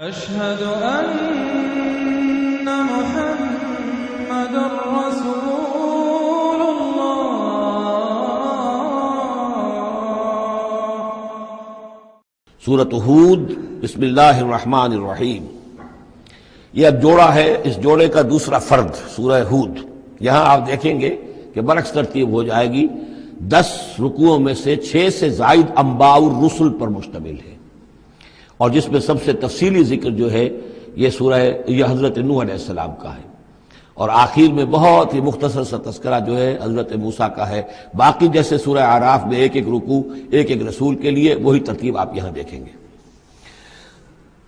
أشهد أن محمد رسول الله۔ سورۃ ہود، بسم اللہ الرحمن الرحیم۔ یہ اب جوڑا ہے، اس جوڑے کا دوسرا فرد سورہ ہود۔ یہاں آپ دیکھیں گے کہ برعکس ترتیب ہو جائے گی، 10 رکوعوں میں سے 6 سے زائد انباء الرسل پر مشتمل ہے، اور جس میں سب سے تفصیلی ذکر جو ہے یہ حضرت نوح علیہ السلام کا ہے، اور آخر میں بہت ہی مختصر سا تذکرہ جو ہے حضرت موسیٰ کا ہے۔ باقی جیسے سورہ اعراف میں ایک ایک رکوع ایک ایک رسول کے لیے، وہی ترتیب آپ یہاں دیکھیں گے۔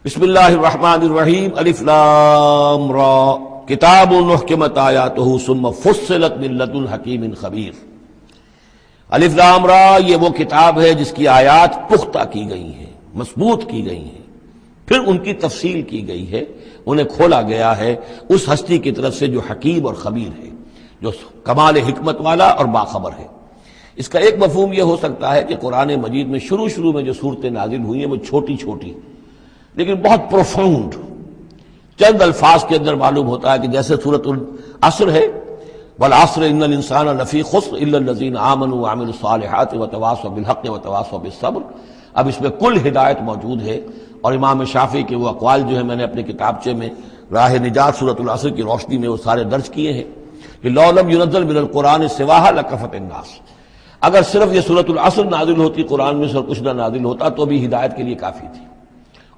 بسم اللہ الرحمن الرحیم۔ الف لام را، کتاب احکمت آیاتہ ثم فصلت من لدن حکیم خبیر۔ الف لام را، یہ وہ کتاب ہے جس کی آیات پختہ کی گئی ہیں، مضبوط کی گئی ہیں، پھر ان کی تفصیل کی گئی ہے، انہیں کھولا گیا ہے اس ہستی کی طرف سے جو حکیم اور خبیر ہے، جو کمال حکمت والا اور باخبر ہے۔ اس کا ایک مفہوم یہ ہو سکتا ہے کہ قرآن مجید میں شروع میں جو صورتیں نازل ہوئی ہیں وہ چھوٹی چھوٹی لیکن بہت پروفاؤنڈ، چند الفاظ کے اندر معلوم ہوتا ہے کہ جیسے سورۃ العصر ہے، والعصر ان الانسان لفی خسر الا الذین آمنوا وعملوا الصالحات وتواصوا بالحق وتواصوا بالصبر۔ اب اس میں کل ہدایت موجود ہے، اور امام شافعی کے وہ اقوال جو ہے میں نے اپنے کتابچے میں راہ نجات سورۃ العصر کی روشنی میں وہ سارے درج کیے ہیں کہ لو لم ينزل من القرآن سواها لکفت الناس، اگر صرف یہ سورۃ العصر نازل ہوتی، قرآن میں سے کچھ نہ نازل ہوتا تو بھی ہدایت کے لیے کافی تھی،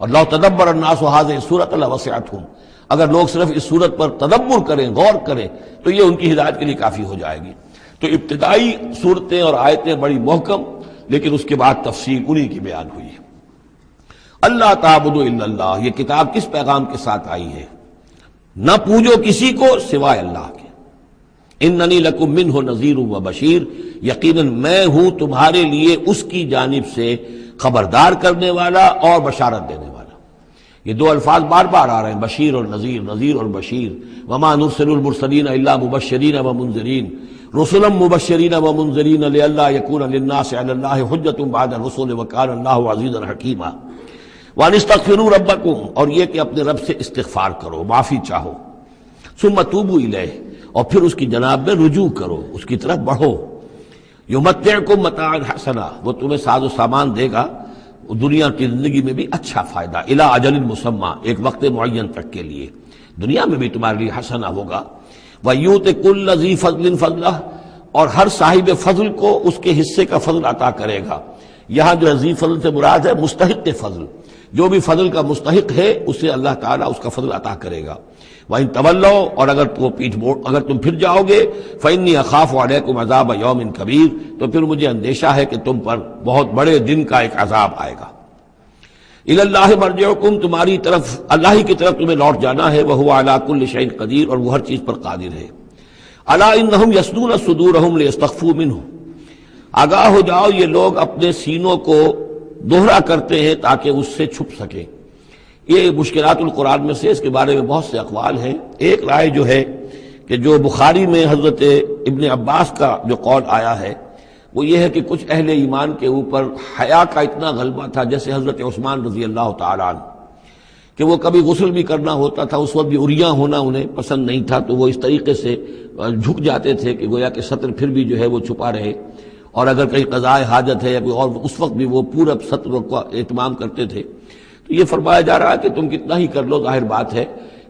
اور لو تدبر الناس هذه السورۃ لوسعتهم، اگر لوگ صرف اس سورت پر تدبر کریں، غور کریں، تو یہ ان کی ہدایت کے لیے کافی ہو جائے گی۔ تو ابتدائی صورتیں اور آیتیں بڑی محکم، لیکن اس کے بعد تفصیل انہی کی بیان ہوئی ہے۔ اللہ تعبدوا الا اللہ، یہ کتاب کس پیغام کے ساتھ آئی ہے؟ نہ پوجو کسی کو سوائے اللہ کے۔ اننی لکم منہ نذیر و بشیر، یقیناً میں ہوں تمہارے لیے اس کی جانب سے خبردار کرنے والا اور بشارت دینے والا۔ یہ دو الفاظ بار بار آ رہے ہیں، بشیر اور نذیر، نذیر اور بشیر۔ وما نرسل المرسلین الا مبشرین ومنذرین، رسلا مبشرین ومنذرین لئلا یکون للناس علی اللہ حجۃ بعد الرسل وکان اللہ عزیزا حکیما۔ وان استغفروا ربکم، اور یہ کہ اپنے رب سے استغفار کرو، معافی چاہو۔ ثم توبوا الیہ، اور پھر اس کی جناب میں رجوع کرو، اس کی طرف بڑھو۔ یمتعکم متاعا حسنا، وہ تمہیں ساز و سامان دے گا دنیا کی زندگی میں بھی اچھا فائدہ، الی اجل مسمی، ایک وقت معین تک کے لیے، دنیا میں بھی تمہارے لیے حسنا ہوگا۔ وَيُؤْتِ كُلَّ ذِي فَضْلٍ فَضْلَهُ، اور ہر صاحب فضل کو اس کے حصے کا فضل عطا کرے گا۔ یہاں جو ذی فضل سے مراد ہے مستحق فضل، جو بھی فضل کا مستحق ہے اسے اللہ تعالیٰ اس کا فضل عطا کرے گا۔ وَإِن تَوَلَّوْا، اور اگر تم پھر جاؤ گے، فَإِنِّي أَخَافُ عَلَيْكُمْ عَذَابَ يَوْمٍ كَبِيرٍ، تو پھر مجھے اندیشہ ہے کہ تم پر بہت بڑے دن کا ایک عذاب آئے گا۔ الی اللہ مرجعکم، تمہاری طرف اللہ ہی کی طرف تمہیں لوٹ جانا ہے، وہو علی کل شیء قدیر، اور وہ ہر چیز پر قادر ہے۔ الا انہم یثنون صدورہم لیستخفوا منہ، آگاہ ہو جاؤ یہ لوگ اپنے سینوں کو دوہرا کرتے ہیں تاکہ اس سے چھپ سکیں۔ یہ مشکلات القرآن میں سے اس کے بارے میں بہت سے اقوال ہیں۔ ایک رائے جو ہے کہ جو بخاری میں حضرت ابن عباس کا جو قول آیا ہے وہ یہ ہے کہ کچھ اہل ایمان کے اوپر حیا کا اتنا غلبہ تھا، جیسے حضرت عثمان رضی اللہ تعالیٰ عنہ، کہ وہ کبھی غسل بھی کرنا ہوتا تھا، اس وقت بھی عریاں ہونا انہیں پسند نہیں تھا، تو وہ اس طریقے سے جھک جاتے تھے کہ گویا کہ سطر پھر بھی جو ہے وہ چھپا رہے، اور اگر کہیں قضاء حاجت ہے یا کوئی اور، اس وقت بھی وہ پورا سطر کا اہتمام کرتے تھے۔ تو یہ فرمایا جا رہا ہے کہ تم کتنا ہی کر لو، ظاہر بات ہے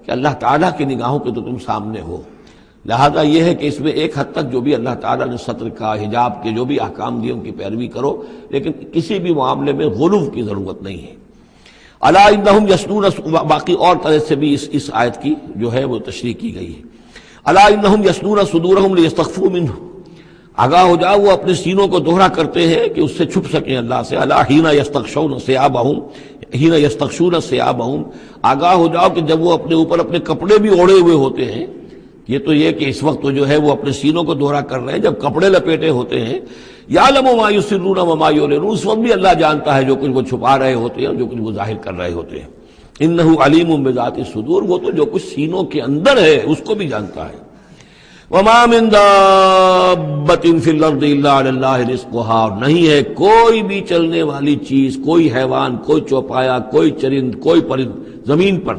کہ اللہ تعالیٰ کی نگاہوں کے تو تم سامنے ہو، لہذا یہ ہے کہ اس میں ایک حد تک جو بھی اللہ تعالیٰ نے سطر کا، حجاب کے جو بھی احکام دیے ان کی پیروی کرو، لیکن کسی بھی معاملے میں غلو کی ضرورت نہیں ہے۔ الا انہم یثنون، باقی اور طرح سے بھی اس آیت کی جو ہے وہ تشریح کی گئی ہے۔ الا انہم یثنون صدورہم لیستخفوا منہ، آگاہ ہو جاؤ وہ اپنے سینوں کو دوہرا کرتے ہیں کہ اس سے چھپ سکیں اللہ سے۔ الا حین یستغشون ثیابہم، آگاہ ہو جاؤ کہ جب وہ اپنے اوپر اپنے کپڑے بھی اوڑھے ہوئے ہوتے ہیں، یہ تو یہ کہ اس وقت تو جو ہے وہ اپنے سینوں کو دوہرا کر رہے ہیں، جب کپڑے لپیٹے ہوتے ہیں، یعلم ما یسرون وما یعلنون، اس وقت بھی اللہ جانتا ہے جو کچھ وہ چھپا رہے ہوتے ہیں اور جو کچھ وہ ظاہر کر رہے ہوتے ہیں۔ انہ علیم بذات الصدور، وہ تو جو کچھ سینوں کے اندر ہے اس کو بھی جانتا ہے۔ وما من دابۃ فی الارض الا علی اللہ رزقها، اور نہیں ہے کوئی بھی چلنے والی چیز، کوئی حیوان، کوئی چوپایا، کوئی چرند، کوئی پرند زمین پر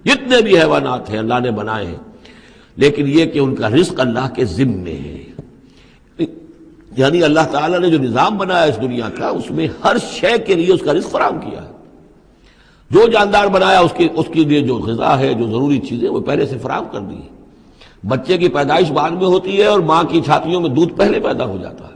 جتنے بھی حیوانات ہیں اللہ نے بنائے ہیں، لیکن یہ کہ ان کا رزق اللہ کے ذمے ہے۔ یعنی اللہ تعالیٰ نے جو نظام بنایا اس دنیا کا، اس میں ہر شے کے لیے اس کا رزق فراہم کیا ہے۔ جو جاندار بنایا اس کے لیے جو غذا ہے، جو ضروری چیزیں، وہ پہلے سے فراہم کر دی ہے۔ بچے کی پیدائش بعد میں ہوتی ہے اور ماں کی چھاتیوں میں دودھ پہلے پیدا ہو جاتا ہے۔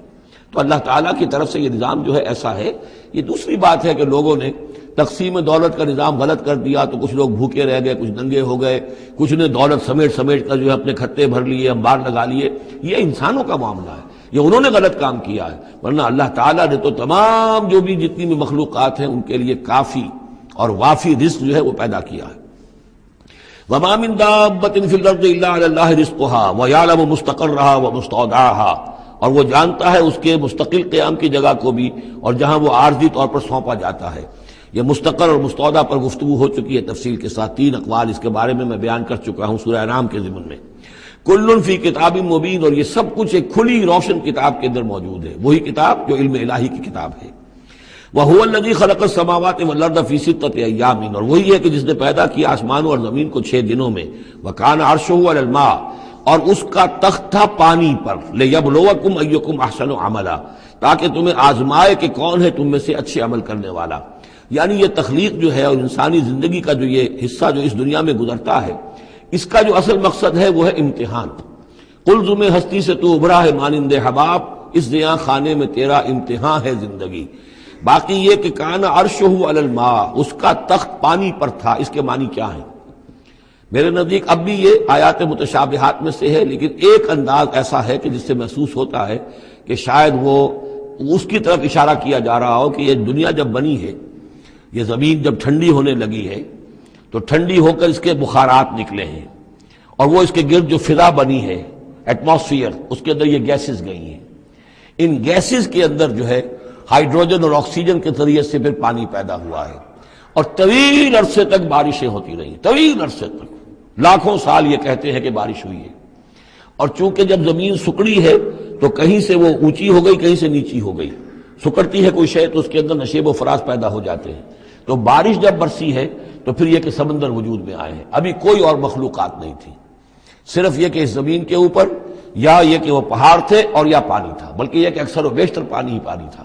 تو اللہ تعالیٰ کی طرف سے یہ نظام جو ہے ایسا ہے۔ یہ دوسری بات ہے کہ لوگوں نے تقسیم دولت کا نظام غلط کر دیا، تو کچھ لوگ بھوکے رہ گئے، کچھ ننگے ہو گئے، کچھ نے دولت سمیٹ کر جو ہے اپنے کھتے بھر لیے، انبار لگا لیے۔ یہ انسانوں کا معاملہ ہے، یہ انہوں نے غلط کام کیا ہے، ورنہ اللہ تعالیٰ نے تو تمام جو بھی جتنی بھی مخلوقات ہیں ان کے لیے کافی اور وافی رزق جو ہے وہ پیدا کیا ہے۔ وما من دابۃ فی الارض الا علی اللہ رزقها ویعلم مستقرها ومستودعها، اور وہ جانتا ہے اس کے مستقل قیام کی جگہ کو بھی اور جہاں وہ عارضی طور پر سونپا جاتا ہے۔ یہ مستقر اور مستودع پر گفتگو ہو چکی ہے تفصیل کے ساتھ، 3 اقوال اس کے بارے میں بیان کر چکا ہوں سورہ انعام کے ضمن میں۔ کل فی کتاب مبین، اور یہ سب کچھ ایک کھلی روشن کتاب کے اندر موجود ہے، وہی کتاب جو علم الہی کی کتاب ہے۔ وَهُوَ الَّذِي خَلَقَ السَّمَاوَاتِ وَالْأَرْضَ فِي سِتَّةِ أَيَّامٍ، اور وہی ہے کہ جس نے پیدا کیا آسمانوں اور زمین کو 6 دنوں میں۔ وَكَانَ عَرْشُهُ عَلَى الْمَاءِ، اور اس کا تخت تھا پانی پر۔ لِيَبْلُوَكُمْ أَيُّكُمْ أَحْسَنُ عَمَلًا، تاکہ تمہیں آزمائے کہ کون ہے تم میں سے اچھے عمل کرنے والا۔ یعنی یہ تخلیق جو ہے اور انسانی زندگی کا جو یہ حصہ جو اس دنیا میں گزرتا ہے، اس کا جو اصل مقصد ہے وہ ہے امتحان۔ قلزم ہستی سے تو ابھرا ہے مانند حباب، اس زیاں خانے میں تیرا امتحان ہے زندگی۔ باقی یہ کہ کان عرشہ علی الماء، اس کا تخت پانی پر تھا، اس کے معنی کیا ہیں؟ میرے نزدیک اب بھی یہ آیات متشابہات میں سے ہے، لیکن ایک انداز ایسا ہے کہ جس سے محسوس ہوتا ہے کہ شاید وہ اس کی طرف اشارہ کیا جا رہا ہو کہ یہ دنیا جب بنی ہے، یہ زمین جب ٹھنڈی ہونے لگی ہے تو ٹھنڈی ہو کر اس کے بخارات نکلے ہیں، اور وہ اس کے گرد جو فضا بنی ہے، ایٹماسفیئر، اس کے اندر یہ گیسز گئی ہیں۔ ان گیسز کے اندر جو ہے ہائیڈروجن اور آکسیجن کے ذریعے سے پھر پانی پیدا ہوا ہے، اور طویل عرصے تک بارشیں ہوتی رہیں، طویل عرصے تک، لاکھوں سال یہ کہتے ہیں کہ بارش ہوئی ہے۔ اور چونکہ جب زمین سکڑی ہے تو کہیں سے وہ اونچی ہو گئی، کہیں سے نیچی ہو گئی، سکڑتی ہے کوئی شے تو اس کے اندر نشیب و فراز پیدا ہو جاتے ہیں۔ تو بارش جب برسی ہے تو پھر یہ کہ سمندر وجود میں آئے ہیں۔ ابھی کوئی اور مخلوقات نہیں تھی، صرف یہ کہ اس زمین کے اوپر یا یہ کہ وہ پہاڑ تھے اور یا پانی تھا، بلکہ یہ کہ اکثر و بیشتر پانی ہی پانی تھا۔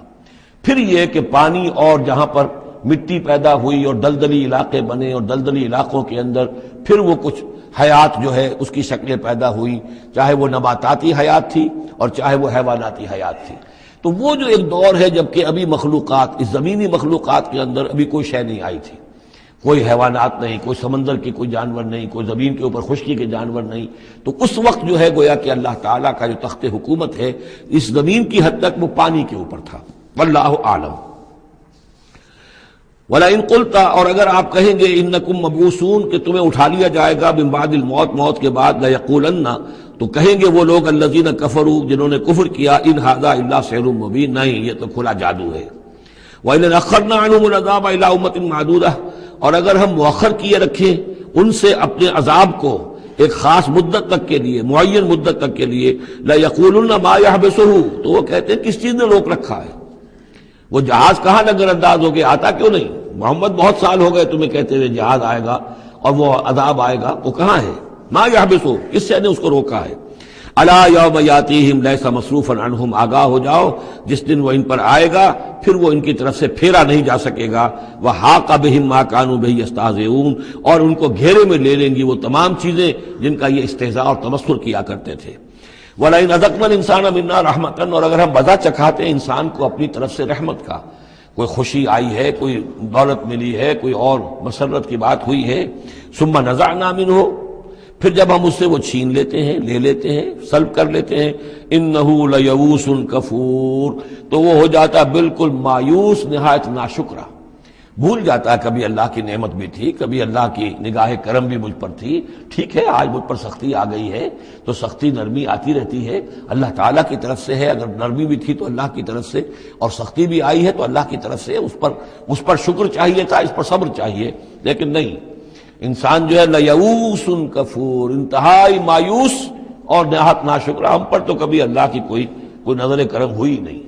پھر یہ کہ پانی اور جہاں پر مٹی پیدا ہوئی اور دلدلی علاقے بنے، اور دلدلی علاقوں کے اندر پھر وہ کچھ حیات جو ہے اس کی شکلیں پیدا ہوئی، چاہے وہ نباتاتی حیات تھی اور چاہے وہ حیواناتی حیات تھی۔ تو وہ جو ایک دور ہے جب کہ ابھی مخلوقات، اس زمینی مخلوقات کے اندر ابھی کوئی شے نہیں آئی تھی، کوئی حیوانات نہیں، کوئی سمندر کے کوئی جانور نہیں، کوئی زمین کے اوپر خشکی کے جانور نہیں۔ تو اس وقت جو ہے گویا کہ اللہ تعالیٰ کا جو تخت حکومت ہے اس زمین کی حد تک وہ پانی کے اوپر تھا۔ واللہ اعلم۔ وَلَئِن قُلْتَ، اور اگر آپ کہیں گے اِنَّكُمْ مَبْعُوثُونَ کہ تمہیں اٹھا لیا جائے گا من بعد الموت، موت کے بعد، لَيَقُولَنَّ تو کہیں گے وہ لوگ الذین کفروا جنہوں نے کفر کیا، ان ھذا الا سحر مبین، نہیں یہ تو کھلا جادو ہے۔ وَإِنْ أَخَّرْنَا عَنْهُمُ الْعَذَابَ إِلَىٰ أُمَّةٍ مَّعْدُودَةٍ، اور اگر ہم مؤخر کیے رکھیں ان سے اپنے عذاب کو ایک خاص مدت تک کے لیے، معین مدت تک کے لیے، لَيَقُولُنَّ مَا يَحْبِسُهُ، تو وہ کہتے ہیں کس چیز نے روک رکھا ہے؟ وہ جہاز کہاں نظر انداز ہو گیا، آتا کیوں نہیں؟ محمد بہت سال ہو گئے تمہیں کہتے ہوئے جہاز آئے گا اور وہ عذاب آئے گا، وہ کہاں ہے؟ ما یحبسو، کس سے نے اس کو روکا ہے؟ الا یوم یاتیہم لیس مصروفا عنہم، آگاہ ہو جاؤ جس دن وہ ان پر آئے گا پھر وہ ان کی طرف سے پھیرا نہیں جا سکے گا۔ وحاق بہم ما کانوا بہ یستہزئون، اور ان کو گھیرے میں لے لیں گی وہ تمام چیزیں جن کا یہ استہزاء اور تمسخر کیا کرتے تھے۔ وَلَئِنْ أَذَقْنَا الْإِنسَانَ مِنَّا رَحْمَةً، اور اگر ہم مزہ چکھاتے ہیں انسان کو اپنی طرف سے رحمت کا، کوئی خوشی آئی ہے، کوئی دولت ملی ہے، کوئی اور مسرت کی بات ہوئی ہے، ثُمَّ نَزَعْنَا مِنْهُ، پھر جب ہم اس سے وہ چھین لیتے ہیں، لے لیتے ہیں، سلب کر لیتے ہیں، إِنَّهُ لَيَئُوسٌ کفور، تو وہ ہو جاتا ہے بالکل مایوس، نہایت ناشکرہ، بھول جاتا ہے کبھی اللہ کی نعمت بھی تھی، کبھی اللہ کی نگاہ کرم بھی مجھ پر تھی، ٹھیک ہے آج مجھ پر سختی آ گئی ہے تو سختی نرمی آتی رہتی ہے، اللہ تعالیٰ کی طرف سے ہے، اگر نرمی بھی تھی تو اللہ کی طرف سے، اور سختی بھی آئی ہے تو اللہ کی طرف سے، اس پر شکر چاہیے تھا، اس پر صبر چاہیے، لیکن نہیں، انسان جو ہے لیئوس کفور، انتہائی مایوس اور نہایت ناشکرہ، ہم پر تو کبھی اللہ کی کوئی نظر کرم ہوئی نہیں۔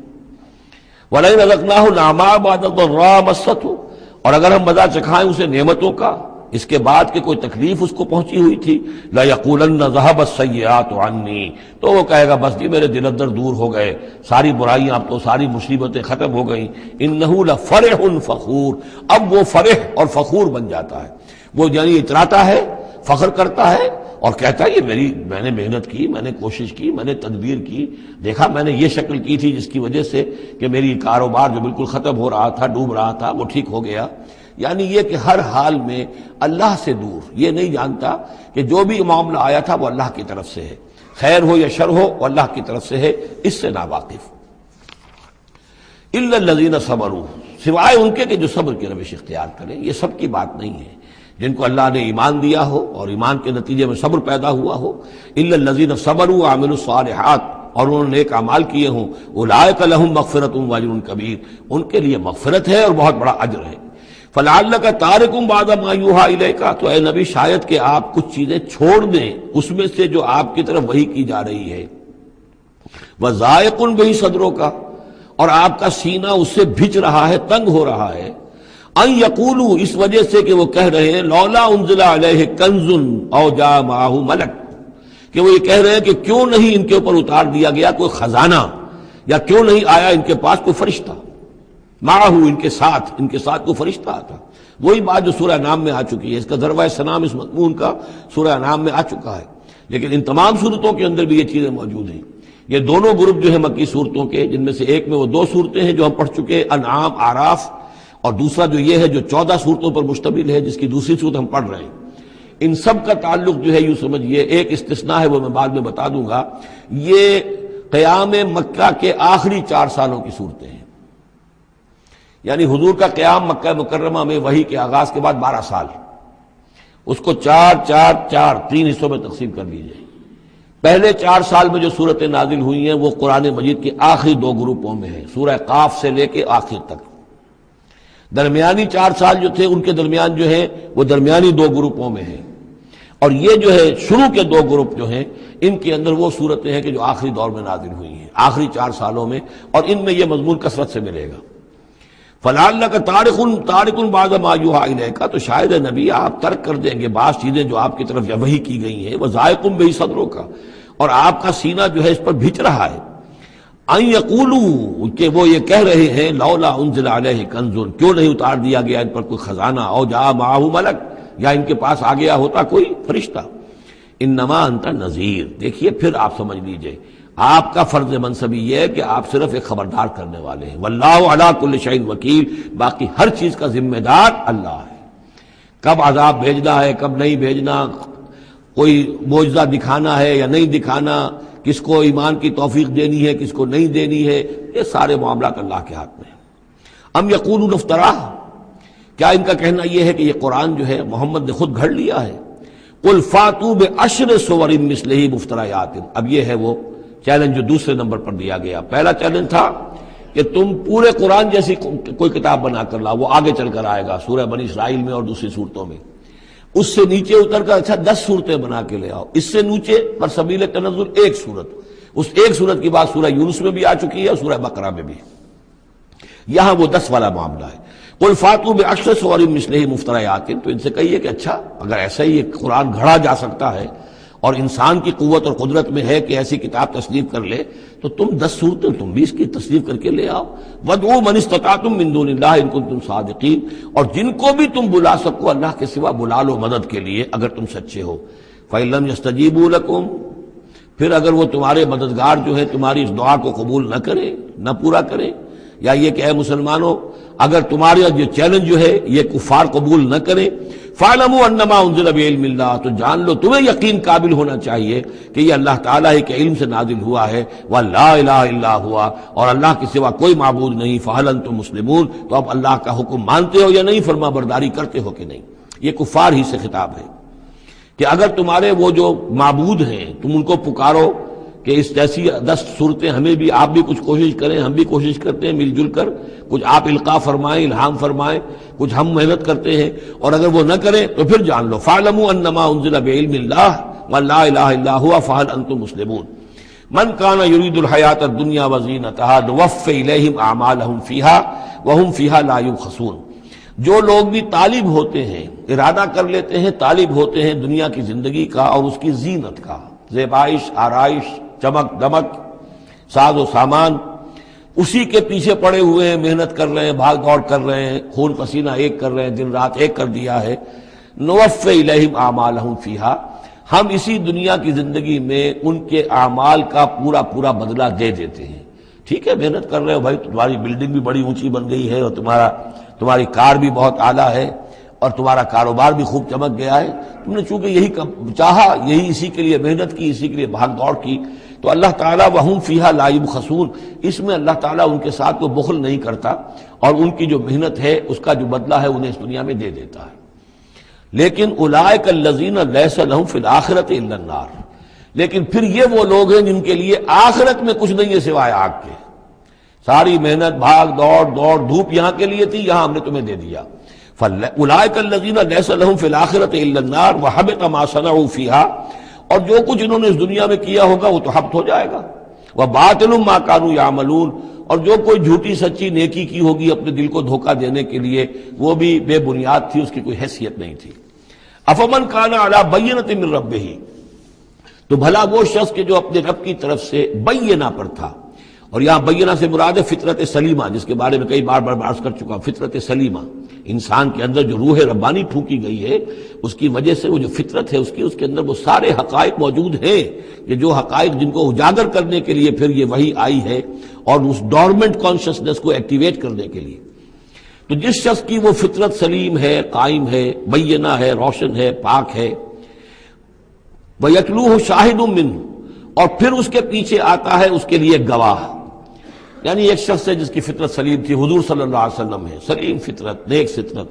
وَلَئِنْ أَذَقْنَاهُ نَعْمَاءَ بَعْدَ ضَرَّاءَ مَسَّتْهُ، اور اگر ہم مزہ چکھائیں اسے نعمتوں کا اس کے بعد کہ کوئی تکلیف اس کو پہنچی ہوئی تھی، لَيَقُولَنَّ ذَهَبَ السَّيِّئَاتُ عَنِّي، تو وہ کہے گا بس جی میرے دل اندر دور ہو گئے، ساری برائیاں اب تو ساری مصیبتیں ختم ہو گئیں۔ إِنَّهُ لَفَرِحٌ فَخُورٌ، اب وہ فرح اور فخور بن جاتا ہے، وہ یعنی اتراتا ہے، فخر کرتا ہے اور کہتا ہے یہ میں نے محنت کی، میں نے کوشش کی، میں نے تدبیر کی، دیکھا میں نے یہ شکل کی تھی جس کی وجہ سے کہ میری کاروبار جو بالکل ختم ہو رہا تھا، ڈوب رہا تھا، وہ ٹھیک ہو گیا۔ یعنی یہ کہ ہر حال میں اللہ سے دور، یہ نہیں جانتا کہ جو بھی معاملہ آیا تھا وہ اللہ کی طرف سے ہے، خیر ہو یا شر ہو وہ اللہ کی طرف سے ہے، اس سے ناواقف۔ إِلَّا الَّذِينَ صَبَرُوا، سوائے ان کے کہ جو صبر کی روش اختیار کریں، یہ سب کی بات نہیں ہے، جن کو اللہ نے ایمان دیا ہو اور ایمان کے نتیجے میں صبر پیدا ہوا ہو۔ إِلَّا الَّذِينَ صَبَرُوا وَعَمِلُوا الصَّالِحَاتِ، اور انہوں نے نیک اعمال کیے ہوں، أُولَٰئِكَ لَهُم مَغْفِرَةٌ وَأَجْرٌ كَبِيرٌ، ان کے لیے مغفرت ہے اور بہت بڑا اجر ہے۔ فَلَعَلَّكَ تَارِكٌ بَعْضَ مَا يُوحَىٰ إِلَيْكَ، تو اے نبی شاید کہ آپ کچھ چیزیں چھوڑ دیں اس میں سے جو آپ کی طرف وحی کی جا رہی ہے۔ وَضَائِقٌ بِهِ صَدْرُكَ، اور آپ کا سینہ اس سے بھچ رہا ہے، تنگ ہو رہا ہے۔ ان یقولوا، اس وجہ سے کہ وہ کہہ رہے ہیں لولا انزل علیہ کنز او جاء معہ ملک، کہ وہ یہ کہہ رہے ہیں کہ کیوں نہیں ان کے اوپر اتار دیا گیا کوئی خزانہ، یا کیوں نہیں آیا ان کے پاس کوئی فرشتہ، معہ ان کے ساتھ کوئی فرشتہ آتا۔ وہی بات جو سورہ انعام میں آ چکی ہے، اس کا ذروہ سنام اس مضمون کا سورہ انعام میں آ چکا ہے، لیکن ان تمام صورتوں کے اندر بھی یہ چیزیں موجود ہیں۔ یہ دونوں گروپ جو ہیں مکی صورتوں کے، جن میں سے ایک میں وہ 2 صورتیں ہیں جو ہم پڑھ چکے، انعام، اعراف، اور دوسرا جو یہ ہے جو 14 صورتوں پر مشتمل ہے جس کی دوسری صورت ہم پڑھ رہے ہیں، ان سب کا تعلق جو ہے یوں سمجھیے، ایک استثناء ہے وہ میں بعد میں بتا دوں گا، یہ قیام مکہ کے آخری 4 سالوں کی صورتیں ہیں۔ یعنی حضور کا قیام مکہ مکرمہ میں وحی کے آغاز کے بعد 12 سال، اس کو 4 حصوں میں تقسیم کر لیجیے۔ پہلے 4 سال میں جو صورتیں نازل ہوئی ہیں وہ قرآن مجید کے آخری 2 گروپوں میں ہیں، سورہ قاف سے لے کے آخر تک۔ درمیانی 4 سال جو تھے ان کے درمیان جو ہے وہ درمیانی 2 گروپوں میں ہیں، اور یہ جو ہے شروع کے 2 گروپ جو ہیں ان کے اندر وہ صورتیں ہیں کہ جو آخری دور میں نازل ہوئی ہیں، آخری 4 سالوں میں، اور ان میں یہ مضمون کثرت سے ملے گا۔ فَلَعَلَّكَ تَارِكٌ بَعْضَ مَا يُوحَىٰ إِلَيْكَ، تو شاید ہے نبی آپ ترک کر دیں گے بعض چیزیں جو آپ کی طرف وحی کی گئی ہیں، وَضَائِقٌ بِهِ صَدْرُكَ، اور آپ کا سینہ جو ہے اس پر بھچ رہا ہے۔ ان یقولوا، کہ وہ یہ کہہ رہے ہیں لولا انزل علیہ کنز، کیوں نہیں اتار دیا گیا ان پر کوئی خزانہ، او جاء معہ ملک، یا ان کے پاس آ گیا ہوتا کوئی فرشتہ۔ انما انت نذیر، دیکھیے پھر آپ سمجھ لیجئے آپ کا فرض منصبی یہ ہے کہ آپ صرف ایک خبردار کرنے والے ہیں، واللہ علی کل شیء وکیل، باقی ہر چیز کا ذمہ دار اللہ ہے۔ کب عذاب بھیجنا ہے، کب نہیں بھیجنا، کوئی معجزہ دکھانا ہے یا نہیں دکھانا، کس کو ایمان کی توفیق دینی ہے کس کو نہیں دینی ہے، یہ سارے معاملات اللہ کے ہاتھ میں ہیں۔ ام یقولون افتراہ، کیا ان کا کہنا یہ ہے کہ یہ قرآن جو ہے محمد نے خود گھڑ لیا ہے؟ قل فاتوا بعشر سور مثلہ مفتریات، اب یہ ہے وہ چیلنج جو دوسرے نمبر پر دیا گیا۔ پہلا چیلنج تھا کہ تم پورے قرآن جیسی کوئی کتاب بنا کر لاؤ، وہ آگے چل کر آئے گا سورہ بنی اسرائیل میں اور دوسری صورتوں میں۔ اس سے نیچے اتر کر اچھا 10 صورتیں بنا کے لے آؤ، اس سے نیچے پر سبیل تنزل 1 صورت، اس 1 صورت کی بات سورہ یونس میں بھی آ چکی ہے اور سورہ بقرہ میں بھی، یہاں وہ 10 والا معاملہ ہے۔ قل فاتوا بعشر سور مثلہ مفتریات، تو ان سے کہیے کہ اچھا اگر ایسا ہی ایک قرآن گھڑا جا سکتا ہے اور انسان کی قوت اور قدرت میں ہے کہ ایسی کتاب تصنیف کر لے، تو تم 10 صورتیں تم بھی اس کی تصنیف کر کے لے آؤ۔ وَادْعُوا مَنِ اسْتَطَعْتُم مِّن دُونِ اللَّهِ إِن كُنتُمْ صَادِقِينَ، اور جن کو بھی تم بلا سکو اللہ کے سوا بلا لو مدد کے لیے اگر تم سچے ہو۔ فَإِن لَّمْ يَسْتَجِيبُوا لَكُمْ، پھر اگر وہ تمہارے مددگار جو ہے تمہاری اس دعا کو قبول نہ کرے، نہ پورا کرے، یا یہ کہ اے مسلمانوں اگر تمہارا یہ چیلنج جو ہے یہ کفار قبول نہ کرے، فَاعْلَمُوا أَنَّمَا أُنزِلَ بِعِلْمِ اللَّهِ، تو جان لو تمہیں یقین قابل ہونا چاہیے کہ یہ اللہ تعالیٰ ہی کے علم سے نازل ہوا ہے، وَلَا إِلَٰهَ إِلَّا هُوَ، اور اللہ کے سوا کوئی معبود نہیں، فَهَلْ أَنتُم مُسْلِمُونَ، تو اب اللہ کا حکم مانتے ہو یا نہیں، فرما برداری کرتے ہو کہ نہیں۔ یہ کفار ہی سے خطاب ہے کہ اگر تمہارے وہ جو معبود ہیں تم ان کو پکارو کہ اس جیسی 10 صورتیں ہمیں بھی، آپ بھی کچھ کوشش کریں، ہم بھی کوشش کرتے ہیں مل جل کر، کچھ آپ القاء فرمائیں، الہام فرمائیں، کچھ ہم محنت کرتے ہیں، اور اگر وہ نہ کریں تو پھر جان لو فَاعْلَمُوا أَنَّمَا أُنزِلَ بِعِلْمِ اللَّهِ ولا الہ الا هو فهل انتم مسلمون من کان یرید الحیات الدنیا وزینتها نوفی الیہم اعمالهم فیها وهم فیها لا یبخسون۔ جو لوگ بھی طالب ہوتے ہیں، ارادہ کر لیتے ہیں، طالب ہوتے ہیں دنیا کی زندگی کا اور اس کی زینت کا، زیبائش، آرائش، چمک دمک، ساز و سامان، اسی کے پیچھے پڑے ہوئے ہیں، محنت کر رہے ہیں، بھاگ دوڑ کر رہے ہیں، خون پسینہ ایک کر رہے ہیں، دن رات ایک کر دیا ہے۔ نوفی الیہم اعمالهم فیہا، ہم اسی دنیا کی زندگی میں ان کے اعمال کا پورا پورا بدلہ دے دیتے ہیں۔ ٹھیک ہے، محنت کر رہے ہو بھائی، تمہاری بلڈنگ بھی بڑی اونچی بن گئی ہے اور تمہاری کار بھی بہت اعلیٰ ہے اور تمہارا کاروبار بھی خوب چمک گیا ہے، تم نے چونکہ یہی چاہا، یہی اسی کے لیے محنت کی، اسی کے لیے بھاگ دوڑ کی، تو اللہ تعالیٰ وَهُمْ فِيهَا لَا يُبْخَسُونَ، اس میں اللہ تعالیٰ ان کے ساتھ کوئی بخل نہیں کرتا اور ان کی جو محنت ہے اس کا جو بدلہ ہے انہیں اس دنیا میں دے دیتا ہے۔ لیکن اولئک الذین لیس لہم فی الآخرۃ الا النار، لیکن پھر یہ وہ لوگ ہیں جن کے لیے آخرت میں کچھ نہیں ہے سوائے آگ کے۔ ساری محنت، بھاگ دوڑ دھوپ یہاں کے لیے تھی، یہاں ہم نے تمہیں دے دیا۔ اولئک الذین لیس لہم فی الآخرۃ الا النار وحبط ما صنعوا فیہا، اور جو کچھ انہوں نے اس دنیا میں کیا ہوگا وہ تو حبط ہو جائے گا۔ وباطل ما کانوا یعملون، اور جو کوئی جھوٹی سچی نیکی کی ہوگی اپنے دل کو دھوکہ دینے کے لیے، وہ بھی بے بنیاد تھی، اس کی کوئی حیثیت نہیں تھی۔ افمن کان علی بینۃ من ربہ، تو بھلا وہ شخص کہ جو اپنے رب کی طرف سے بینہ پر تھا، اور یہاں بینہ سے مراد ہے فطرت سلیمہ، جس کے بارے میں کئی بار عرض کر چکا، فطرت سلیمہ، انسان کے اندر جو روح ربانی پھونکی گئی ہے، اس کی وجہ سے وہ جو فطرت ہے اس کے اندر وہ سارے حقائق موجود ہیں، کہ جو حقائق جن کو اجاگر کرنے کے لیے پھر یہ وحی آئی ہے، اور اس ڈورمنٹ کانشسنس کو ایکٹیویٹ کرنے کے لیے۔ تو جس شخص کی وہ فطرت سلیم ہے، قائم ہے، بینہ ہے، روشن ہے، پاک ہے، وَيَتْلُوهُ شَاهِدٌ مِّنْهُ، اور پھر اس کے پیچھے آتا ہے اس کے لیے گواہ، یعنی ایک شخص ہے جس کی فطرت سلیم تھی، حضور صلی اللہ علیہ وسلم ہے، سلیم فطرت، نیک فطرت،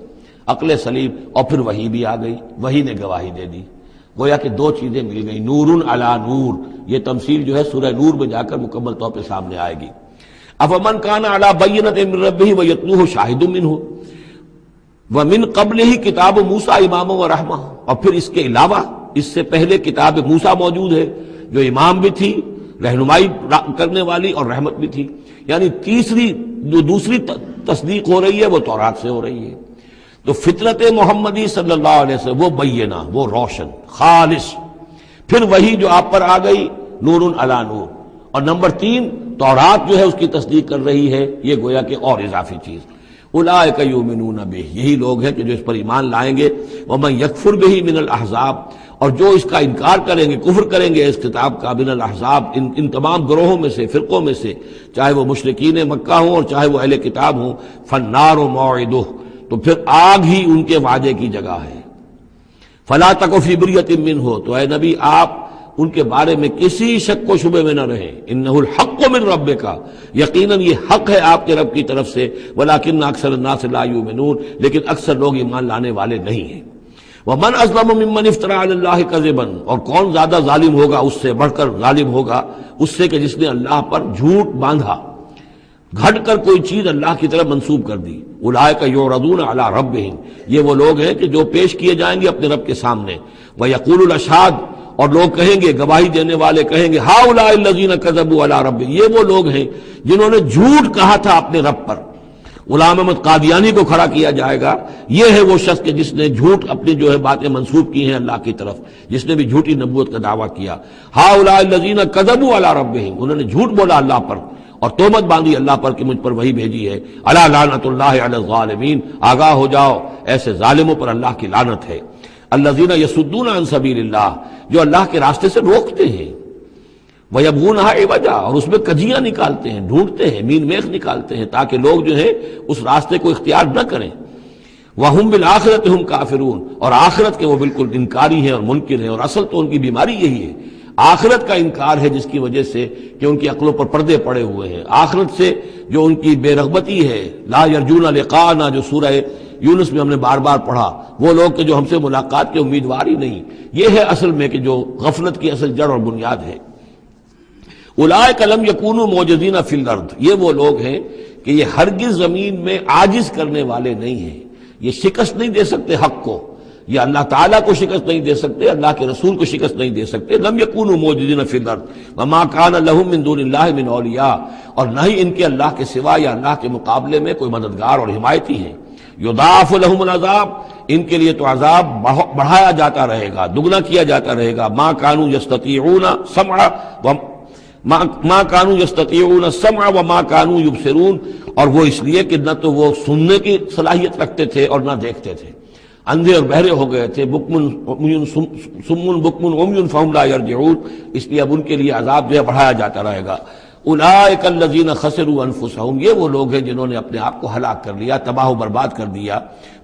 عقل سلیم، اور پھر وحی بھی آ گئی، وحی نے گواہی دے دی، گویا کہ دو چیزیں مل گئی، نور علی نور۔ یہ تمثیل جو ہے سورہ نور میں جا کر مکمل طور پہ سامنے آئے گی۔ افمن کان علی بینۃ من ربہ ویتلوہ شاہد منہ ومن قبلہ کتاب موسیٰ اماما ورحمہ، اور پھر اس کے علاوہ اس سے پہلے کتاب موسیٰ موجود ہے جو امام بھی تھی، رہنمائی کرنے والی، اور رحمت بھی تھی، یعنی دوسری تصدیق ہو رہی ہے وہ تورات سے ہو رہی ہے۔ تو فطرت محمدی صلی اللہ علیہ وسلم وہ بینہ، وہ روشن خالص، پھر وہی جو آپ پر آ گئی نور علی نور، اور نمبر 3 تورات جو ہے اس کی تصدیق کر رہی ہے، یہ گویا کہ اور اضافی چیز۔ اولئک یؤمنون بہ، یہی لوگ ہیں کہ جو اس پر ایمان لائیں گے۔ ومن یکفر بہ من الاحزاب، اور جو اس کا انکار کریں گے، کفر کریں گے اس کتاب کا، من الاحزاب، ان تمام گروہوں میں سے، فرقوں میں سے، چاہے وہ مشرکین مکہ ہوں اور چاہے وہ اہل کتاب ہوں، فالنار موعدہ، تو پھر آگ ہی ان کے وعدے کی جگہ ہے۔ فلا تک فی مریۃ منہ، تو اے نبی آپ ان کے بارے میں کسی شک و شبے میں نہ رہیں، انہ الحق من ربک، یقیناً یہ حق ہے آپ کے رب کی طرف سے، ولکن اکثر الناس لا یؤمنون، لیکن اکثر لوگ ایمان لانے والے نہیں ہیں۔ ومن اظلم ممن افترى علی اللہ کذبا، اور کون زیادہ ظالم ہوگا، اس سے بڑھ کر ظالم ہوگا اس سے کہ جس نے اللہ پر جھوٹ باندھا، گھٹ کر کوئی چیز اللہ کی طرف منسوب کر دی۔ اولئک یعرضون علی ربہم، یہ وہ لوگ ہیں کہ جو پیش کیے جائیں گے اپنے رب کے سامنے۔ ویقول الاشہاد، اور لوگ کہیں گے، گواہی دینے والے کہیں گے، ہؤلاء الذین کذبوا علی ربہم، یہ وہ لوگ ہیں جنہوں نے جھوٹ کہا تھا اپنے رب پر۔ غلام احمد قادیانی کو کھڑا کیا جائے گا، یہ ہے وہ شخص کہ جس نے جھوٹ اپنی جو ہے باتیں منسوب کی ہیں اللہ کی طرف، جس نے بھی جھوٹی نبوت کا دعویٰ کیا۔ ہؤلاء الذین کذبوا علی ربہم، انہوں نے جھوٹ بولا اللہ پر اور تہمت باندھی اللہ پر کہ مجھ پر وہی بھیجی ہے۔ الا لعنۃ اللہ علی الظالمین، آگاہ ہو جاؤ ایسے ظالموں پر اللہ کی لعنت ہے۔ الذین یصدون عن سبیل اللہ، جو اللہ کے راستے سے روکتے ہیں، وَيَبْغُونَهَا عِوَجًا، اور اس میں کجیاں نکالتے ہیں، ڈھونڈتے ہیں، مین میخ نکالتے ہیں تاکہ لوگ جو ہے اس راستے کو اختیار نہ کریں۔ وَهُمْ بِالْآخِرَةِ هُمْ کافرون، اور آخرت کے وہ بالکل انکاری ہیں اور منکر ہیں، اور اصل تو ان کی بیماری یہی ہے، آخرت کا انکار ہے، جس کی وجہ سے کہ ان کی عقلوں پر پردے پڑے ہوئے ہیں۔ آخرت سے جو ان کی بے رغبتی ہے، لا یرجون لقاءنا، جو سورہ یونس میں ہم نے بار بار پڑھا، وہ لوگ کہ جو ہم سے ملاقات کے امیدوار ہی نہیں، یہ ہے اصل میں کہ جو غفلت کی اصل جڑ اور بنیاد ہے۔ اولئک لم یکونوا معجزین فی الارض، یہ وہ لوگ ہیں کہ یہ ہرگز زمین میں عاجز کرنے والے نہیں ہیں، یہ شکست نہیں دے سکتے حق کو، یہ اللہ تعالیٰ کو شکست نہیں دے سکتے، اللہ کے رسول کو شکست نہیں دے سکتے. لم یکونوا موجودین فی الارض وما کان لهم من دون اللہ من اولیاء، اور نہ ہی ان کے اللہ کے سوا یا اللہ کے مقابلے میں کوئی مددگار اور حمایتی ہیں. یضاعف لهم العذاب، ان کے لیے تو عذاب بڑھایا جاتا رہے گا، دگنا کیا جاتا رہے گا. ما كانوا يستطيعون سمع ما كانوا يستطيعون السمع وما كانوا يبصرون، اور وہ اس لیے کہ نہ تو وہ سننے کی صلاحیت رکھتے تھے اور نہ دیکھتے تھے، اندھے اور بہرے ہو گئے تھے. سم بکم عمی فهم لا يرجعون، اس لیے اب ان کے لیے عذاب جو ہے بڑھایا جاتا رہے گا. اولئک الذین خسروا انفسهم، یہ وہ لوگ ہیں جنہوں نے اپنے آپ کو ہلاک کر لیا، تباہ و برباد کر دیا.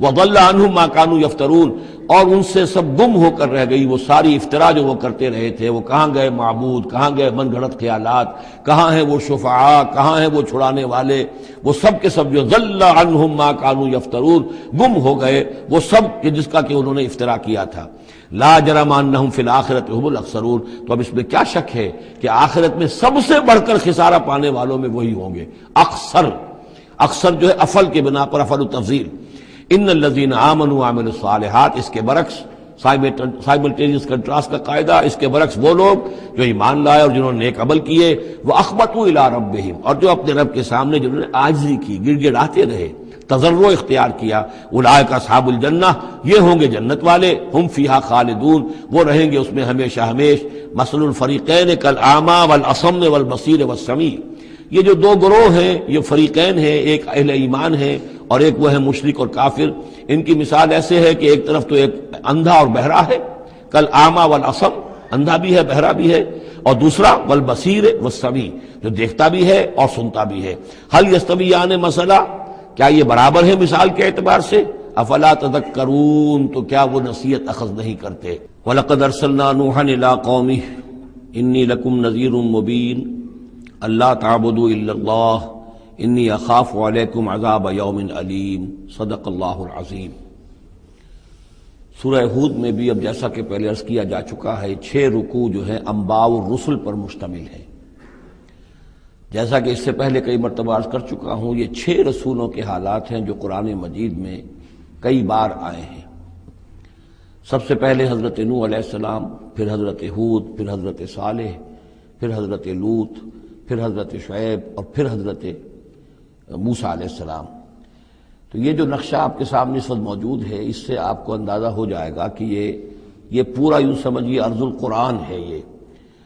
وضل عنهم ما كانوا يفترون، اور ان سے سب گم ہو کر رہ گئی وہ ساری افطرا جو وہ کرتے رہے تھے. وہ کہاں گئے معبود، کہاں گئے من گھڑت خیالات، کہاں ہیں وہ شفعاء، کہاں ہیں وہ چھڑانے والے، وہ سب کے سب جو ضل عنهم ما كانوا يفترون، گم ہو گئے وہ سب کہ جس کا کہ انہوں نے افطرا کیا تھا. لا جرم انہم فی الآخرۃ هم الاخسرون، تو اب اس میں کیا شک ہے کہ آخرت میں سب سے بڑھ کر خسارہ پانے والوں میں وہی ہوں گے. اکثر جو ہے افل کے بنا پر افل التفضیل. ان الذین آمنوا وعملوا الصالحات، اس کے برعکس سائملٹینیس کنٹراسٹ کا قاعدہ، اس کے برعکس وہ لوگ جو ایمان لائے اور جنہوں نے نیک عمل کیے. وَأَخْبَتُوا إِلَىٰ رَبِّهِمْ، اور جو اپنے رب کے سامنے جنہوں نے عاجزی کی، گڑ گڑاتے رہے، تضرع اختیار کیا. اولئک اصحاب الجنہ، یہ ہوں گے جنت والے. ہم فیہا خالدون، وہ رہیں گے اس میں ہمیشہ ہمیش. مثل الفریقین کالاعمی والاصم والبصیر والسمیع، یہ جو دو گروہ ہیں یہ فریقین ہیں، ایک اہل ایمان ہیں اور ایک وہ ہے مشرک اور کافر. ان کی مثال ایسے ہے کہ ایک طرف تو ایک اندھا اور بہرا ہے، کالاعمی والاصم، اندھا بھی ہے بہرا بھی ہے، اور دوسرا والبصیر والسمیع، جو دیکھتا بھی ہے اور سنتا بھی ہے. هل یستویان مثلا، کیا یہ برابر ہے مثال کے اعتبار سے؟ افلا تذکرون، تو کیا وہ نصیحت اخذ نہیں کرتے؟ وَلَقَدْ أَرْسَلْنَا نُوحًا إِلَىٰ قَوْمِهِ إِنِّي لَكُمْ نَذِيرٌ مُّبِينٌ أَلَّا تَعْبُدُوا إِلَّا اللَّهَ إِنِّي أَخَافُ عَلَيْكُمْ عَذَابَ يَوْمٍ أَلِيمٍ. صدق اللہ العظیم. سورہ ہود میں بھی اب جیسا کہ پہلے عرض کیا جا چکا ہے 6 رکوع جو ہیں انباء الرسل پر مشتمل ہے. جیسا کہ اس سے پہلے کئی مرتبہ عرض کر چکا ہوں، یہ 6 رسولوں کے حالات ہیں جو قرآن مجید میں کئی بار آئے ہیں. سب سے پہلے حضرت نوح علیہ السلام، پھر حضرت ہود، پھر حضرت صالح، پھر حضرت لوط، پھر حضرت شعیب اور پھر حضرت موسیٰ علیہ السلام. تو یہ جو نقشہ آپ کے سامنے اس وقت موجود ہے، اس سے آپ کو اندازہ ہو جائے گا کہ یہ پورا یوں سمجھیے ارض القرآن ہے. یہ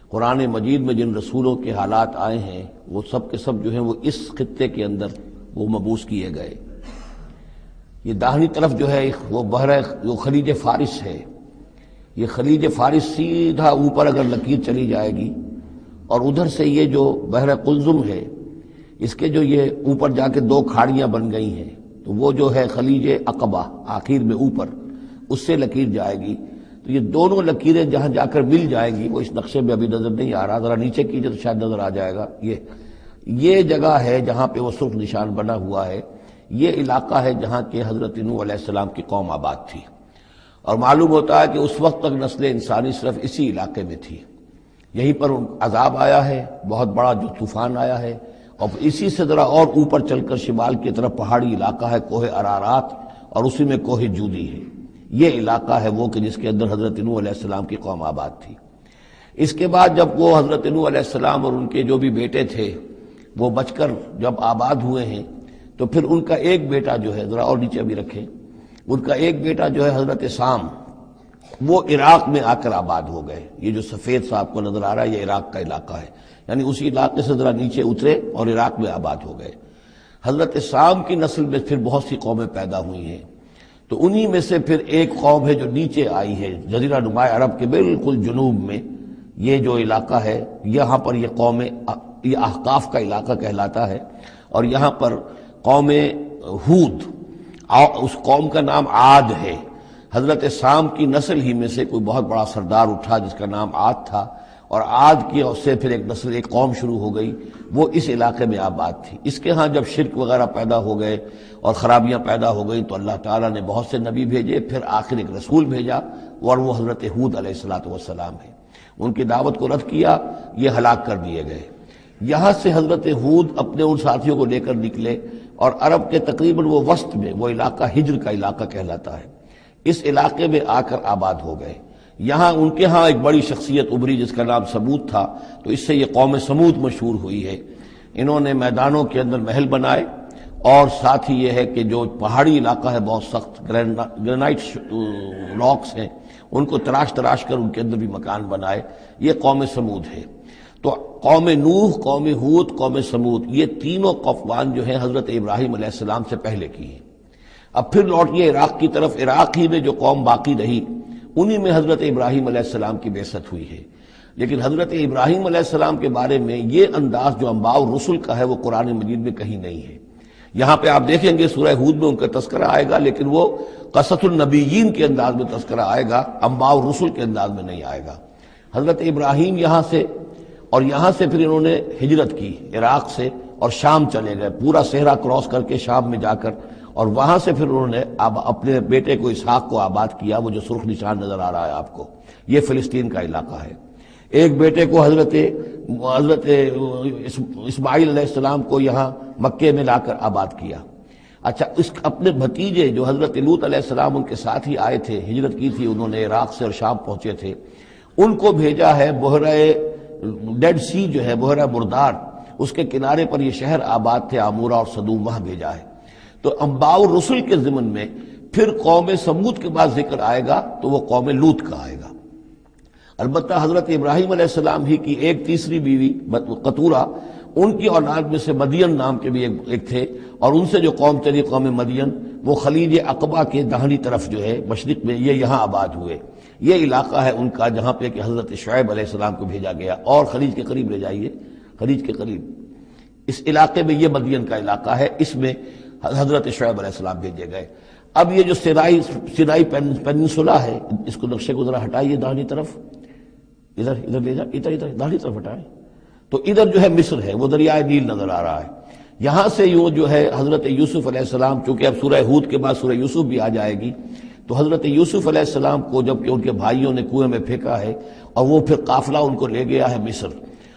قرآن مجید میں جن رسولوں کے حالات آئے ہیں وہ سب کے سب جو ہیں وہ اس خطے کے اندر وہ مبعوث کیے گئے. یہ داہنی طرف جو ہے وہ بحر جو خلیج فارس ہے، یہ خلیج فارس سیدھا اوپر اگر لکیر چلی جائے گی، اور ادھر سے یہ جو بحر قلزم ہے، اس کے جو یہ اوپر جا کے 2 کھاڑیاں بن گئی ہیں، تو وہ جو ہے خلیج عقبہ آخر میں اوپر، اس سے لکیر جائے گی. تو یہ دونوں لکیریں جہاں جا کر مل جائیں گی، وہ اس نقشے میں ابھی نظر نہیں آ رہا، ذرا نیچے کیجئے تو شاید نظر آ جائے گا. یہ جگہ ہے جہاں پہ وہ سرخ نشان بنا ہوا ہے. یہ علاقہ ہے جہاں کہ حضرت نوح علیہ السلام کی قوم آباد تھی، اور معلوم ہوتا ہے کہ اس وقت تک نسل انسانی صرف اسی علاقے میں تھی. یہیں پر عذاب آیا ہے، بہت بڑا جو طوفان آیا ہے، اور اسی سے ذرا اور اوپر چل کر شمال کی طرف پہاڑی علاقہ ہے کوہ ارارات، اور اسی میں کوہ جودی ہے. یہ علاقہ ہے وہ کہ جس کے اندر حضرت نوح علیہ السلام کی قوم آباد تھی. اس کے بعد جب وہ حضرت نوح علیہ السلام اور ان کے جو بھی بیٹے تھے وہ بچ کر جب آباد ہوئے ہیں، تو پھر ان کا ایک بیٹا جو ہے، ذرا اور نیچے بھی رکھیں، ان کا ایک بیٹا جو ہے حضرت سام، وہ عراق میں آ کر آباد ہو گئے. یہ جو سفید سا آپ کو نظر آ رہا ہے یہ عراق کا علاقہ ہے، یعنی اسی علاقے سے ذرا نیچے اترے اور عراق میں آباد ہو گئے. حضرت سام کی نسل میں پھر بہت سی قومیں پیدا ہوئی ہیں. تو انہی میں سے پھر ایک قوم ہے جو نیچے آئی ہے جزیرہ نما عرب کے بالکل جنوب میں. یہ جو علاقہ ہے یہاں پر یہ قوم، یہ احقاف کا علاقہ کہلاتا ہے، اور یہاں پر قوم ہود، اس قوم کا نام عاد ہے. حضرت سام کی نسل ہی میں سے کوئی بہت بڑا سردار اٹھا جس کا نام عاد تھا، اور عاد کی سے پھر ایک نسل، ایک قوم شروع ہو گئی، وہ اس علاقے میں آباد تھی. اس کے ہاں جب شرک وغیرہ پیدا ہو گئے اور خرابیاں پیدا ہو گئی تو اللہ تعالیٰ نے بہت سے نبی بھیجے، پھر آخر ایک رسول بھیجا اور وہ حضرت ہود علیہ السلام ہے. ان کی دعوت کو رد کیا، یہ ہلاک کر دیے گئے. یہاں سے حضرت ہود اپنے ان ساتھیوں کو لے کر نکلے، اور عرب کے تقریباً وہ وسط میں وہ علاقہ ہجر کا علاقہ کہلاتا ہے. اس علاقے میں آ کر آباد ہو گئے۔ یہاں ان کے ہاں ایک بڑی شخصیت ابھری جس کا نام سمود تھا، تو اس سے یہ قوم سمود مشہور ہوئی ہے۔ انہوں نے میدانوں کے اندر محل بنائے، اور ساتھ ہی یہ ہے کہ جو پہاڑی علاقہ ہے بہت سخت گرینائٹ راکس ہیں، ان کو تراش کر ان کے اندر بھی مکان بنائے۔ یہ قوم سمود ہے۔ تو قوم نوح، قوم ہود، قوم سمود، یہ تینوں قومان جو ہیں حضرت ابراہیم علیہ السلام سے پہلے کی ہیں۔ اب پھر لوٹیے عراق کی طرف۔ عراق ہی میں جو قوم باقی رہی، انہی میں حضرت ابراہیم علیہ السلام کی بعثت ہوئی ہے۔ لیکن حضرت ابراہیم علیہ السلام کے بارے میں یہ انداز جو انباء الرسل کا ہے وہ قرآن مجید میں کہیں نہیں ہے۔ یہاں پہ آپ دیکھیں گے سورہ ہود میں ان کا تذکرہ آئے گا، لیکن وہ قصص النبیین کے انداز میں تذکرہ آئے گا، انباء الرسل کے انداز میں نہیں آئے گا۔ حضرت ابراہیم یہاں سے، اور یہاں سے پھر انہوں نے ہجرت کی عراق سے، اور شام چلے گئے، پورا صحرا کراس کر کے شام میں جا کر، اور وہاں سے پھر انہوں نے اپنے بیٹے کو اسحاق کو آباد کیا، وہ جو سرخ نشان نظر آ رہا ہے آپ کو، یہ فلسطین کا علاقہ ہے۔ ایک بیٹے کو حضرت اسماعیل علیہ السلام کو یہاں مکے میں لا کر آباد کیا۔ اچھا، اس اپنے بھتیجے جو حضرت لوط علیہ السلام ان کے ساتھ ہی آئے تھے، ہجرت کی تھی انہوں نے، عراق سے اور شام پہنچے تھے، ان کو بھیجا ہے بحیرہ ڈیڈ سی جو ہے، بحیرہ مردار، اس کے کنارے پر یہ شہر آباد تھے، عمورہ اور صدوم، وہاں بھیجا ہے۔ تو انباء الرسل کے ضمن میں پھر قوم سمود کے بعد ذکر آئے گا تو وہ قوم لوط کا آئے گا۔ البتہ حضرت ابراہیم علیہ السلام ہی کی ایک تیسری بیوی قطورہ، ان کی اولاد میں سے مدین نام کے بھی ایک تھے، اور ان سے جو قوم چلی قوم مدین، وہ خلیج عقبہ کے داہنی طرف جو ہے مشرق میں، یہ یہاں آباد ہوئے۔ یہ علاقہ ہے ان کا جہاں پہ کہ حضرت شعیب علیہ السلام کو بھیجا گیا، اور خلیج کے قریب لے جائیے، خلیج کے قریب اس علاقے میں یہ مدین کا علاقہ ہے، اس میں حضرت شعیب علیہ السلام بھیجے گئے۔ اب یہ جو سینائی پیننسولا ہے، اس کو نقشے کو ذرا ہٹائیے داہنی طرف، ادھر لے جائیں، ادھر داہنی طرف ہٹائیں، تو ادھر جو ہے مصر ہے، وہ دریائے نیل نظر آ رہا ہے۔ یہاں سے یوں جو ہے حضرت یوسف علیہ السلام، چونکہ اب سورہ ہود کے بعد سورہ یوسف بھی آ جائے گی، تو حضرت یوسف علیہ السلام کو جب کہ ان کے بھائیوں نے کنویں میں پھینکا ہے، اور وہ پھر قافلہ ان کو لے گیا ہے مصر،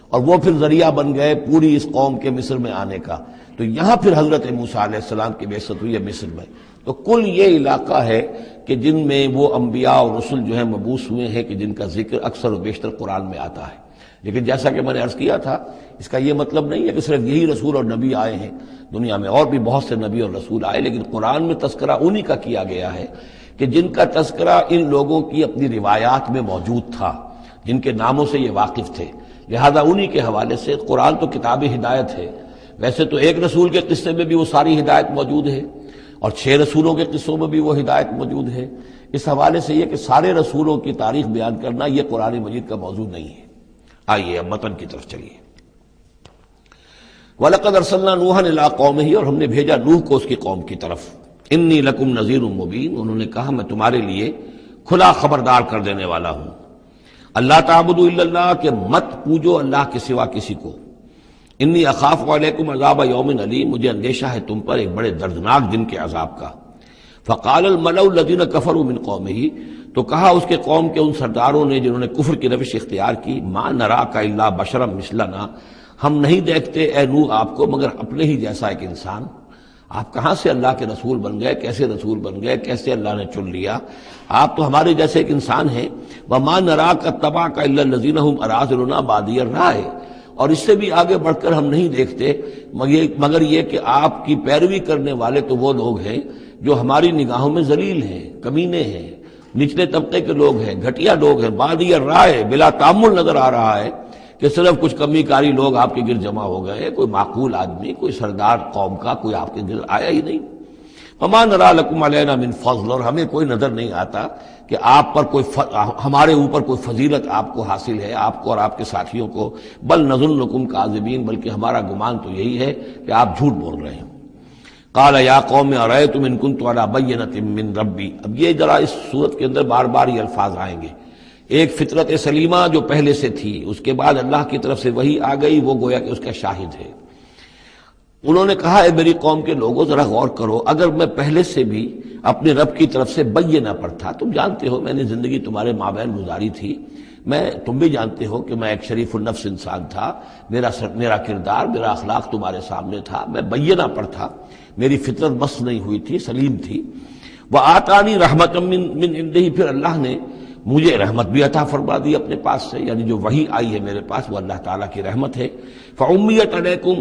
اور وہ پھر ذریعہ بن گئے پوری اس قوم کے مصر میں آنے کا، تو یہاں پھر حضرت موسیٰ علیہ السلام کی بعثت ہوئی ہے مصر میں۔ تو کل یہ علاقہ ہے کہ جن میں وہ انبیاء اور رسل جو ہیں مبعوث ہوئے ہیں، کہ جن کا ذکر اکثر و بیشتر قرآن میں آتا ہے۔ لیکن جیسا کہ میں نے عرض کیا تھا، اس کا یہ مطلب نہیں ہے کہ صرف یہی رسول اور نبی آئے ہیں، دنیا میں اور بھی بہت سے نبی اور رسول آئے، لیکن قرآن میں تذکرہ انہی کا کیا گیا ہے کہ جن کا تذکرہ ان لوگوں کی اپنی روایات میں موجود تھا، جن کے ناموں سے یہ واقف تھے، لہذا انہی کے حوالے سے قرآن تو کتاب ہدایت ہے۔ ویسے تو ایک رسول کے قصے میں بھی وہ ساری ہدایت موجود ہے، اور 6 رسولوں کے قصوں میں بھی وہ ہدایت موجود ہے۔ اس حوالے سے یہ کہ سارے رسولوں کی تاریخ بیان کرنا یہ قرآن مجید کا موضوع نہیں ہے۔ آئیے اب متن کی طرف چلیے۔ وَلَقَدْ أَرْسَلْنَا نُوحًا إِلَىٰ قَوْمِهِ، اور ہم نے بھیجا نوح کو اس کی قوم کی طرف۔ إِنِّي لَكُمْ نَذِيرٌ مُّبِينٌ، انہوں نے کہا میں تمہارے لیے کھلا خبردار کر دینے والا ہوں۔ اللہ تعبدوا الا اللہ، کہ مت پوجو اللہ کے سوا کسی کو۔ انی اخاف علیکم عذاب یوم علیم، مجھے اندیشہ ہے تم پر ایک بڑے دردناک دن کے عذاب کا۔ فقال الملأ الذین کفروا من قومہ، تو کہا اس کے قوم کے ان سرداروں نے جنہوں نے کفر کی روش اختیار کی، ما نراک الا بشرا مثلنا، ہم نہیں دیکھتے اے نوح آپ کو مگر اپنے ہی جیسا ایک انسان۔ آپ کہاں سے اللہ کے رسول بن گئے، کیسے رسول بن گئے، کیسے اللہ نے چن لیا؟ آپ تو ہمارے جیسے ایک انسان ہیں۔ وما نراک اتبعک الا الذین هم اراذلنا بادی الرائے، اور اس سے بھی آگے بڑھ کر ہم نہیں دیکھتے مگر یہ کہ آپ کی پیروی کرنے والے تو وہ لوگ ہیں جو ہماری نگاہوں میں ذلیل ہیں، کمینے ہیں، نچلے طبقے کے لوگ ہیں، گھٹیا لوگ ہیں، بادی الرائے، بلا تعمل نظر آ رہا ہے کہ صرف کچھ کمی کاری لوگ آپ کے گرد جمع ہو گئے، کوئی معقول آدمی، کوئی سردار قوم کا کوئی آپ کے گرد آیا ہی نہیں۔ وما نرى لكم علينا من فضل، اور ہمیں کوئی نظر نہیں آتا کہ آپ پر کوئی ہمارے اوپر کوئی فضیلت آپ کو حاصل ہے، آپ کو اور آپ کے ساتھیوں کو، بل نظنکم کاذبین، بلکہ ہمارا گمان تو یہی ہے کہ آپ جھوٹ بول رہے ہیں۔ قال یا قوم ارأیتم ان كنت على بینۃ من ربی، اب یہ ذرا اس صورت کے اندر بار بار یہ الفاظ آئیں گے۔ ایک فطرت سلیمہ جو پہلے سے تھی، اس کے بعد اللہ کی طرف سے وحی آ گئی، وہ گویا کہ اس کا شاہد ہے۔ انہوں نے کہا اے میری قوم کے لوگوں ذرا غور کرو، اگر میں پہلے سے بھی اپنے رب کی طرف سے بینہ پر تھا، تم جانتے ہو میں نے زندگی تمہارے مابین گزاری تھی، تم بھی جانتے ہو کہ میں ایک شریف النفس انسان تھا، میرا کردار، میرا اخلاق تمہارے سامنے تھا، میں بینہ پر تھا، میری فطرت مس نہیں ہوئی تھی، سلیم تھی۔ وآتانی رحمۃ من عنده، پھر اللہ نے مجھے رحمت بھی عطا فرما دی اپنے پاس سے، یعنی جو وحی آئی ہے میرے پاس وہ اللہ تعالیٰ کی رحمت ہے۔ فعمیت علیکم،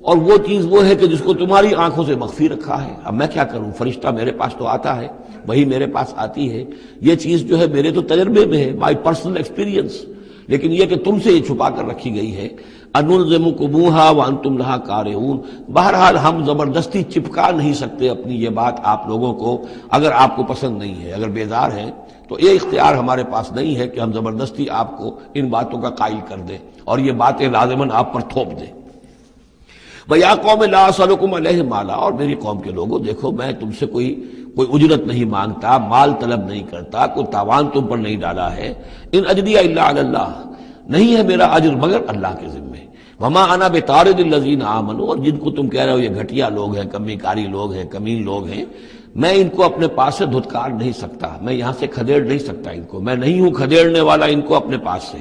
اور وہ چیز وہ ہے کہ جس کو تمہاری آنکھوں سے مخفی رکھا ہے، اب میں کیا کروں، فرشتہ میرے پاس تو آتا ہے، وہی میرے پاس آتی ہے، یہ چیز جو ہے میرے تو تجربے میں ہے، مائی پرسنل ایکسپیرینس، لیکن یہ کہ تم سے یہ چھپا کر رکھی گئی ہے۔ انلزمکموہا وانتم لہا کارہون، بہرحال ہم زبردستی چپکا نہیں سکتے اپنی یہ بات آپ لوگوں کو، اگر آپ کو پسند نہیں ہے، اگر بیزار ہیں تو یہ اختیار ہمارے پاس نہیں ہے کہ ہم زبردستی آپ کو ان باتوں کا قائل کر دیں اور یہ باتیں لازماً آپ پر تھوپ دیں۔ وَيَا قَوْمِ لَا أَسْأَلُكُمْ عَلَيْهِ مَالًا، اور میری قوم کے لوگوں دیکھو میں تم سے کوئی اجرت نہیں مانگتا، مال طلب نہیں کرتا، کوئی تاوان تم پر نہیں ڈالا ہے۔ ان اجریہ الا علی اللہ، نہیں ہے میرا اجر مگر اللہ کے ذمے۔ وما انا بطارد الذین آمنوا، اور جن کو تم کہہ رہے ہو یہ گھٹیا لوگ ہیں، کمی کاری لوگ ہیں، کمین لوگ ہیں، میں ان کو اپنے پاس سے دھتکار نہیں سکتا، میں یہاں سے کھدیڑ نہیں سکتا ان کو، میں نہیں ہوں کھدیڑنے والا ان کو اپنے پاس سے۔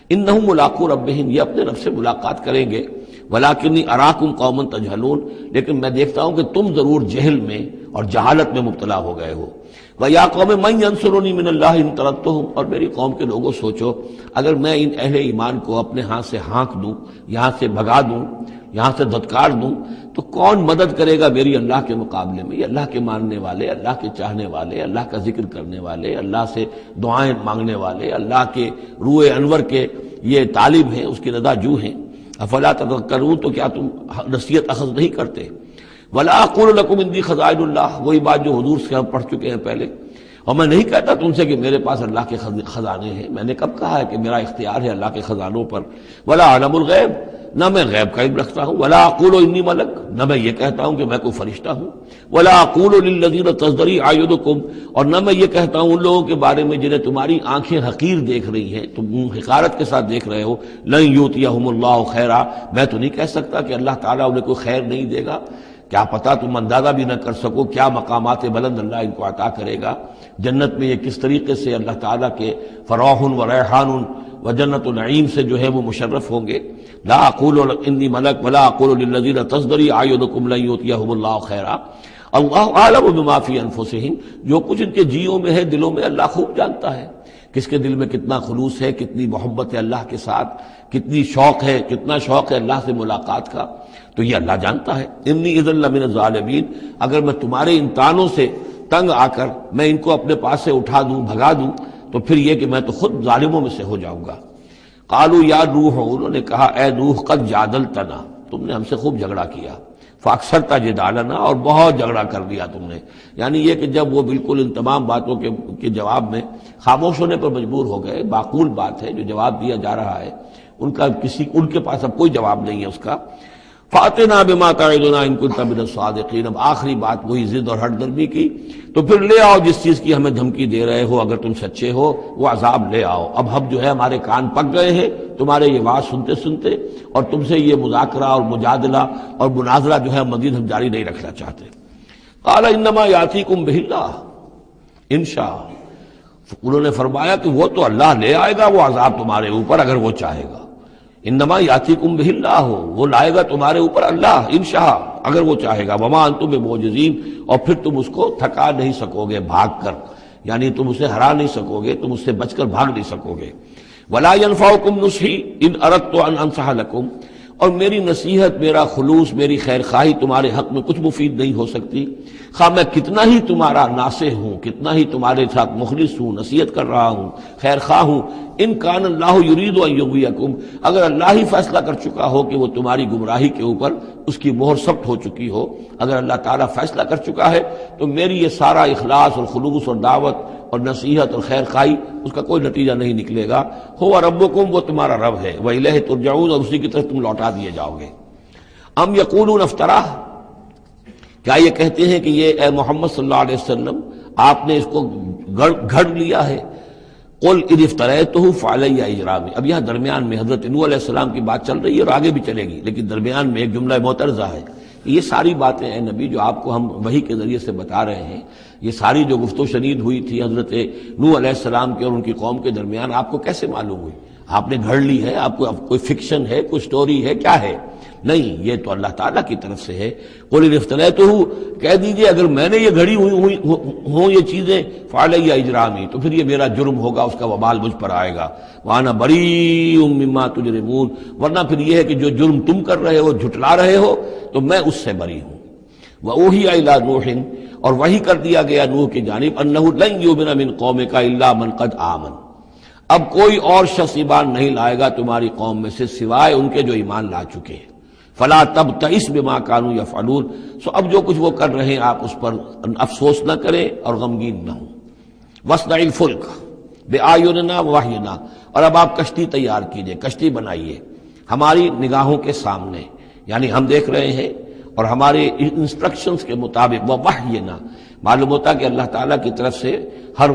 انہم ملاقو ربہم، یہ اپنے رب سے ملاقات کریں گے۔ ولیکنی اراکم قوما تجہلون، لیکن میں دیکھتا ہوں کہ تم ضرور جہل میں اور جہالت میں مبتلا ہو گئے ہو۔ وَيَا قَوْمِ مَنْ يَنْصُرُنِي مِنَ اللَّهِ إِن طَرَدتُّهُمْ، اور میری قوم کے لوگوں سوچو اگر میں ان اہل ایمان کو اپنے ہاتھ سے ہانک دوں، یہاں سے بھگا دوں، یہاں سے دھتکار دوں، تو کون مدد کرے گا میری اللہ کے مقابلے میں؟ یہ اللہ کے ماننے والے، اللہ کے چاہنے والے، اللہ کا ذکر کرنے والے، اللہ سے دعائیں مانگنے والے، اللہ کے روح انور کے یہ طالب ہیں، اس کی رضا جو ہیں۔ افلا تذکرون، تو کیا تم نصیحت اخذ نہیں کرتے؟ ولا اقول لکم عندی خزائن اللہ، وہی بات جو حضور سے ہم پڑھ چکے ہیں پہلے، اور میں نہیں کہتا تم سے کہ میرے پاس اللہ کے خزانے ہیں، میں نے کب کہا ہے کہ میرا اختیار ہے اللہ کے خزانوں پر؟ ولا اعلم الغیب، نہ میں غیب کا علم رکھتا ہوں۔ ولا اقول انی ملک، نہ میں یہ کہتا ہوں کہ میں کوئی فرشتہ ہوں۔ ولا اقول للذین تزدری اعینکم، اور نہ میں یہ کہتا ہوں ان لوگوں کے بارے میں جنہیں تمہاری آنکھیں حقیر دیکھ رہی ہیں، تم حقارت کے ساتھ دیکھ رہے ہو، لن یؤتیہم اللہ خیرا، میں تو نہیں کہہ سکتا کہ اللہ تعالیٰ انہیں کوئی خیر نہیں دے گا۔ کیا پتہ تم اندازہ بھی نہ کر سکو کیا مقامات بلند اللہ ان کو عطا کرے گا جنت میں، یہ کس طریقے سے اللہ تعالیٰ کے فراح و ریحان و جنت و نعیم سے جو ہے وہ مشرف ہوں گے۔ لا اقول انی ملک ولا اقول للذین تزدری اعینکم لن یؤتیہم اللہ خیرا، اللہ اعلم بما فی انفسہم، جو کچھ ان کے جیوں میں ہے، دلوں میں، اللہ خوب جانتا ہے کس کے دل میں کتنا خلوص ہے، کتنی محبت ہے اللہ کے ساتھ، کتنی شوق ہے، کتنا شوق ہے اللہ سے ملاقات کا، تو یہ اللہ جانتا ہے۔ انی اذا لمن الظالمین، اگر میں تمہارے ان تانوں سے تنگ آ کر میں ان کو اپنے پاس سے اٹھا دوں، بھگا دوں، تو پھر یہ کہ میں تو خود ظالموں میں سے ہو جاؤں گا۔ قالوا یا نوح، انہوں نے کہا اے نوح قد جادلتنا، تم نے ہم سے خوب جھگڑا کیا، فاکثرت جدالنا، اور بہت جھگڑا کر دیا تم نے، یعنی یہ کہ جب وہ بالکل ان تمام باتوں کے جواب میں خاموش ہونے پر مجبور ہو گئے، معقول بات ہے جو جواب دیا جا رہا ہے، ان کے پاس اب کوئی جواب نہیں ہے اس کا۔ فَأْتِنَا بِمَا تَعِدُنَا إِن كُنتَ مِنَ الصَّادِقِينَ، اب آخری بات وہی ضد اور ہٹ درمی کی، تو پھر لے آؤ جس چیز کی ہمیں دھمکی دے رہے ہو، اگر تم سچے ہو وہ عذاب لے آؤ۔ اب ہم جو ہے ہمارے کان پک گئے ہیں تمہارے یہ بات سنتے سنتے، اور تم سے یہ مذاکرہ اور مجادلہ اور مناظرہ جو ہے مزید ہم جاری نہیں رکھنا چاہتے۔ قال انما یاتیکم بہ اللہ ان شاء، انہوں نے فرمایا کہ وہ تو اللہ لے آئے گا وہ عذاب تمہارے اوپر اگر وہ چاہے گا، انما یاتیکم بہ اللہ، وہ لائے گا تمہارے اوپر اللہ انشاء اگر وہ چاہے گا، وما انتم بمعجزین، اور پھر تم اس کو تھکا نہیں سکو گے بھاگ کر، یعنی تم اسے ہرا نہیں سکو گے، تم اس سے بچ کر بھاگ نہیں سکو گے۔ ولا ينفعکم نصحی ان اردت ان انصح لکم، اور میری نصیحت، میرا خلوص، میری خیر خواہی تمہارے حق میں کچھ مفید نہیں ہو سکتی، خواہ میں کتنا ہی تمہارا ناصح ہوں، کتنا ہی تمہارے ساتھ مخلص ہوں، نصیحت کر رہا ہوں، خیر خواہ ہوں۔ ان کان اللہ یرید ان یغویکم، اگر اللہ ہی فیصلہ کر چکا ہو کہ وہ تمہاری گمراہی کے اوپر اس کی مہر ثبت ہو چکی ہو، اگر اللہ تعالیٰ فیصلہ کر چکا ہے تو میری یہ سارا اخلاص اور خلوص اور دعوت اور نصیحت اور خیر خواہی اس کا کوئی نتیجہ نہیں نکلے گا۔ هو ربکم، وہ تمہارا رب ہے، وإلیہ ترجعون، اور اسی کی طرف تم لوٹا دیے جاؤ گے۔ ام یقولون افتراہ، کیا یہ کہتے ہیں کہ یہ اے محمد صلی اللہ علیہ وسلم آپ نے اس کو گھڑ لیا ہے؟ قل ان افتریتہ فعلی اجرامی، اب یہاں درمیان میں حضرت نوح علیہ السلام کی بات چل رہی ہے اور آگے بھی چلے گی، لیکن درمیان میں ایک جملہ معترضہ ہے۔ یہ ساری باتیں اے نبی جو آپ کو ہم وحی کے ذریعے سے بتا رہے ہیں، یہ ساری جو گفت و شنید ہوئی تھی حضرت نوح علیہ السلام کے اور ان کی قوم کے درمیان، آپ کو کیسے معلوم ہوئی؟ آپ نے گھڑ لی ہے؟ آپ کو کوئی فکشن ہے، کوئی سٹوری ہے، کیا ہے؟ نہیں، یہ تو اللہ تعالیٰ کی طرف سے ہے۔ قل ان افتریتہ، کہہ دیجئے اگر میں نے یہ گھڑی ہوں یہ چیزیں، فعلی اجرامی، تو پھر یہ میرا جرم ہوگا، اس کا وبال مجھ پر آئے گا۔ وانا بریء مما تجرمون، ورنہ پھر یہ ہے کہ جو جرم تم کر رہے ہو، جھٹلا رہے ہو، تو میں اس سے بری ہوں۔ وَأُوحِيَ إِلَىٰ نُوحٍ، اور وحی کر دیا گیا نوح کی جانب، أَنَّهُ لَن يُؤْمِنَ مِن قَوْمِكَ إِلَّا مَن قَدْ آمَنَ، اب کوئی اور شخص ایمان نہیں لائے گا تمہاری قوم میں سے سوائے ان کے جو ایمان لا چکے ہیں۔ فَلَا تَبْتَئِسْ بِمَا كَانُوا يَفْعَلُونَ، سو اب جو کچھ وہ کر رہے ہیں آپ اس پر افسوس نہ کریں اور غمگین نہ ہوں۔ وَاصْنَعِ الْفُلْكَ بِأَعْيُنِنَا وَوَحْيِنَا، اور اب آپ کشتی تیار کیجئے، کشتی بنائیے ہماری نگاہوں کے سامنے، یعنی ہم دیکھ رہے ہیں اور ہمارے انسٹرکشنز کے مطابق، وَوَحْيِنَا، معلوم ہوتا کہ اللہ تعالیٰ کی طرف سے ہر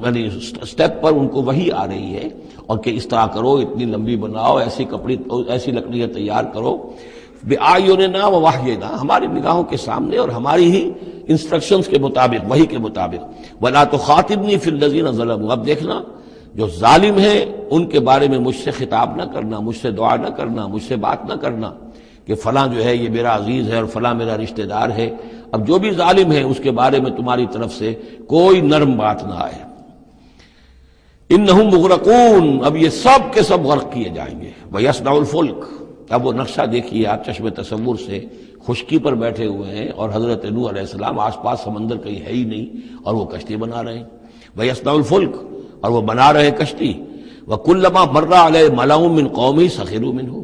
یعنی سٹیپ پر ان کو وحی آ رہی ہے، اور کہ اس طرح کرو، اتنی لمبی بناؤ، ایسی لکڑیاں تیار کرو، بِأَعْيُنِنَا وَوَحْيِنَا، ہماری نگاہوں کے سامنے اور ہماری ہی انسٹرکشنز کے مطابق، وحی کے مطابق۔ وَلَا تُخَاطِبْنِي فِي الَّذِينَ ظَلَمُوا، اب دیکھنا جو ظالم ہیں ان کے بارے میں مجھ سے خطاب نہ کرنا، مجھ سے دعا نہ کرنا، مجھ سے بات نہ کرنا کہ فلاں جو ہے یہ میرا عزیز ہے اور فلاں میرا رشتہ دار ہے۔ اب جو بھی ظالم ہے اس کے بارے میں تمہاری طرف سے کوئی نرم بات نہ آئے۔ انہم مغرقون، اب یہ سب کے سب غرق کیے جائیں گے۔ وَيَصْنَعُ الْفُلْكَ، اب وہ نقشہ دیکھیے آپ چشم تصور سے، خشکی پر بیٹھے ہوئے ہیں اور حضرت نوح علیہ السلام آس پاس سمندر کہیں ہے ہی نہیں اور وہ کشتی بنا رہے ہیں۔ وَيَصْنَعُ الْفُلْكَ، اور وہ بنا رہے کشتی۔ وَكُلَّمَا مَرَّ عَلَيْهِ مَلَأٌ مِّن قَوْمِهِ سَخِرُوا مِنْهُ،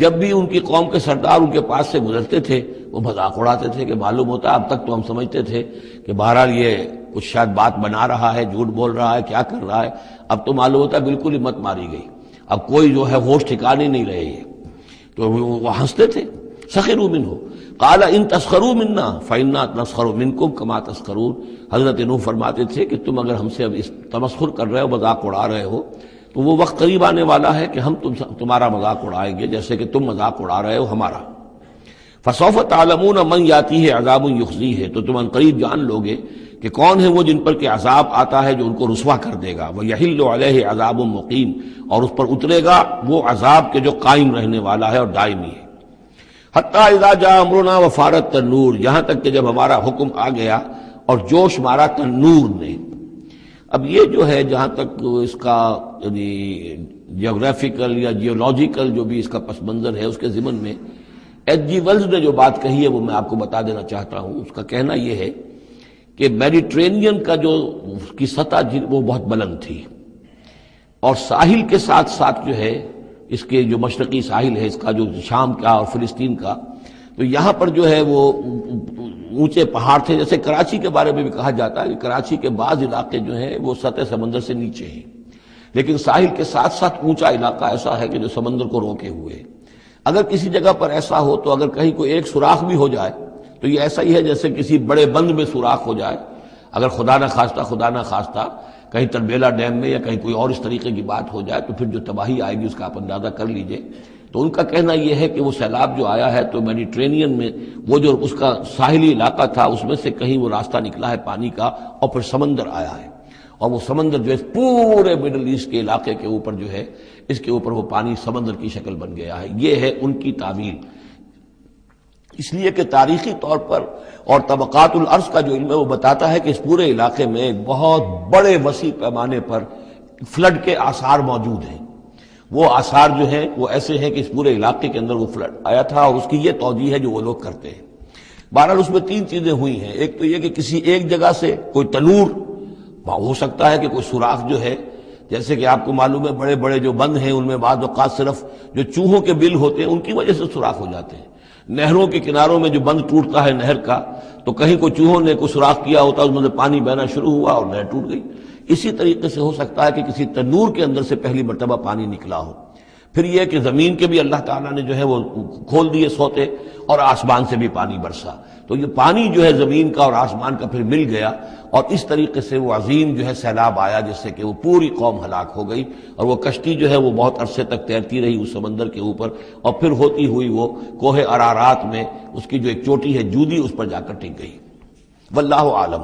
جب بھی ان کی قوم کے سردار ان کے پاس سے گزرتے تھے وہ مذاق اڑاتے تھے، کہ معلوم ہوتا اب تک تو ہم سمجھتے تھے کہ بہرحال یہ کچھ شاید بات بنا رہا ہے، جھوٹ بول رہا ہے، کیا کر رہا ہے، اب تو معلوم ہوتا بالکل ہی مت ماری گئی، اب کوئی جو ہے ہوش ٹھکانے نہیں رہے یہ، تو وہ ہنستے تھے۔ سخروا منہ قال ان تسخروا منا فإنا نسخر منکم کما تسخرون، حضرت نوح فرماتے تھے کہ تم اگر ہم سے اب اس تمسخر کر رہے ہو، مذاق اڑا رہے ہو، تو وہ وقت قریب آنے والا ہے کہ ہم تمہارا مذاق اڑائیں گے جیسے کہ تم مذاق اڑا رہے ہو ہمارا۔ فسوف تعلمون من یاتیہ عذاب یخزیہ، تو تم ان قریب جان لوگے کہ کون ہیں وہ جن پر کہ عذاب آتا ہے جو ان کو رسوا کر دے گا۔ ویحل علیہ عذاب مقیم، اور اس پر اترے گا وہ عذاب کے جو قائم رہنے والا ہے اور دائمی ہے۔ حتی اذا جاء امرنا وفارت التنور، یہاں تک کہ جب ہمارا حکم آ گیا اور جوش مارا تنور نے۔ اب یہ جو ہے جہاں تک اس کا یعنی جیوگرافیکل یا جیولوجیکل جو بھی اس کا پس منظر ہے، اس کے ضمن میں ایچ جی ویلز نے جو بات کہی ہے وہ میں آپ کو بتا دینا چاہتا ہوں۔ اس کا کہنا یہ ہے کہ میڈیٹرینین کا جو اس کی سطح وہ بہت بلند تھی، اور ساحل کے ساتھ ساتھ جو ہے اس کے جو مشرقی ساحل ہے اس کا جو شام کا اور فلسطین کا، تو یہاں پر جو ہے وہ اونچے پہاڑ تھے، جیسے کراچی کے بارے میں بھی کہا جاتا ہے کہ کراچی کے بعض علاقے جو ہیں وہ سطح سمندر سے نیچے ہیں، لیکن ساحل کے ساتھ ساتھ اونچا علاقہ ایسا ہے کہ جو سمندر کو روکے ہوئے ہے۔ اگر کسی جگہ پر ایسا ہو تو اگر کہیں کوئی ایک سوراخ بھی ہو جائے تو یہ ایسا ہی ہے جیسے کسی بڑے بند میں سوراخ ہو جائے۔ اگر خدا نہ خواستہ کہیں تربیلا ڈیم میں یا کہیں کوئی اور اس طریقے کی بات ہو جائے تو پھر جو تباہی آئے گی اس کا آپ اندازہ کر لیجئے۔ تو ان کا کہنا یہ ہے کہ وہ سیلاب جو آیا ہے تو میڈیٹرینین میں وہ جو اس کا ساحلی علاقہ تھا اس میں سے کہیں وہ راستہ نکلا ہے پانی کا، اور پھر سمندر آیا ہے، اور وہ سمندر جو ہے پورے مڈل ایسٹ کے علاقے کے اوپر جو ہے اس کے اوپر وہ پانی سمندر کی شکل بن گیا ہے۔ یہ ہے ان کی تعویل، اس لیے کہ تاریخی طور پر اور طبقات الارض کا جو علم ہے وہ بتاتا ہے کہ اس پورے علاقے میں ایک بہت بڑے وسیع پیمانے پر فلڈ کے آثار موجود ہیں۔ وہ آثار جو ہیں وہ ایسے ہیں کہ اس پورے علاقے کے اندر وہ فلڈ آیا تھا، اور اس کی یہ توجیہ ہے جو وہ لوگ کرتے ہیں۔ بہرحال اس میں تین چیزیں ہوئی ہیں، ایک تو یہ کہ کسی ایک جگہ سے کوئی تنور ہو سکتا ہے کہ کوئی سوراخ جو ہے، جیسے کہ آپ کو معلوم ہے بڑے بڑے جو بند ہیں ان میں بعض اوقات صرف جو چوہوں کے بل ہوتے ہیں ان کی وجہ سے سوراخ ہو جاتے ہیں۔ نہروں کے کناروں میں جو بند ٹوٹتا ہے نہر کا، تو کہیں کوئی چوہوں نے کوئی سوراخ کیا ہوتا اس میں سے پانی بہنا شروع ہوا اور نہر ٹوٹ گئی۔ اسی طریقے سے ہو سکتا ہے کہ کسی تنور کے اندر سے پہلی مرتبہ پانی نکلا ہو۔ پھر یہ کہ زمین کے بھی اللہ تعالیٰ نے جو ہے وہ کھول دیے سوتے، اور آسمان سے بھی پانی برسا، تو یہ پانی جو ہے زمین کا اور آسمان کا پھر مل گیا، اور اس طریقے سے وہ عظیم جو ہے سیلاب آیا جس سے کہ وہ پوری قوم ہلاک ہو گئی، اور وہ کشتی جو ہے وہ بہت عرصے تک تیرتی رہی اس سمندر کے اوپر، اور پھر ہوتی ہوئی وہ کوہ ارارات میں اس کی جو ایک چوٹی ہے جودی اس پر جا کر ٹک گئی۔ واللہ عالم،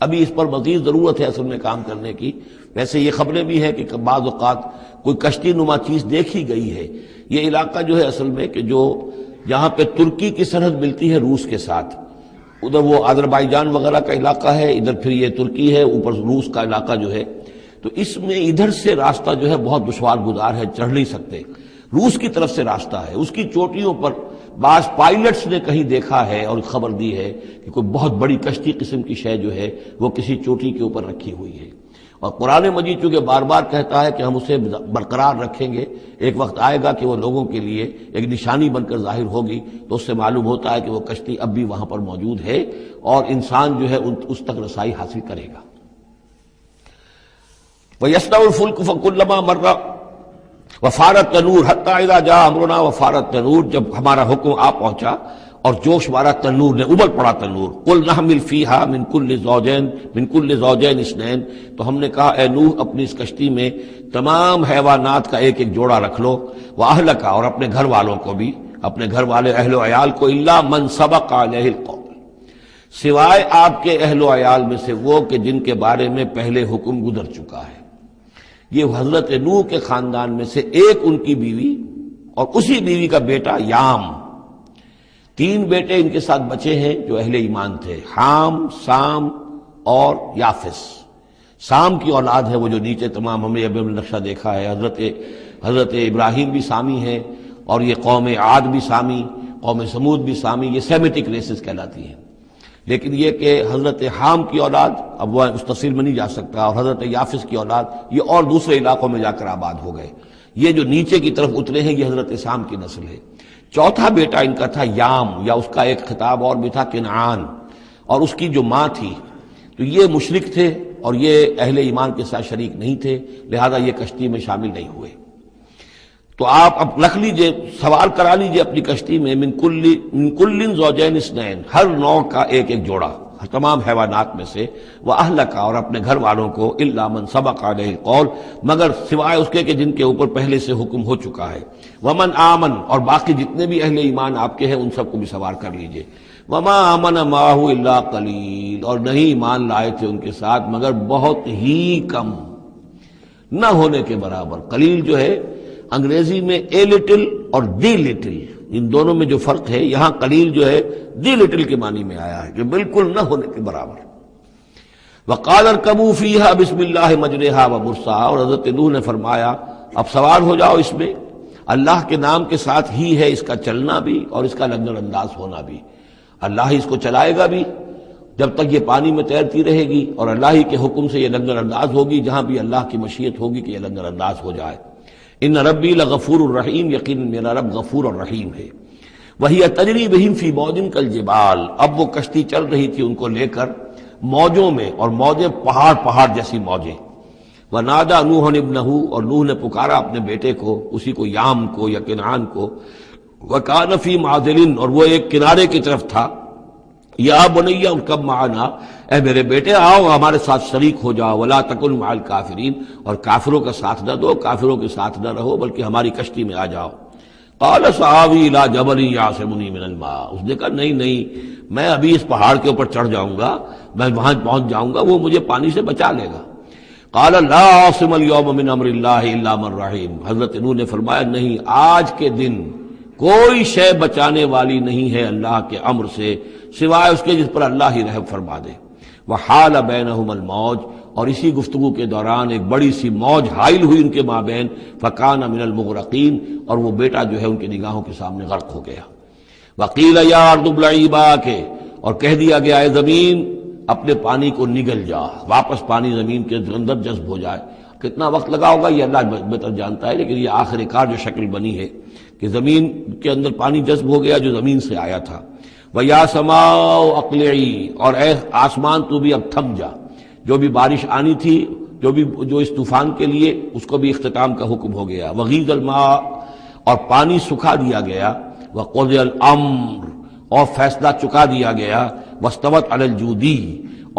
ابھی اس پر مزید ضرورت ہے اصل میں کام کرنے کی۔ ویسے یہ خبریں بھی ہیں کہ بعض اوقات کوئی کشتی نما چیز دیکھی گئی ہے۔ یہ علاقہ جو ہے اصل میں کہ جو جہاں پہ ترکی کی سرحد ملتی ہے روس کے ساتھ، ادھر وہ آذربائیجان وغیرہ کا علاقہ ہے، ادھر پھر یہ ترکی ہے، اوپر روس کا علاقہ جو ہے، تو اس میں ادھر سے راستہ جو ہے بہت دشوار گزار ہے، چڑھ نہیں سکتے۔ روس کی طرف سے راستہ ہے، اس کی چوٹیوں پر بعض پائلٹس نے کہیں دیکھا ہے اور خبر دی ہے کہ کوئی بہت بڑی کشتی قسم کی شے جو ہے وہ کسی چوٹی کے اوپر رکھی ہوئی ہے، اور قرآن مجید چونکہ بار بار کہتا ہے کہ ہم اسے برقرار رکھیں گے، ایک وقت آئے گا کہ وہ لوگوں کے لیے ایک نشانی بن کر ظاہر ہوگی، تو اس سے معلوم ہوتا ہے کہ وہ کشتی اب بھی وہاں پر موجود ہے اور انسان جو ہے اس تک رسائی حاصل کرے گا۔ وَيَصْنَعُ الْفُلْكَ فَكُلَّمَا مَرَّ وَفَارَ التَّنُّورُ حَتَّىٰ إِذَا جَاءَ أَمْرُنَا وَفَارَ التَّنُّورُ، جب ہمارا حکم آ پہنچا اور جوش مارا تنور نے، ابل پڑا تنور، قُلْ نَحْمِلْ فِيهَا مِن كُلِّ زَوْجَيْنِ اثْنَيْنِ، تو ہم نے کہا اے نوح اپنی اس کشتی میں تمام حیوانات کا ایک ایک جوڑا رکھ لو، وَأَهْلَكَ، اور اپنے گھر والوں کو بھی، اپنے گھر والے اہل و عیال کو، إِلَّا مَنْ سَبَقَ عَلَيْهِ الْقَوْلُ، سوائے آپ کے اہل و عیال میں سے وہ کہ جن کے بارے میں پہلے حکم گزر چکا ہے۔ یہ حضرت نوح کے خاندان میں سے ایک ان کی بیوی اور اسی بیوی کا بیٹا یام، تین بیٹے ان کے ساتھ بچے ہیں جو اہل ایمان تھے، حام، سام اور یافس۔ سام کی اولاد ہے وہ جو نیچے تمام ہم نے ابھی نقشہ دیکھا ہے، حضرت ابراہیم بھی سامی ہے، اور یہ قوم عاد بھی سامی، قوم سمود بھی سامی، یہ سیمیٹک ریسز کہلاتی ہیں۔ لیکن یہ کہ حضرت حام کی اولاد، اب وہ اس تفصیل میں نہیں جا سکتا، اور حضرت یافس کی اولاد یہ اور دوسرے علاقوں میں جا کر آباد ہو گئے، یہ جو نیچے کی طرف اترے ہیں یہ حضرت سام کی نسل ہے۔ چوتھا بیٹا ان کا تھا یام، یا اس کا ایک خطاب اور بھی تھا کنعان، اور اس کی جو ماں تھی، تو یہ مشرک تھے اور یہ اہل ایمان کے ساتھ شریک نہیں تھے، لہذا یہ کشتی میں شامل نہیں ہوئے۔ تو آپ اب رکھ لیجئے، سوال کرا لیجئے اپنی کشتی میں من کل زوجین اثنین، ہر نوع کا ایک ایک جوڑا تمام حیوانات میں سے، وَأَهْلَكَ، اور اپنے گھر والوں کو، إِلَّا مَنْ سَبَقَ عَلَيْهِ الْقَوْلُ، مگر سوائے اس کے کہ جن کے اوپر پہلے سے حکم ہو چکا ہے، وَمَنْ آمَنَ، اور باقی جتنے بھی اہل ایمان آپ کے ہیں ان سب کو بھی سوار کر لیجئے، وَمَا آمَنَ مَعَهُ إِلَّا قَلِيلٌ، اور نہیں ایمان لائے تھے ان کے ساتھ مگر بہت ہی کم، نہ ہونے کے برابر۔ قلیل جو ہے انگریزی میں اے لٹل اور دی لٹل، ان دونوں میں جو فرق ہے، یہاں قلیل جو ہے دی لٹل کے معنی میں آیا ہے، جو بالکل نہ ہونے کے برابر۔ وَقَالَ ارْكَبُوا فِيهَا بِسْمِ اللَّهِ مَجْرَاهَا وَمُرْسَاهَا، اور حضرت نوح نے فرمایا اب سوار ہو جاؤ اس میں، اللہ کے نام کے ساتھ ہی ہے اس کا چلنا بھی اور اس کا لنگر انداز ہونا بھی، اللہ ہی اس کو چلائے گا بھی جب تک یہ پانی میں تیرتی رہے گی، اور اللہ ہی کے حکم سے یہ لنگر انداز ہوگی جہاں بھی اللہ کی مشیت ہوگی کہ یہ لنگر انداز ہو جائے۔ ان ربی لغفور الرحیم، یقین میرا رب غفور اور رحیم ہے۔ وہی تجری بہم فی موج کالجبال، اب وہ کشتی چل رہی تھی ان کو لے کر موجوں میں، اور موجیں پہاڑ جیسی موجیں۔ ونادى نوح ابنہ، اور نوح نے پکارا اپنے بیٹے کو، اسی کو یام کو یا کنعان کو، وکان فی معزل، اور وہ ایک کنارے کی طرف تھا، یا بنی ارکب معنا، اے میرے بیٹے آؤ ہمارے ساتھ شریک ہو جاؤ، ولا تکن مع الکافرین، اور کافروں کا ساتھ نہ دو، کافروں کے ساتھ نہ رہو بلکہ ہماری کشتی میں آ جاؤ۔ قال سآوی الی جبل یعصمنی من الماء، اس نے کہا نہیں میں ابھی اس پہاڑ کے اوپر چڑھ جاؤں گا، میں وہاں پہنچ جاؤں گا، وہ مجھے پانی سے بچا لے گا۔ قال لا عاصم اليوم من امر اللہ الا من رحم، حضرت نوح نے فرمایا نہیں، آج کے دن کوئی شے بچانے والی نہیں ہے اللہ کے امر سے سوائے اس کے جس پر اللہ ہی رحم فرما دے۔ وحال بینہم الموج، اور اسی گفتگو کے دوران ایک بڑی سی موج حائل ہوئی ان کے مابین، فکان من المغرقین، اور وہ بیٹا جو ہے ان کی نگاہوں کے سامنے غرق ہو گیا۔ وقیل یا ارض ابلعی ماءک، اور کہہ دیا گیا اے زمین اپنے پانی کو نگل جا، واپس پانی زمین کے اندر جذب ہو جائے۔ کتنا وقت لگا ہوگا یہ اللہ بہتر جانتا ہے، لیکن یہ آخر کار جو شکل بنی ہے کہ زمین کے اندر پانی جذب ہو گیا جو زمین سے آیا تھا۔ وَيَا سَمَاءُ أَقْلِعِي، اور اے آسمان تو بھی اب تھم جا، جو بھی بارش آنی تھی، جو اس طوفان کے لیے، اس کو بھی اختتام کا حکم ہو گیا۔ وَغِيضَ الْمَاءُ، اور پانی سکھا دیا گیا۔ وَقُضِيَ الْأَمْرُ، اور فیصلہ چکا دیا گیا۔ وَاسْتَوَتْ عَلَى الْجُودِي،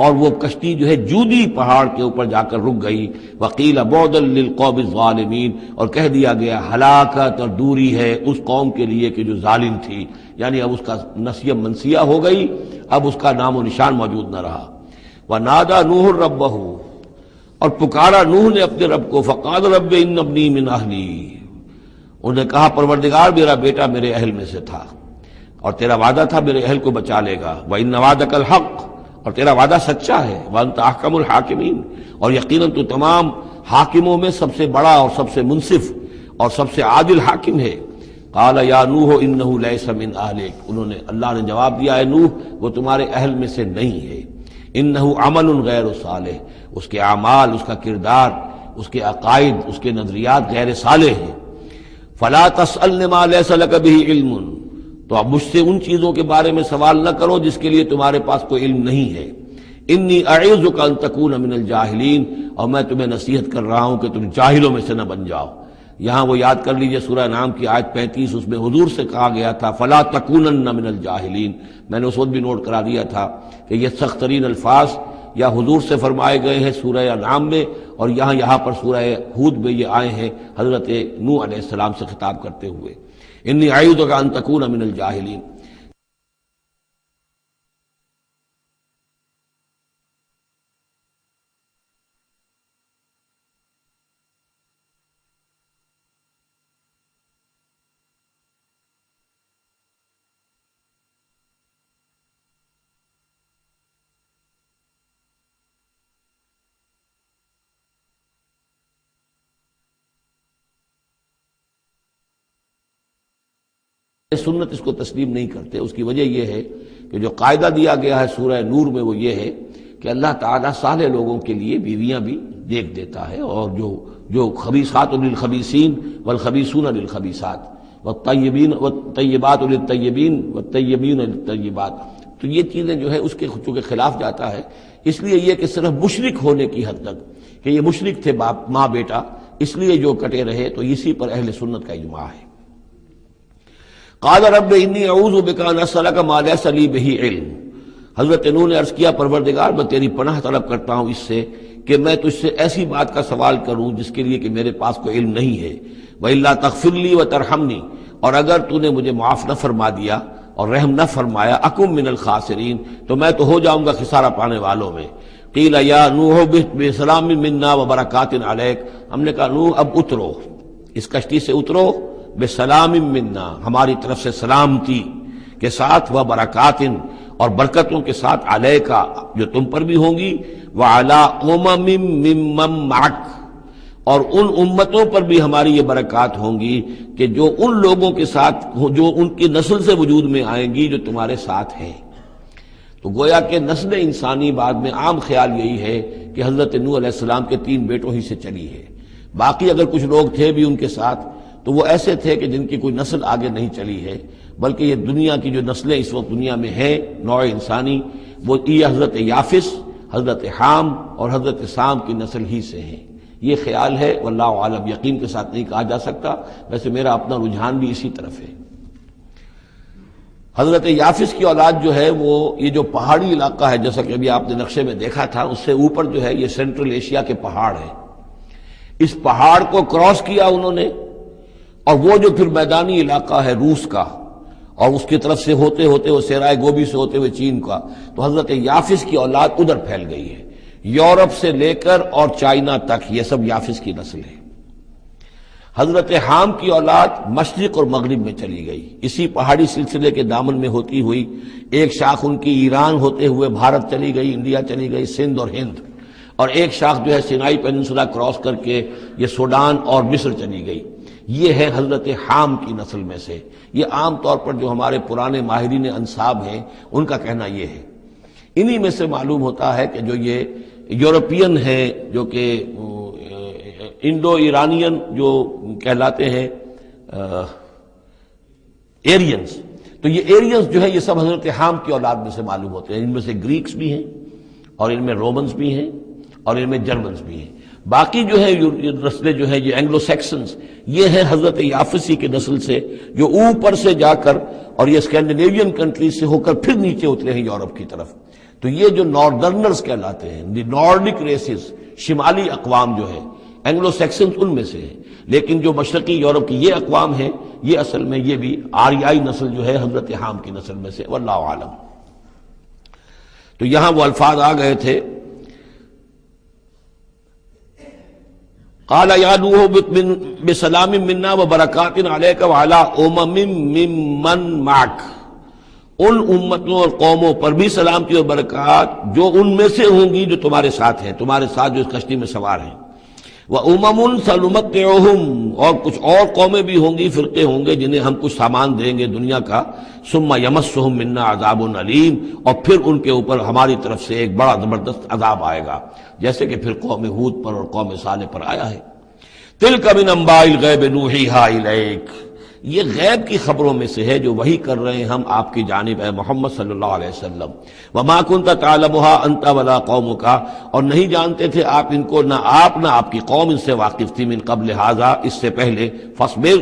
اور وہ کشتی جو ہے جودی پہاڑ کے اوپر جا کر رک گئی۔ وَقِيلَ بُعْدًا لِلْقَوْمِ الظَّالِمِينَ، اور کہہ دیا گیا ہلاکت اور دوری ہے اس قوم کے لیے کہ جو ظالم تھی، یعنی اب اس کا نسیہ منسیہ ہو گئی، اب اس کا نام و نشان موجود نہ رہا۔ وَنَادَى نُوحٌ رَبَّهُ، اور پکارا نوح نے اپنے رب کو، فَقَالَ رَبِّ إِنَّ ابْنِي مِنْ أَهْلِي، انہوں نے کہا پروردگار میرا بیٹا میرے اہل میں سے تھا۔ اور تیرا وعدہ تھا میرے اہل کو بچا لے گا، وَإِنَّ وَعْدَكَ الْحَقُّ، اور تیرا وعدہ سچا ہے، وَأَنْتَ أَحْكَمُ الْحَاكِمِينَ، اور یقیناً تو تمام حاکموں میں سب سے بڑا اور سب سے منصف اور سب سے عادل حاکم ہے۔ قال یا نوح انہ لیس من اہلک، انہوں نے اللہ نے جواب دیا، اے نوح وہ تمہارے اہل میں سے نہیں ہے، انہ عمل غیر صالح، اس کے اعمال، اس کا کردار، اس کے عقائد، اس کے نظریات غیر صالح ہیں۔ فلا تسألن ما لیس لک بہ علم، تو اب مجھ سے ان چیزوں کے بارے میں سوال نہ کرو جس کے لیے تمہارے پاس کوئی علم نہیں ہے۔ انی اعوذک ان تکون من الجاہلین، اور میں تمہیں نصیحت کر رہا ہوں کہ تم جاہلوں میں سے نہ بن جاؤ۔ یہاں وہ یاد کر لیجئے سورہ انعام کی آیت 35، اس میں حضور سے کہا گیا تھا فلا تکونن من الجاہلین، میں نے اس وقت بھی نوٹ کرا دیا تھا کہ یہ سخت ترین الفاظ یا حضور سے فرمائے گئے ہیں سورہ انعام میں، اور یہاں پر سورہ ہود میں یہ آئے ہیں حضرت نوح علیہ السلام سے خطاب کرتے ہوئے، انی اعوذک ان تکون من الجاہلین۔ سنت اس کو تسلیم نہیں کرتے، اس کی وجہ یہ ہے کہ جو قاعدہ دیا گیا ہے سورہ نور میں وہ یہ ہے کہ اللہ تعالیٰ صالح لوگوں کے لیے بیویاں بھی دیکھ دیتا ہے، اور جو خبیثات للخبیثین والخبیثون للخبیثات والطیبات للطیبین والطیبین للطیبات، تو یہ چیزیں جو ہے اس کے چونکہ خلاف جاتا ہے، اس لیے یہ کہ صرف مشرک ہونے کی حد تک کہ یہ مشرک تھے باپ ماں بیٹا، اس لیے جو کٹے رہے، تو اسی پر اہل سنت کا اجماع ہے۔ قال رب انی اعوذ بک ان اسألک ما لیس لی بہ علم، حضرت نوح نے عرض کیا پروردگار میں تیری پناہ طلب کرتا ہوں اس سے کہ میں تجھ سے ایسی بات کا سوال کروں جس کے لیے کہ میرے پاس کوئی علم نہیں ہے، وَإِلَّا تَغْفِرْ لِي وَتَرْحَمْنِي، اور اگر تو نے مجھے معاف نہ فرما دیا اور رحم نہ فرمایا، اکم من الخاسرین، تو میں تو ہو جاؤں گا خسارہ پانے والوں میں۔ قیل یا نوح اہبط بسلام منا وبرکات علیک، ہم نے کہا نوح اب اترو، اس کشتی سے اترو، بسلام منا، ہماری طرف سے سلامتی کے ساتھ، و برکات، اور برکتوں کے ساتھ، علیکا، جو تم پر بھی ہوں گی، وعلی امم ممن معک، اور ان امتوں پر بھی ہماری یہ برکات ہوں گی کہ جو ان لوگوں کے ساتھ، جو ان کی نسل سے وجود میں آئیں گی جو تمہارے ساتھ ہیں۔ تو گویا کہ نسل انسانی بعد میں عام خیال یہی ہے کہ حضرت نوح علیہ السلام کے 3 بیٹوں ہی سے چلی ہے، باقی اگر کچھ لوگ تھے بھی ان کے ساتھ تو وہ ایسے تھے کہ جن کی کوئی نسل آگے نہیں چلی ہے، بلکہ یہ دنیا کی جو نسلیں اس وقت دنیا میں ہیں نوع انسانی، وہ یہ حضرت یافس، حضرت حام اور حضرت سام کی نسل ہی سے ہیں۔ یہ خیال ہے، واللہ عالم، یقین کے ساتھ نہیں کہا جا سکتا، ویسے میرا اپنا رجحان بھی اسی طرف ہے۔ حضرت یافس کی اولاد جو ہے وہ یہ جو پہاڑی علاقہ ہے، جیسا کہ ابھی آپ نے نقشے میں دیکھا تھا، اس سے اوپر جو ہے یہ سینٹرل ایشیا کے پہاڑ ہیں، اس پہاڑ کو کراس کیا انہوں نے، اور وہ جو پھر میدانی علاقہ ہے روس کا، اور اس کی طرف سے ہوتے ہوتے وہ سیرائے گوبی سے ہوتے ہوئے چین کا، تو حضرت یافس کی اولاد ادھر پھیل گئی ہے، یورپ سے لے کر اور چائنا تک، یہ سب یافس کی نسل ہے۔ حضرت حام کی اولاد مشرق اور مغرب میں چلی گئی، اسی پہاڑی سلسلے کے دامن میں ہوتی ہوئی، ایک شاخ ان کی ایران ہوتے ہوئے بھارت چلی گئی، انڈیا چلی گئی، سندھ اور ہند، اور ایک شاخ جو ہے سینائی پیننسولا کراس کر کے یہ سوڈان اور مصر چلی گئی۔ یہ ہے حضرت حام کی نسل میں سے۔ یہ عام طور پر جو ہمارے پرانے ماہرین انساب ہیں ان کا کہنا یہ ہے۔ انہی میں سے معلوم ہوتا ہے کہ جو یہ یورپین ہیں، جو کہ انڈو ایرانین جو کہلاتے ہیں ایرینز، تو یہ ایرینز جو ہے یہ سب حضرت حام کی اولاد میں سے معلوم ہوتے ہیں۔ ان میں سے گریکس بھی ہیں، اور ان میں رومنز بھی ہیں، اور ان میں جرمنز بھی ہیں۔ باقی جو ہے نسلیں جو ہیں یہ اینگلو سیکسنز، یہ ہیں حضرت یافسی کی نسل سے، جو اوپر سے جا کر اور یہ اسکینڈینیوین کنٹریز سے ہو کر پھر نیچے اترے ہیں یورپ کی طرف۔ تو یہ جو ناردرنرز کہلاتے ہیں، دی نارڈک ریسز، شمالی اقوام جو ہے اینگلو سیکسنز ان میں سے ہیں، لیکن جو مشرقی یورپ کی یہ اقوام ہیں یہ اصل میں یہ بھی آریائی نسل جو ہے حضرت حام کی نسل میں سے، واللہ عالم۔ تو یہاں وہ الفاظ آ گئے تھے، قال یا نوح اہبط بسلام منا وبرکات علیک وعلی امم ممن معک، ان امتوں اور قوموں پر بھی سلامتی اور برکات جو ان میں سے ہوں گی جو تمہارے ساتھ ہیں، تمہارے ساتھ جو اس کشتی میں سوار ہیں۔ وَأُمَمٌ سَنُمَتِّعُهُمْ، اور کچھ اور قومیں بھی ہوں گی، فرقے ہوں گے جنہیں ہم کچھ سامان دیں گے دنیا کا، ثُمَّ يَمَسُّهُم مِّنَّا عَذَابٌ أَلِيمٌ، اور پھر ان کے اوپر ہماری طرف سے ایک بڑا زبردست عذاب آئے گا، جیسے کہ پھر قوم ہود پر اور قوم صالح پر آیا ہے۔ تِلْكَ مِنْ أَنبَاءِ الْغَيْبِ نُوحِيهَا إِلَيْكَ، یہ غیب کی خبروں میں سے ہے جو وحی کر رہے ہیں ہم آپ کی جانب اے محمد صلی اللہ علیہ وسلم۔ وما كنت تعلمها انت ولا قومك، اور نہیں جانتے تھے آپ ان کو، نہ آپ نہ آپ کی قوم ان سے واقف تھی، من قبل هذا، اس سے پہلے، فاصبر،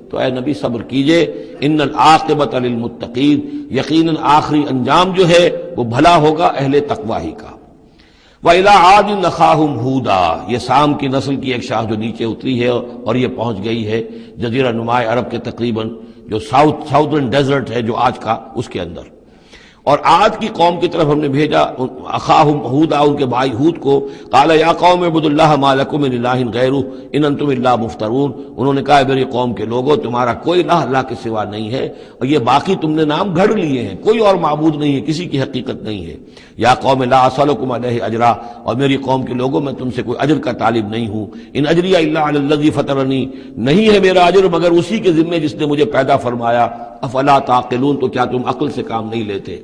تو اے نبی صبر کیجئے، ان العاقبۃ للمتقین، یقیناً آخری انجام جو ہے وہ بھلا ہوگا اہل تقوی ہی کا۔ وَإِلَىٰ عَادٍ أَخَاهُمْ هُودًا، یہ سام کی نسل کی ایک شاخ جو نیچے اتری ہے اور یہ پہنچ گئی ہے جزیرہ نماء عرب کے تقریباً جو ساؤتھرن ڈیزرٹ ہے جو آج کا، اس کے اندر، اور عاد کی قوم کی طرف ہم نے بھیجا اخاہم ہودا، ان کے بھائی ہود کو، قال یا قوم اعبدوا اللہ ما لکم من الہ غیرہ ان انتم الا مفترون، انہوں نے کہا میری قوم کے لوگوں تمہارا کوئی الہ اللہ کے سوا نہیں ہے، اور یہ باقی تم نے نام گھڑ لیے ہیں، کوئی اور معبود نہیں ہے، کسی کی حقیقت نہیں ہے۔ یا قوم لا اسألکم علیہ اجرا، اور میری قوم کے لوگوں میں تم سے کوئی اجر کا طالب نہیں ہوں، ان اجری الا علی الذی فطرنی، نہیں ہے میرا اجر مگر اسی کے ذمے جس نے مجھے پیدا فرمایا، افلا تعقلون، تو کیا تم عقل سے کام نہیں لیتے۔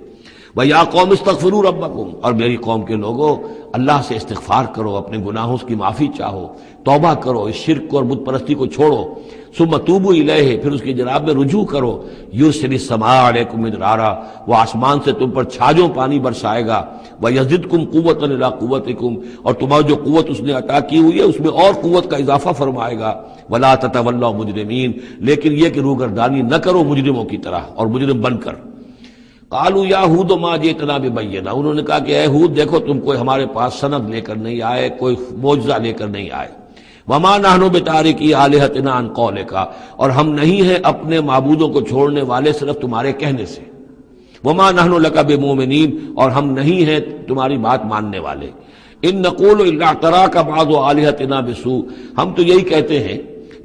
وَيَا قَوْمِ اسْتَغْفِرُوا رَبَّكُمْ، اور میری قوم کے لوگوں اللہ سے استغفار کرو، اپنے گناہوں کی معافی چاہو، توبہ کرو، اس شرک کو اور بت پرستی کو چھوڑو، ثُمَّ تُوبُوا إِلَيْهِ، پھر اس کی جناب میں رجوع کرو، يُرْسِلِ السَّمَاءَ عَلَيْكُمْ مِدْرَارًا، وہ آسمان سے تم پر چھاجوں پانی برسائے گا، وَيَزِدْكُمْ قُوَّةً إِلَىٰ قُوَّتِكُمْ، اور تمہاری جو قوت اس نے عطا کی ہوئی ہے اس میں اور قوت کا اضافہ فرمائے گا، وَلَا تَتَوَلَّوْا مُجْرِمِينَ، لیکن یہ کہ روگردانی نہ کرو مجرموں کی طرح اور مجرم بن کر۔ قالوا یا ہود ما جئتنا ببینہ، انہوں نے کہا کہ اے ہود دیکھو تم کوئی ہمارے پاس سند لے کر نہیں آئے، کوئی معجزہ لے کر نہیں آئے، وما نحن بتارکی آلہتنا عن قولک، اور ہم نہیں ہیں اپنے معبودوں کو چھوڑنے والے صرف تمہارے کہنے سے، وما نحن لک بمؤمنین، اور ہم نہیں ہیں تمہاری بات ماننے والے، ان نقول الا اعتراک بعض آلہتنا بسوء، ہم تو یہی کہتے ہیں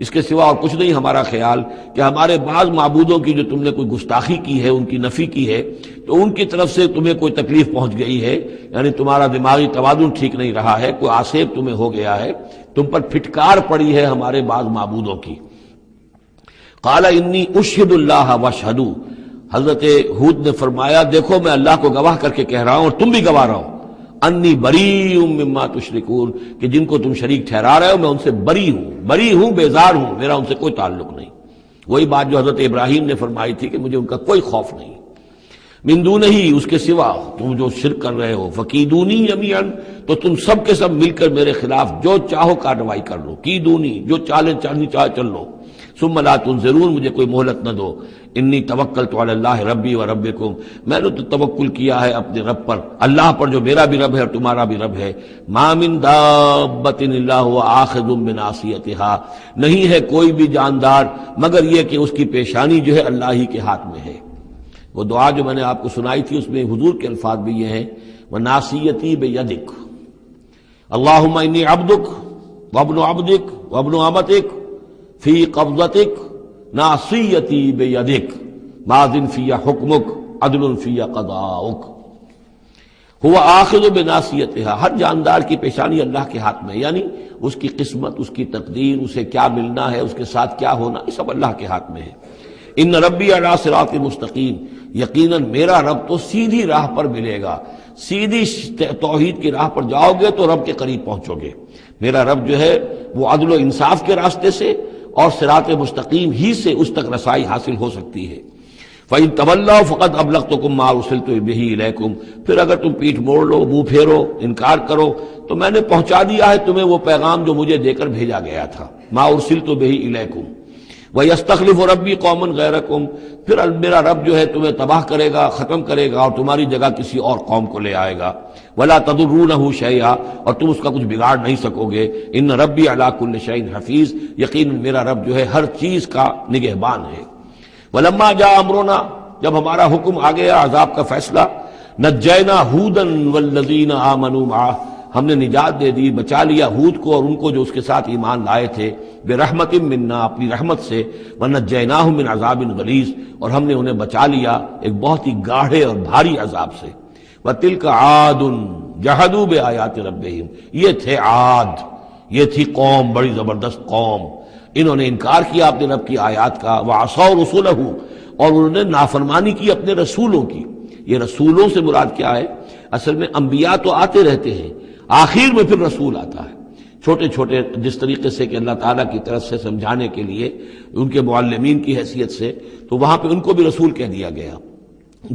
اس کے سوا اور کچھ نہیں ہمارا خیال کہ ہمارے بعض معبودوں کی جو تم نے کوئی گستاخی کی ہے، ان کی نفی کی ہے، تو ان کی طرف سے تمہیں کوئی تکلیف پہنچ گئی ہے، یعنی تمہارا دماغی توازن ٹھیک نہیں رہا ہے، کوئی آسیب تمہیں ہو گیا ہے، تم پر پھٹکار پڑی ہے ہمارے بعض معبودوں کی۔ قال انی اشہد اللہ واشہدوا، حضرت ہود نے فرمایا دیکھو میں اللہ کو گواہ کر کے کہہ رہا ہوں اور تم بھی گواہ رہو، انی بریء مما تشرکون، کہ جن کو تم شریک ٹھہرا رہے ہو میں ان سے بری ہوں، بیزار ہوں، میرا ان سے کوئی تعلق نہیں۔ وہی بات جو حضرت ابراہیم نے فرمائی تھی کہ مجھے ان کا کوئی خوف نہیں، من دونہ ہی، اس کے سوا تم جو شرک کر رہے ہو، فکیدونی جمیعا، تو تم سب کے سب مل کر میرے خلاف جو چاہو کارروائی کر لو، کیدونی، جو چالیں چلنی چاہے چل لو، ثم لا تنظرون، مجھے کوئی مہلت نہ دو، انی توکلت علی اللہ ربی و ربکم، میں نے تو توکل کیا ہے اپنے رب پر، اللہ پر جو میرا بھی رب ہے اور تمہارا بھی رب ہے، ما من دابۃ الا هو آخذ بناصیتها، نہیں ہے کوئی بھی جاندار مگر یہ کہ اس کی پیشانی جو ہے اللہ ہی کے ہاتھ میں ہے۔ وہ دعا جو میں نے آپ کو سنائی تھی اس میں حضور کے الفاظ بھی یہ ہیں، وَنَاصِيَتِي بِيَدِكَ اللہم انی عبدک وابن عبدک وابن امتک فی قبضتک ناصیتی بیدک ماض فی حکمک عدل فی قضاؤک۔ ہوا آخذ بناصیتها، ہر جاندار کی پیشانی اللہ کے ہاتھ میں، یعنی اس کی قسمت، اس کی تقدیر، اسے کیا ملنا ہے، اس کے ساتھ کیا ہونا، یہ سب اللہ کے ہاتھ میں ہے۔ ان ربی علی صراط مستقیم، یقیناً میرا رب تو سیدھی راہ پر ملے گا، سیدھی توحید کی راہ پر جاؤ گے تو رب کے قریب پہنچو گے۔ میرا رب جو ہے وہ عدل و انصاف کے راستے سے اور صراط مستقیم ہی سے اس تک رسائی حاصل ہو سکتی ہے۔ فَإِن تَوَلَّوْا فَقَدْ أَبْلَغْتُكُم مَّا أُرْسِلْتُ بِهِ إِلَيْكُمْ، پھر اگر تم پیٹھ موڑ لو، منہ پھیرو، انکار کرو، تو میں نے پہنچا دیا ہے تمہیں وہ پیغام جو مجھے دے کر بھیجا گیا تھا، مَا أُرْسِلْتُ بِهِ إِلَيْكُمْ۔ وَيَسْتَخْلِفُ رَبِّي قَوْمًا غَيْرَكُمْ، پھر میرا رب جو ہے تمہیں تباہ کرے گا، ختم کرے گا اور تمہاری جگہ کسی اور قوم کو لے آئے گا۔ وَلَا تَضُرُّونَهُ شَيْئًا، اور تم اس کا کچھ بگاڑ نہیں سکو گے۔ إِنَّ رَبِّي عَلَىٰ كُلِّ شَيْءٍ حَفِيظٌ، یقیناً میرا رب جو ہے ہر چیز کا نگہبان ہے۔ وَلَمَّا جَاءَ أَمْرُنَا، جب ہمارا حکم آ گیا، عذاب کا فیصلہ، نجینا ہودا والذین آمنوا معہ، ہم نے نجات دے دی، بچا لیا ہود کو اور ان کو جو اس کے ساتھ ایمان لائے تھے، برحمت منا، اپنی رحمت سے، ونجیناہم من عذاب غلیظ، اور ہم نے انہیں بچا لیا ایک بہت ہی گاڑھے اور بھاری عذاب سے۔ وَتِلْكَ عَادٌ جَحَدُوا بِآيَاتِ رَبِّهِمْ، یہ تھے عاد، یہ تھی قوم، بڑی زبردست قوم، انہوں نے انکار کیا اپنے رب کی آیات کا، وَعَصَوْا رُسُلَهُ، اور انہوں نے نافرمانی کی اپنے رسولوں کی۔ یہ رسولوں سے مراد کیا ہے؟ اصل میں انبیاء تو آتے رہتے ہیں، آخر میں پھر رسول آتا ہے، چھوٹے چھوٹے، جس طریقے سے کہ اللہ تعالیٰ کی طرف سے سمجھانے کے لیے ان کے معلمین کی حیثیت سے، تو وہاں پہ ان کو بھی رسول کہہ دیا گیا۔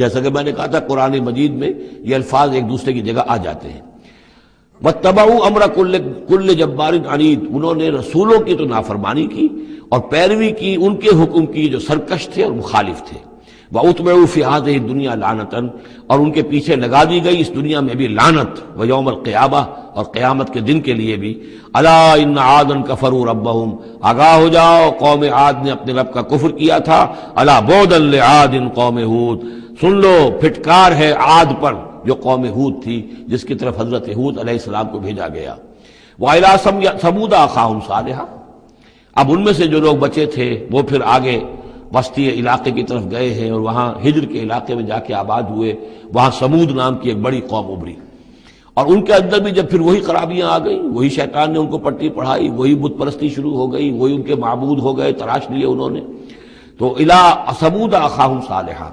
جیسا کہ میں نے کہا تھا قرآن مجید میں یہ الفاظ ایک دوسرے کی جگہ آ جاتے ہیں۔ وَاتَّبَعُوا أَمْرَ كُلِّ جَبَّارٍ عَنِيدٍ، انہوں نے رسولوں کی تو نافرمانی کی اور پیروی کی ان کے حکم کی جو سرکش تھے اور مخالف تھے۔ وَأُتْبِعُوا فِي هَذِهِ الدُّنْيَا لَعْنَةً، اور ان کے پیچھے لگا دی گئی اس دنیا میں بھی لعنت، وَيَوْمَ الْقِيَامَةِ، اور قیامت کے دن کے لیے بھی۔ أَلَا إِنَّ عَادًا كَفَرُوا رَبَّهُمْ، آگاہ ہو جاؤ قوم عاد نے اپنے رب کا کفر کیا تھا۔ أَلَا بُعْدًا لِعَادٍ قوم ہود، سن لو پھٹکار ہے عاد پر جو قوم ہود تھی، جس کی طرف حضرت ہود علیہ السلام کو بھیجا گیا۔ وَإِلَىٰ ثَمُودَ أَخَاهُمْ صَالِحًا، اب ان میں سے جو لوگ بچے تھے وہ پھر آگے وسطی علاقے کی طرف گئے ہیں اور وہاں ہجر کے علاقے میں جا کے آباد ہوئے، وہاں سمود نام کی ایک بڑی قوم ابھری، اور ان کے اندر بھی جب پھر وہی خرابیاں آ گئیں، وہی شیطان نے ان کو پٹی پڑھائی، وہی بت پرستی شروع ہو گئی، وہی ان کے معبود ہو گئے، تراش لیے انہوں نے۔ تو إِلَىٰ ثَمُودَ أَخَاهُمْ صَالِحًا،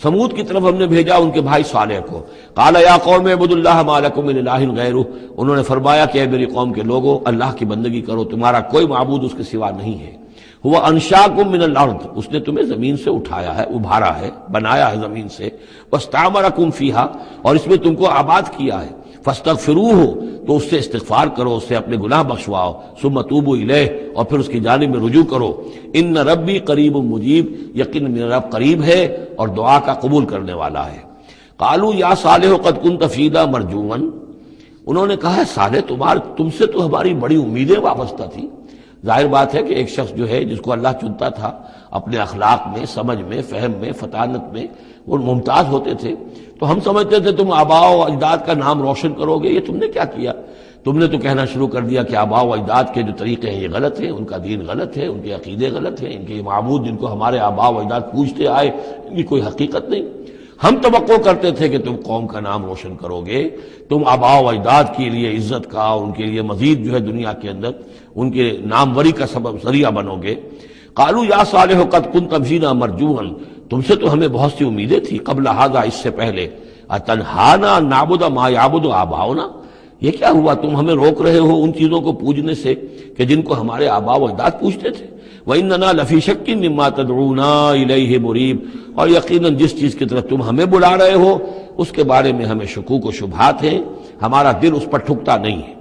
سمود کی طرف ہم نے بھیجا ان کے بھائی صالح کو۔ قال یا قوم اعبدوا اللہ ما لکم من الہ غیرہ، انہوں نے فرمایا کہ اے میری قوم کے لوگو، اللہ کی بندگی کرو، تمہارا کوئی معبود اس کے سوا نہیں ہے۔ هو انشاکم من الارض، اس نے تمہیں زمین سے اٹھایا ہے، ابھارا ہے، بنایا ہے زمین سے، واستعمرکم فیہا، اور اس میں تم کو آباد کیا ہے، فاستغفروہ، تو اس سے استغفار کرو، اس سے اپنے گناہ بخشواؤ، ثم توبوا الیہ، اور پھر اس کی جانب میں رجوع کرو۔ ان ربی قریب مجیب، یقین میرا رب قریب ہے اور دعا کا قبول کرنے والا ہے۔ قالوا یا صالح قد کنت فینا مرجوا، انہوں نے کہا ہے صالح تم سے تو ہماری بڑی امیدیں وابستہ تھی۔ ظاہر بات ہے کہ ایک شخص جو ہے جس کو اللہ چنتا تھا اپنے اخلاق میں، سمجھ میں، فہم میں، فطانت میں، وہ ممتاز ہوتے تھے، تو ہم سمجھتے تھے تم آباء و اجداد کا نام روشن کرو گے۔ یہ تم نے کیا کیا؟ تم نے تو کہنا شروع کر دیا کہ آباء و اجداد کے جو طریقے ہیں یہ غلط ہیں، ان کا دین غلط ہے، ان کے عقیدے غلط ہیں، ان کے معبود جن کو ہمارے آباء و اجداد پوجتے آئے ان کی کوئی حقیقت نہیں۔ ہم توقع کرتے تھے کہ تم قوم کا نام روشن کرو گے، تم آباء و اجداد کے لیے عزت کا، ان کے لیے مزید جو ہے دنیا کے اندر ان کے ناموری کا سبب ذریعہ بنو گے۔ قالوا یا صالح قد کنت فینا مرجوا، تم سے تو ہمیں بہت سی امیدیں تھی، قبل ھذا، اس سے پہلے، اتنہانا نعبد ما یعبد آباؤنا، یہ کیا ہوا تم ہمیں روک رہے ہو ان چیزوں کو پوجنے سے کہ جن کو ہمارے آباء و اجداد پوجتے تھے۔ وَإِنَّنَا لَفِي شَكٍّ مِّمَّا تَدْعُونَا إِلَيْهِ مُرِيبٍ، اور یقیناً جس چیز کی طرف تم ہمیں بلا رہے ہو اس کے بارے میں ہمیں شکوک و شبہات ہیں، ہمارا دل اس پر ٹھکتا نہیں ہے۔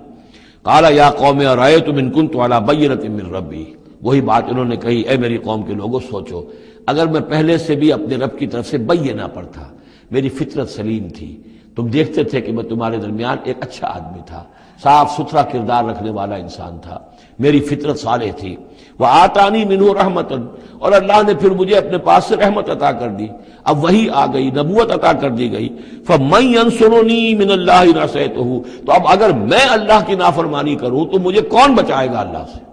قَالَ يَا قَوْمِ أَرَأَيْتُمْ إِن كُنتُ عَلَىٰ بَيِّنَةٍ مِّن رَّبِّي، وہی بات انہوں نے کہی، اے میری قوم کے لوگوں سوچو، اگر میں پہلے سے بھی اپنے رب کی طرف سے بینہ پر تھا، میری فطرت سلیم تھی، تم دیکھتے تھے کہ میں تمہارے درمیان ایک اچھا آدمی تھا، صاف ستھرا کردار رکھنے والا انسان تھا، میری فطرت صالح تھی، وَآتَانِي مِنْهُ رَحْمَةً، اور اللہ نے پھر مجھے اپنے پاس سے رحمت عطا کر دی، اب وہی آ گئی، نبوت عطا کر دی گئی۔ فَمَن يَنصُرُنِي مِنَ اللَّهِ إِنْ عَصَيْتُهُ، تو اب اگر میں اللہ کی نافرمانی کروں تو مجھے کون بچائے گا اللہ سے؟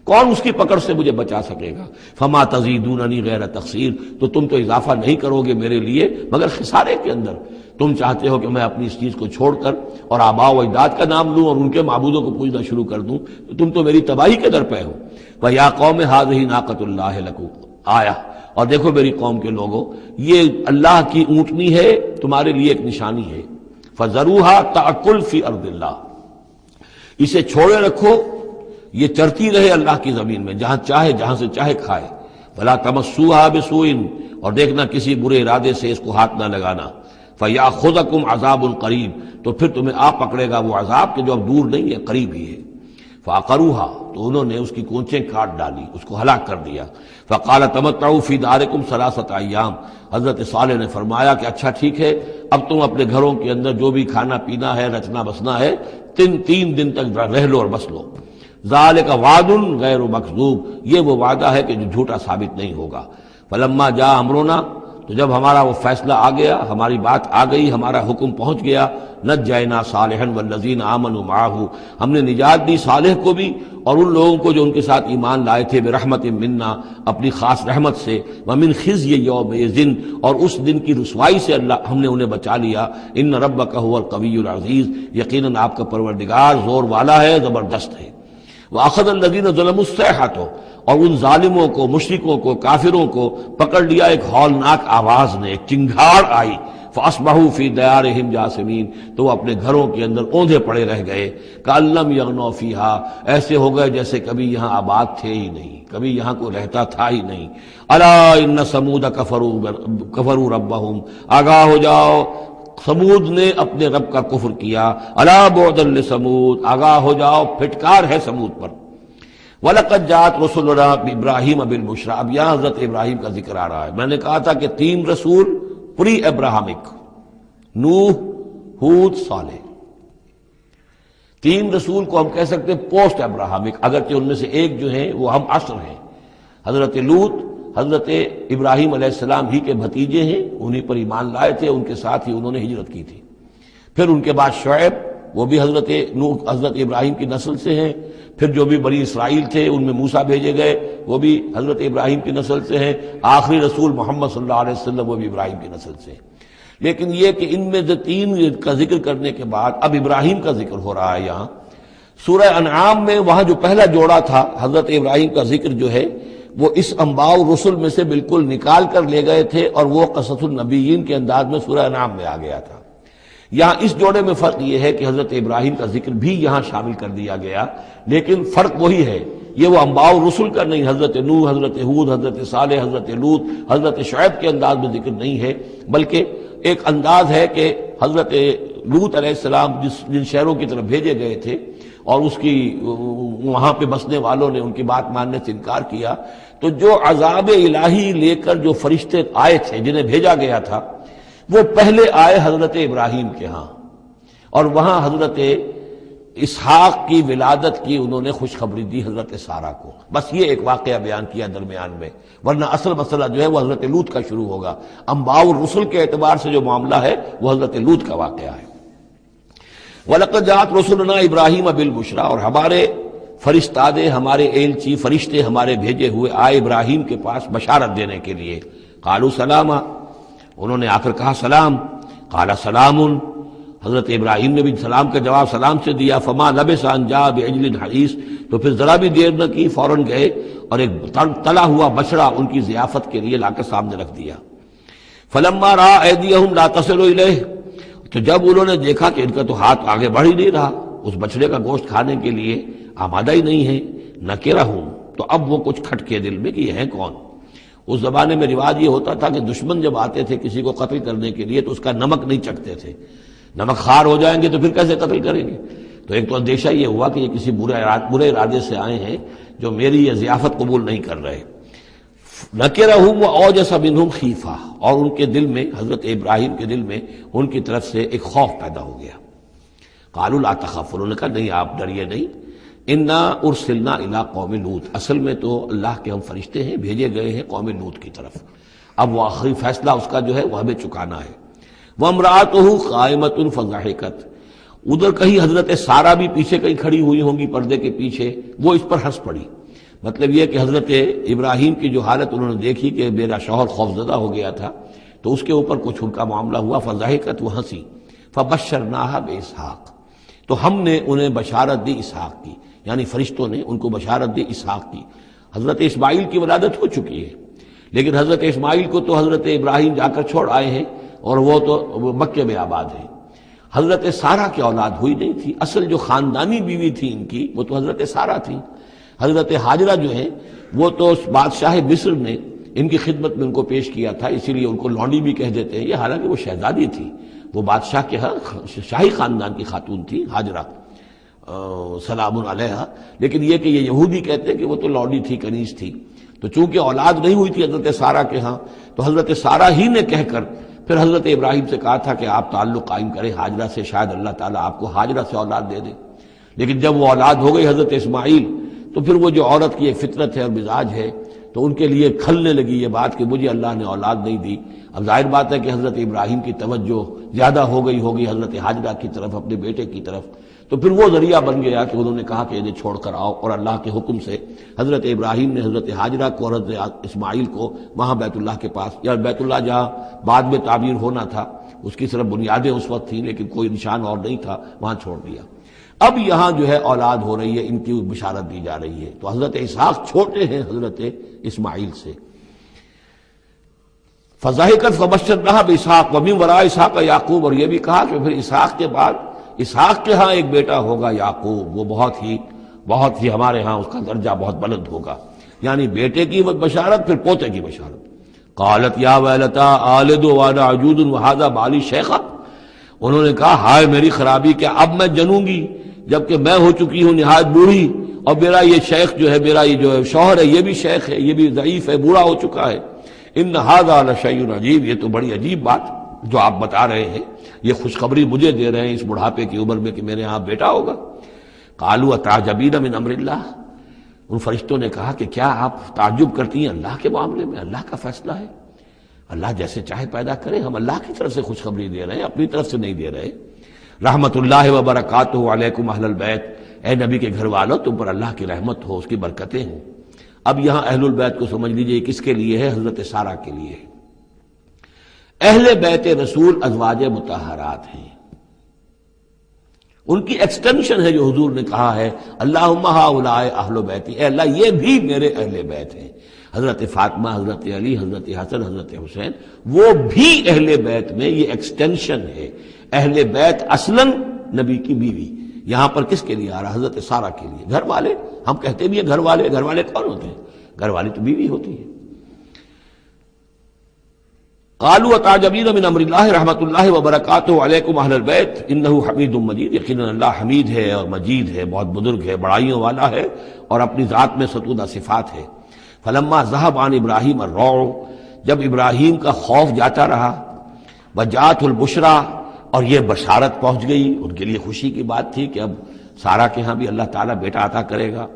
کون اس کی پکڑ سے مجھے بچا سکے گا؟ فما تزیدوننی غیر تقصیر، تو تم تو اضافہ نہیں کرو گے میرے لیے مگر خسارے کے اندر۔ تم چاہتے ہو کہ میں اپنی اس چیز کو چھوڑ کر اور آباء و اجداد کا نام لوں اور ان کے معبودوں کو پوجنا شروع کر دوں، تو تم تو میری تباہی کے در پہ ہو۔ وَيَا قَوْمِ هَٰذِهِ نَاقَةُ اللَّهِ لَكُمْ آیَةٌ، اور دیکھو میری قوم کے لوگوں، یہ اللہ کی اونٹنی ہے، تمہارے لیے ایک نشانی ہے۔ فَذَرُوهَا تَأْكُلْ فِي أَرْضِ اللَّهِ، اسے چھوڑے رکھو، یہ چرتی رہے اللہ کی زمین میں، جہاں چاہے جہاں سے چاہے کھائے۔ وَلَا تَمَسُّوهَا بِسُوءٍ، اور دیکھنا کسی برے ارادے سے اس کو ہاتھ نہ لگانا۔ فَيَأْخُذَكُمْ عَذَابٌ قَرِيبٌ، تو پھر تمہیں آ پکڑے گا وہ عذاب کہ جو اب دور نہیں ہے، قریب ہی ہے۔ فَعَقَرُوهَا، تو انہوں نے اس کی کونچیں کاٹ ڈالی، اس کو ہلاک کر دیا۔ فَقَالَ تَمَتَّعُوا فِي دَارِكُمْ ثَلَاثَةَ أَيَّامٍ، حضرت صالح نے فرمایا کہ اچھا ٹھیک ہے، اب تم اپنے گھروں کے اندر جو بھی کھانا پینا ہے، رچنا بسنا ہے، تین دن تک رہ لو اور بس لو۔ ذَلِكَ وَعْدٌ غَيْرُ مَكْذُوبٍ، یہ وہ وعدہ ہے کہ جو جھوٹا ثابت نہیں ہوگا۔ فَلَمَّا جَاءَ أَمْرُنَا، تو جب ہمارا وہ فیصلہ آ گیا، ہماری بات آ گئی، ہمارا حکم پہنچ گیا، نجینا صالحا والذین آمنوا معہ، ہم نے نجات دی صالح کو بھی اور ان لوگوں کو جو ان کے ساتھ ایمان لائے تھے، برحمت منا، اپنی خاص رحمت سے، ومن خزی یومئذ، اور اس دن کی رسوائی سے اللہ ہم نے انہیں بچا لیا۔ ان ربک هو القوی العزیز، یقیناً آپ کا پروردگار زور والا ہے، زبردست ہے۔ وَأَخَذَ الَّذِينَ ظَلَمُوا الصَّيْحَةُ، اور ان ظالموں کو، مشرکوں کو، کافروں کو پکڑ لیا ایک ہولناک آواز نے، ایک چنگھاڑ آئی، فَأَصْبَحُوا فِي دِيَارِهِمْ جَاثِمِينَ، تو وہ اپنے گھروں کے اندر اوندھے پڑے رہ گئے، كَأَن لَّمْ يَغْنَوْا فِيهَا، ایسے ہو گئے جیسے کبھی یہاں آباد تھے ہی نہیں، کبھی یہاں کوئی رہتا تھا ہی نہیں۔ أَلَا إِنَّ ثَمُودَ كَفَرُوا رَبَّهُمْ، آگاہ ہو جاؤ، سمود نے اپنے رب کا کفر کیا۔ الا بعدا لثمود، آگاہ ہو جاؤ، پھٹکار ہے سمود پر۔ وَلَقَدْ جَاءَتْ رُسُلُنَا بِإِبْرَاهِيمَ بِالْبُشْرَىٰ، اب یہاں حضرت ابراہیم کا ذکر آ رہا ہے۔ میں نے کہا تھا کہ 3 رسول پری ابراہمک، نوح، ہود، صالح۔ 3 رسول کو ہم کہہ سکتے ہیں پوسٹ ابراہمک، اگرچہ ان میں سے ایک جو ہیں وہ ہم عصر ہیں۔ حضرت لوط حضرت ابراہیم علیہ السلام ہی کے بھتیجے ہیں، انہی پر ایمان لائے تھے، ان کے ساتھ ہی انہوں نے ہجرت کی تھی۔ پھر ان کے بعد شعیب، وہ بھی حضرت نوح حضرت ابراہیم کی نسل سے ہیں۔ پھر جو بھی بنی اسرائیل تھے ان میں موسیٰ بھیجے گئے، وہ بھی حضرت ابراہیم کی نسل سے ہیں۔ آخری رسول محمد صلی اللہ علیہ وسلم وہ بھی ابراہیم کی نسل سے ہیں۔ لیکن یہ کہ ان میں سے 3 کا ذکر کرنے کے بعد اب ابراہیم کا ذکر ہو رہا ہے یہاں۔ سورہ انعام میں وہاں جو پہلا جوڑا تھا حضرت ابراہیم کا ذکر جو ہے وہ اس انباء رسل میں سے بالکل نکال کر لے گئے تھے، اور وہ قصص النبیین کے انداز میں سورہ انعام میں آ گیا تھا۔ یہاں اس جوڑے میں فرق یہ ہے کہ حضرت ابراہیم کا ذکر بھی یہاں شامل کر دیا گیا، لیکن فرق وہی ہے، یہ وہ انباء رسل کا نہیں، حضرت نوح، حضرت ہود، حضرت صالح، حضرت لوط، حضرت شعیب کے انداز میں ذکر نہیں ہے، بلکہ ایک انداز ہے کہ حضرت لوط علیہ السلام جن شہروں کی طرف بھیجے گئے تھے اور اس کی وہاں پہ بسنے والوں نے ان کی بات ماننے سے انکار کیا، تو جو عذاب الہی لے کر جو فرشتے آئے تھے جنہیں بھیجا گیا تھا، وہ پہلے آئے حضرت ابراہیم کے ہاں، اور وہاں حضرت اسحاق کی ولادت کی انہوں نے خوشخبری دی حضرت سارہ کو۔ بس یہ ایک واقعہ بیان کیا درمیان میں، ورنہ اصل مسئلہ جو ہے وہ حضرت لوط کا شروع ہوگا۔ انباء الرسل کے اعتبار سے جو معاملہ ہے وہ حضرت لوط کا واقعہ ہے۔ وَلَقَدْ جَاءَتْ رُسُلُنَا إِبْرَاهِيمَ بِالْبُشْرَىٰ، اور ہمارے فرستادے، ہمارے ایلچی، فرشتے ہمارے بھیجے ہوئے آئے ابراہیم کے پاس بشارت دینے کے لیے۔ قالوا سلاما، انہوں نے آ کر کہا سلام۔ قال سلام، حضرت ابراہیم نے بھی سلام کا جواب سلام سے دیا۔ فما لبث ان جاء بعجل حنیذ، تو پھر ذرا بھی دیر نہ کی، فوراً گئے اور ایک تلا ہوا بچڑا ان کی ضیافت کے لیے لا کر سامنے رکھ دیا۔ فلما رأى أيديهم لا تصل إليه، تو جب انہوں نے دیکھا کہ ان کا تو ہاتھ آگے بڑھ ہی نہیں رہا اس بچڑے کا گوشت کھانے کے لیے، آمادہ ہی نہیں ہے، نکرہم، تو اب وہ کچھ کھٹکے دل میں کہ یہ ہیں کون۔ اس زمانے میں رواج یہ ہوتا تھا کہ دشمن جب آتے تھے کسی کو قتل کرنے کے لیے تو اس کا نمک نہیں چکھتے تھے، نمک خوار ہو جائیں گے تو پھر کیسے قتل کریں گے۔ تو ایک تو اندیشہ یہ ہوا کہ یہ کسی برے ارادے سے آئے ہیں جو میری یہ ضیافت قبول نہیں کر رہے۔ نکرہم واوجس منہم خیفہ، اور ان کے دل میں، حضرت ابراہیم کے دل میں ان کی طرف سے ایک خوف پیدا ہو گیا۔ قالوا لا تخف، انہوں نے کہا نہیں آپ ڈریے نہیں، انا ارسلنا الی قوم لوط، اصل میں تو اللہ کے ہم فرشتے ہیں، بھیجے گئے ہیں قوم لوط کی طرف۔ اب وہ آخری فیصلہ اس کا جو ہے وہ ہمیں چکانا ہے۔ وامرأتہ قائمۃ فضحکت، ادھر کہیں حضرت سارہ بھی پیچھے کہیں کھڑی ہوئی ہوں گی پردے کے پیچھے، وہ اس پر ہنس پڑی۔ مطلب یہ کہ حضرت ابراہیم کی جو حالت انہوں نے دیکھی کہ میرا شوہر خوفزدہ ہو گیا تھا، تو اس کے اوپر کچھ ان کا معاملہ ہوا، فضحکت، وہ ہنسی۔ فبشرناہا باسحاق، تو ہم نے انہیں بشارت دی اسحاق کی، یعنی فرشتوں نے ان کو بشارت دی اسحاق کی۔ حضرت اسماعیل کی ولادت ہو چکی ہے، لیکن حضرت اسماعیل کو تو حضرت ابراہیم جا کر چھوڑ آئے ہیں اور وہ تو مکے میں آباد ہیں۔ حضرت سارہ کی اولاد ہوئی نہیں تھی، اصل جو خاندانی بیوی تھی ان کی وہ تو حضرت سارہ تھی۔ حضرت ہاجرہ جو ہیں وہ تو بادشاہ مصر نے ان کی خدمت میں ان کو پیش کیا تھا، اسی لیے ان کو لونڈی بھی کہہ دیتے ہیں یہ، حالانکہ وہ شہزادی تھی، وہ بادشاہ کے شاہی خاندان کی خاتون تھی حاجرہ سلام علیہا، لیکن یہ کہ یہ یہودی کہتے ہیں کہ وہ تو لونڈی تھی، کنیز تھی۔ تو چونکہ اولاد نہیں ہوئی تھی حضرت سارہ کے ہاں، تو حضرت سارہ ہی نے کہہ کر پھر حضرت ابراہیم سے کہا تھا کہ آپ تعلق قائم کریں حاجرہ سے، شاید اللہ تعالیٰ آپ کو حاجرہ سے اولاد دے دے۔ لیکن جب وہ اولاد ہو گئی حضرت اسماعیل، تو پھر وہ جو عورت کی ایک فطرت ہے اور مزاج ہے، تو ان کے لیے کھلنے لگی یہ بات کہ مجھے اللہ نے اولاد نہیں دی۔ اب ظاہر بات ہے کہ حضرت ابراہیم کی توجہ زیادہ ہو گئی ہوگی حضرت ہاجرہ کی طرف، اپنے بیٹے کی طرف، تو پھر وہ ذریعہ بن گیا کہ انہوں نے کہا کہ انہیں چھوڑ کر آؤ، اور اللہ کے حکم سے حضرت ابراہیم نے حضرت ہاجرہ کو اور حضرت اسماعیل کو وہاں بیت اللہ کے پاس، یا بیت اللہ جہاں بعد میں تعمیر ہونا تھا اس کی صرف بنیادیں اس وقت تھیں لیکن کوئی نشان اور نہیں تھا، وہاں چھوڑ دیا۔ اب یہاں جو ہے اولاد ہو رہی ہے، ان کی بشارت دی جا رہی ہے۔ تو حضرت اسحاق چھوٹے ہیں حضرت اسماعیل سے۔ فضاحکت فبشرناها باسحاق ومن وراء اسحاق یعقوب، اور یہ بھی کہا کہ پھر اسحاق کے بعد اسحاق کے ہاں ایک بیٹا ہوگا یعقوب، وہ بہت ہی ہمارے ہاں اس کا درجہ بہت بلند ہوگا، یعنی بیٹے کی بشارت پھر پوتے کی بشارت۔ قالت یا ویلتا آلد وانا عجوز وہذا بالی شیخا، انہوں نے کہا ہائے میری خرابی، کہ اب میں جنوں گی جبکہ میں ہو چکی ہوں نہایت بوڑھی، اور میرا یہ شیخ جو ہے، میرا یہ جو شوہر ہے یہ بھی شیخ ہے، یہ بھی ضعیف ہے، بوڑھا ہو چکا ہے۔ ان ھذا لشیء عجیب، یہ تو بڑی عجیب بات جو آپ بتا رہے ہیں، یہ خوشخبری مجھے دے رہے ہیں اس بڑھاپے کی عمر میں کہ میرے ہاں بیٹا ہوگا۔ قالوا اتعجبین من امر اللہ، ان فرشتوں نے کہا کہ کیا آپ تعجب کرتی ہیں اللہ کے معاملے میں؟ اللہ کا فیصلہ ہے، اللہ جیسے چاہے پیدا کرے، ہم اللہ کی طرف سے خوشخبری دے رہے ہیں، اپنی طرف سے نہیں دے رہے۔ رحمت اللہ وبرکاتہ علیکم اہل البیت، اے نبی کے گھر والوں تم پر اللہ کی رحمت ہو، اس کی برکتیں ہوں۔ اب یہاں اہل البیت کو سمجھ لیجئے کس کے لیے ہے؟ حضرت سارہ کے لیے ہے۔ اہل بیت رسول ازواج مطہرات ہیں، ان کی ایکسٹینشن ہے جو حضور نے کہا ہے اللہم ہؤلاء اہل بیتی، اے اللہ یہ بھی میرے اہل بیت ہیں۔ حضرت فاطمہ، حضرت علی، حضرت حسن، حضرت حسین، وہ بھی اہل بیت میں یہ ایکسٹینشن ہے۔ اہل بیت اصلاً نبی کی بیوی، یہاں پر کس کے لیے آ رہا؟ حضرت سارہ کے لیے۔ گھر والے ہم کہتے بھی ہیں گھر والے، گھر والے کون ہوتے ہیں؟ گھر والی تو بیوی ہوتی ہے۔ قالوا اتعجبین من امر اللہ رحمت اللہ وبرکاتہ علیکم اہل البیت انہ حمید مجید، یقیناً اللہ حمید ہے اور مجید ہے، بہت بزرگ ہے، بڑائیوں والا ہے، اور اپنی ذات میں ستودہ صفات ہے۔ فلما ذهب عن ابراہیم الروع، جب ابراہیم کا خوف جاتا رہا، وجاءت البشریٰ، اور یہ بشارت پہنچ گئی، ان کے لیے خوشی کی بات تھی کہ اب سارہ کے ہاں بھی اللہ تعالیٰ بیٹا عطا کرے گا۔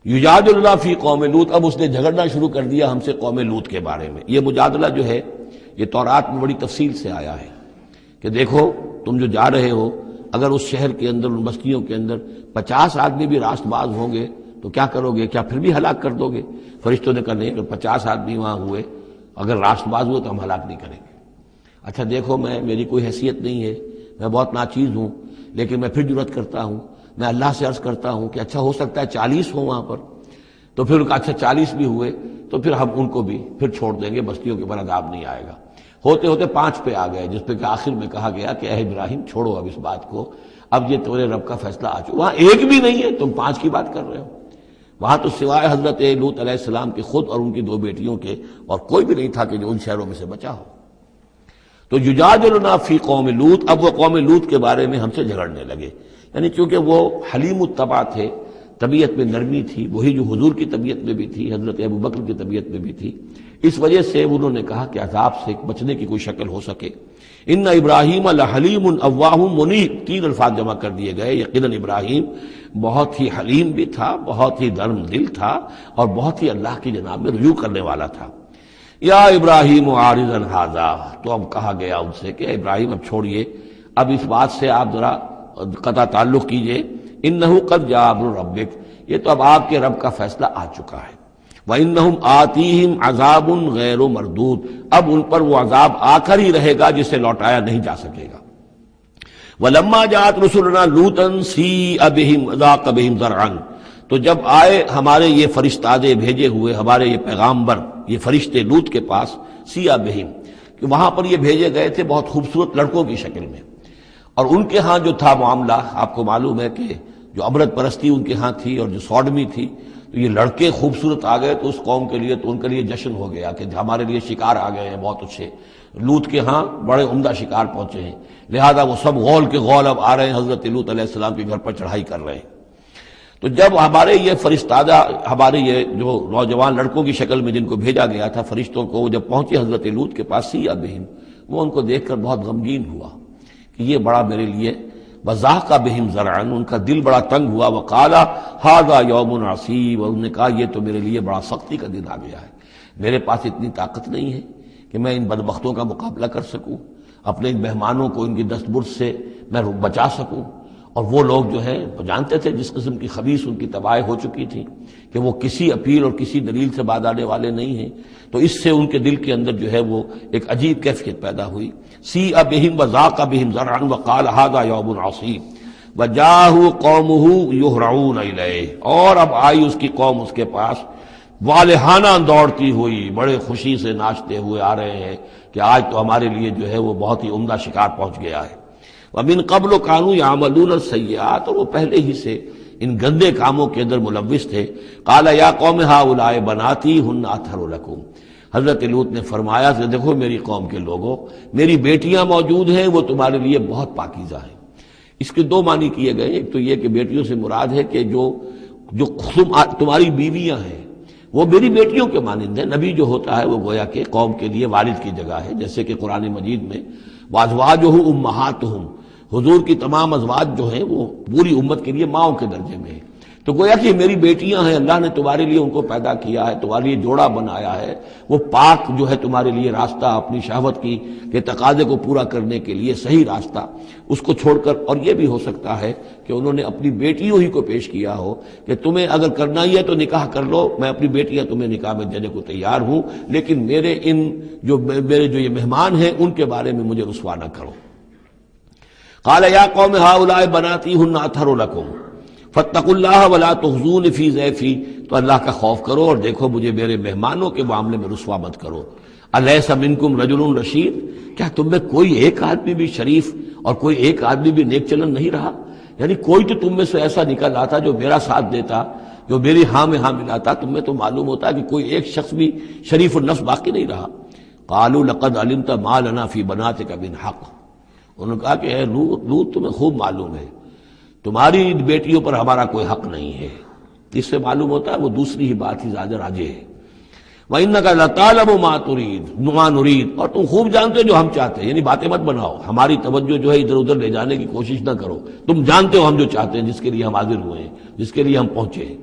یجادلنا فی قوم لوط، اب اس نے جھگڑنا شروع کر دیا ہم سے قوم لوط کے بارے میں۔ یہ مجادلہ جو ہے یہ تورات میں بڑی تفصیل سے آیا ہے کہ دیکھو تم جو جا رہے ہو، اگر اس شہر کے اندر، ان بستیوں کے اندر 50 آدمی بھی راست باز ہوں گے تو کیا کرو گے؟ کیا پھر بھی ہلاک کر دو گے؟ فرشتوں نے کہا نہیں، اگر 50 آدمی وہاں ہوئے، اگر راست باز ہوئے تو ہم ہلاک نہیں کریں گے۔ اچھا دیکھو میری کوئی حیثیت نہیں ہے، میں بہت ناچیز ہوں، لیکن میں پھر جرأت کرتا ہوں، میں اللہ سے عرض کرتا ہوں کہ اچھا ہو سکتا ہے 40 ہوں وہاں پر، تو پھر اچھا 40 بھی ہوئے تو پھر ہم ان کو بھی پھر چھوڑ دیں گے، بستیوں کے اوپر عذاب نہیں آئے گا۔ ہوتے ہوتے 5 پہ آ گئے، جس پہ کہ آخر میں کہا گیا کہ اے ابراہیم چھوڑو اب اس بات کو، اب یہ تمہارے رب کا فیصلہ آ چکا۔ وہاں ایک بھی نہیں ہے، تم 5 کی بات کر رہے ہو۔ وہاں تو سوائے حضرت لوط علیہ السلام کے خود اور ان کی 2 بیٹیوں کے اور کوئی بھی نہیں تھا کہ جو ان شہروں میں سے بچا ہو۔ تو یجادلنا فی قوم لوط، اب وہ قوم لوط کے بارے میں ہم سے جھگڑنے لگے، یعنی چونکہ وہ حلیم الطبع تھے، طبیعت میں نرمی تھی، وہی جو حضور کی طبیعت میں بھی تھی، حضرت ابوبکر کی طبیعت میں بھی تھی، اس وجہ سے انہوں نے کہا کہ عذاب سے بچنے کی کوئی شکل ہو سکے۔ ان ابراہیم لحلیم اواہ منیب، 3 الفاظ جمع کر دیے گئے۔ یقیناً ابراہیم بہت ہی حلیم بھی تھا، بہت ہی نرم دل تھا، اور بہت ہی اللہ کی جناب میں رجوع کرنے والا تھا۔ یا ابراہیم عارض عن ھذا، تو اب کہا گیا ان سے کہ ابراہیم اب چھوڑیے، اب اس بات سے آپ ذرا قطع تعلق کیجئے۔ انہ قد جاء امر ربک، یہ تو اب آپ کے رب کا فیصلہ آ چکا ہے۔ وانہم آتیہم عذاب غیر مردود، اب ان پر وہ عذاب آ کر ہی رہے گا جسے لوٹایا نہیں جا سکے گا۔ ولما جاءت رسلنا لوطا سیء بہم وضاق بہم ذرعا، تو جب آئے ہمارے یہ فرشتادے بھیجے ہوئے، ہمارے یہ پیغامبر، یہ فرشتے لوط کے پاس، سیء بہم، کہ وہاں پر یہ بھیجے گئے تھے بہت خوبصورت لڑکوں کی شکل میں، اور ان کے ہاں جو تھا معاملہ، آپ کو معلوم ہے کہ جو امرت پرستی ان کے ہاں تھی اور جو سوڈمی تھی، تو یہ لڑکے خوبصورت آ گئے تو اس قوم کے لیے، تو ان کے لیے جشن ہو گیا کہ ہمارے لیے شکار آ گئے ہیں بہت اچھے، لوط کے ہاں بڑے عمدہ شکار پہنچے ہیں، لہذا وہ سب غول کے غول اب آ رہے ہیں، حضرت لوط علیہ السلام کے گھر پر چڑھائی کر رہے ہیں۔ تو جب ہمارے یہ فرشتادہ، ہمارے یہ جو نوجوان لڑکوں کی شکل میں جن کو بھیجا گیا تھا فرشتوں کو، جب پہنچے حضرت لوط کے پاس، سیء بہم، وہ ان کو دیکھ کر بہت غمگین ہوا کہ یہ بڑا میرے لیے وَضَاقَ بِهِمْ ذَرْعًا، ان کا دل بڑا تنگ ہوا، وَقَالَ هَذَا يَوْمٌ عَصِيبٌ، اور انہوں نے کہا یہ تو میرے لیے بڑا سختی کا دن آ گیا ہے، میرے پاس اتنی طاقت نہیں ہے کہ میں ان بدبختوں کا مقابلہ کر سکوں، اپنے ان مہمانوں کو ان کی دست برد سے میں بچا سکوں۔ اور وہ لوگ جو ہیں جانتے تھے جس قسم کی خبیث ان کی تباہی ہو چکی تھی کہ وہ کسی اپیل اور کسی دلیل سے باز آنے والے نہیں ہیں، تو اس سے ان کے دل کے اندر جو ہے وہ ایک عجیب کیفیت پیدا ہوئی۔ سیء بہم وضاق بہم ذرعا وقال ھذا یوم عصیب وجاءہ قومہ یہرعون الیہ، اور اب آئی اس کی قوم اس کے پاس والہانہ دوڑتی ہوئی، بڑے خوشی سے ناچتے ہوئے آ رہے ہیں کہ آج تو ہمارے لیے جو ہے وہ بہت ہی عمدہ شکار پہنچ گیا ہے۔ وَمِن قَبْلُ كَانُوا يَعْمَلُونَ السَّيِّئَاتِ، اور وہ پہلے ہی سے ان گندے کاموں کے اندر ملوث تھے۔ قَالَ يَا قَوْمِ هَؤُلَاءِ بَنَاتِي هُنَّ أَطْهَرُ لَكُمْ، حضرت لوط نے فرمایا کہ دیکھو میری قوم کے لوگوں، میری بیٹیاں موجود ہیں، وہ تمہارے لیے بہت پاکیزہ ہیں۔ اس کے دو معنی کیے گئے، ایک تو یہ کہ بیٹیوں سے مراد ہے کہ جو تمہاری بیویاں ہیں وہ میری بیٹیوں کے مانند ہیں۔ نبی جو ہوتا ہے وہ گویا کہ قوم کے لیے والد کی جگہ ہے، جیسے کہ قرآن مجید میں وَأَزْوَاجُهُ أُمَّهَاتُهُمْ، حضور کی تمام ازواج جو ہیں وہ پوری امت کے لیے ماؤں کے درجے میں ہیں، تو گویا کہ میری بیٹیاں ہیں، اللہ نے تمہارے لیے ان کو پیدا کیا ہے، تمہارے لیے جوڑا بنایا ہے، وہ پاک جو ہے تمہارے لیے راستہ اپنی شہوت کی کے تقاضے کو پورا کرنے کے لیے صحیح راستہ اس کو چھوڑ کر، اور یہ بھی ہو سکتا ہے کہ انہوں نے اپنی بیٹیوں ہی کو پیش کیا ہو کہ تمہیں اگر کرنا ہی ہے تو نکاح کر لو، میں اپنی بیٹیاں تمہیں نکاح میں دینے کو تیار ہوں، لیکن میرے جو یہ مہمان ہیں ان کے بارے میں مجھے رسوا نہ کرو۔ قال یا قوم هؤلاء بناتی هن اطہر لکم فاتقوا اللہ ولا تخزون فی ضیفی، تو اللہ کا خوف کرو اور دیکھو مجھے میرے مہمانوں کے معاملے میں رسوا مت کرو۔ الیس منکم رجل رشید، کیا تم میں کوئی ایک آدمی بھی شریف اور کوئی ایک آدمی بھی نیک چلن نہیں رہا؟ یعنی کوئی تو تم میں سے ایسا نکل آتا جو میرا ساتھ دیتا، جو میری ہاں میں ہاں ملاتا، تم میں تو معلوم ہوتا کہ کوئی ایک شخص بھی شریف النفس باقی نہیں رہا۔ قالوا لقد علمت ما لنا فی بناتک من حق، انہوں نے کہا کہ اے لوط تمہیں خوب معلوم ہے تمہاری بیٹیوں پر ہمارا کوئی حق نہیں ہے۔ اس سے معلوم ہوتا ہے وہ دوسری ہی بات ہی زیادہ راجح ہے۔ وَإِنَّكَ لَتَعْلَمُ مَا نُرِيدُ، اور تم خوب جانتے جو ہم چاہتے ہیں، یعنی باتیں مت بناؤ، ہماری توجہ جو ہے ادھر ادھر لے جانے کی کوشش نہ کرو، تم جانتے ہو ہم جو چاہتے ہیں، جس کے لیے ہم حاضر ہوئے ہیں، جس کے لیے ہم پہنچے ہیں۔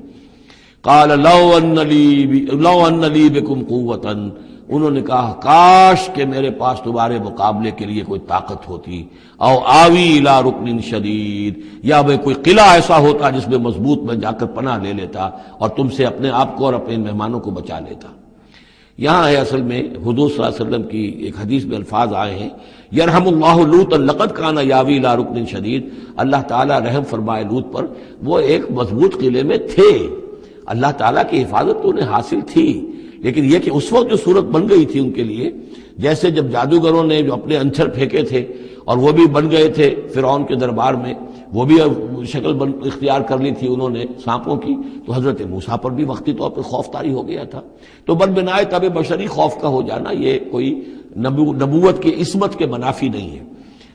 قَالَ لَوْ أَنَّ لِي بِكُمْ قُوَّةً، انہوں نے کہا کاش کہ میرے پاس تمہارے مقابلے کے لیے کوئی طاقت ہوتی، او آوی الی رکن شدید، یا وہ کوئی قلعہ ایسا ہوتا جس میں مضبوط میں جا کر پناہ لے لیتا اور تم سے اپنے آپ کو اور اپنے مہمانوں کو بچا لیتا۔ یہاں ہے اصل میں حضور صلی اللہ علیہ وسلم کی ایک حدیث میں الفاظ آئے ہیں، یرحم اللہ لوطا لقد کان یاوی الی رکن شدید، اللہ تعالیٰ رحم فرمائے لوط پر، وہ ایک مضبوط قلعے میں تھے، اللہ تعالیٰ کی حفاظت تو انہیں حاصل تھی، لیکن یہ کہ اس وقت جو صورت بن گئی تھی ان کے لیے، جیسے جب جادوگروں نے جو اپنے انچھر پھینکے تھے اور وہ بھی بن گئے تھے فرعون کے دربار میں، وہ بھی شکل اختیار کر لی تھی انہوں نے سانپوں کی، تو حضرت موسیٰ پر بھی وقتی طور پر خوف طاری ہو گیا تھا۔ تو بدبنائے طب بشری خوف کا ہو جانا یہ کوئی نبوت کی عصمت کے منافی نہیں ہے۔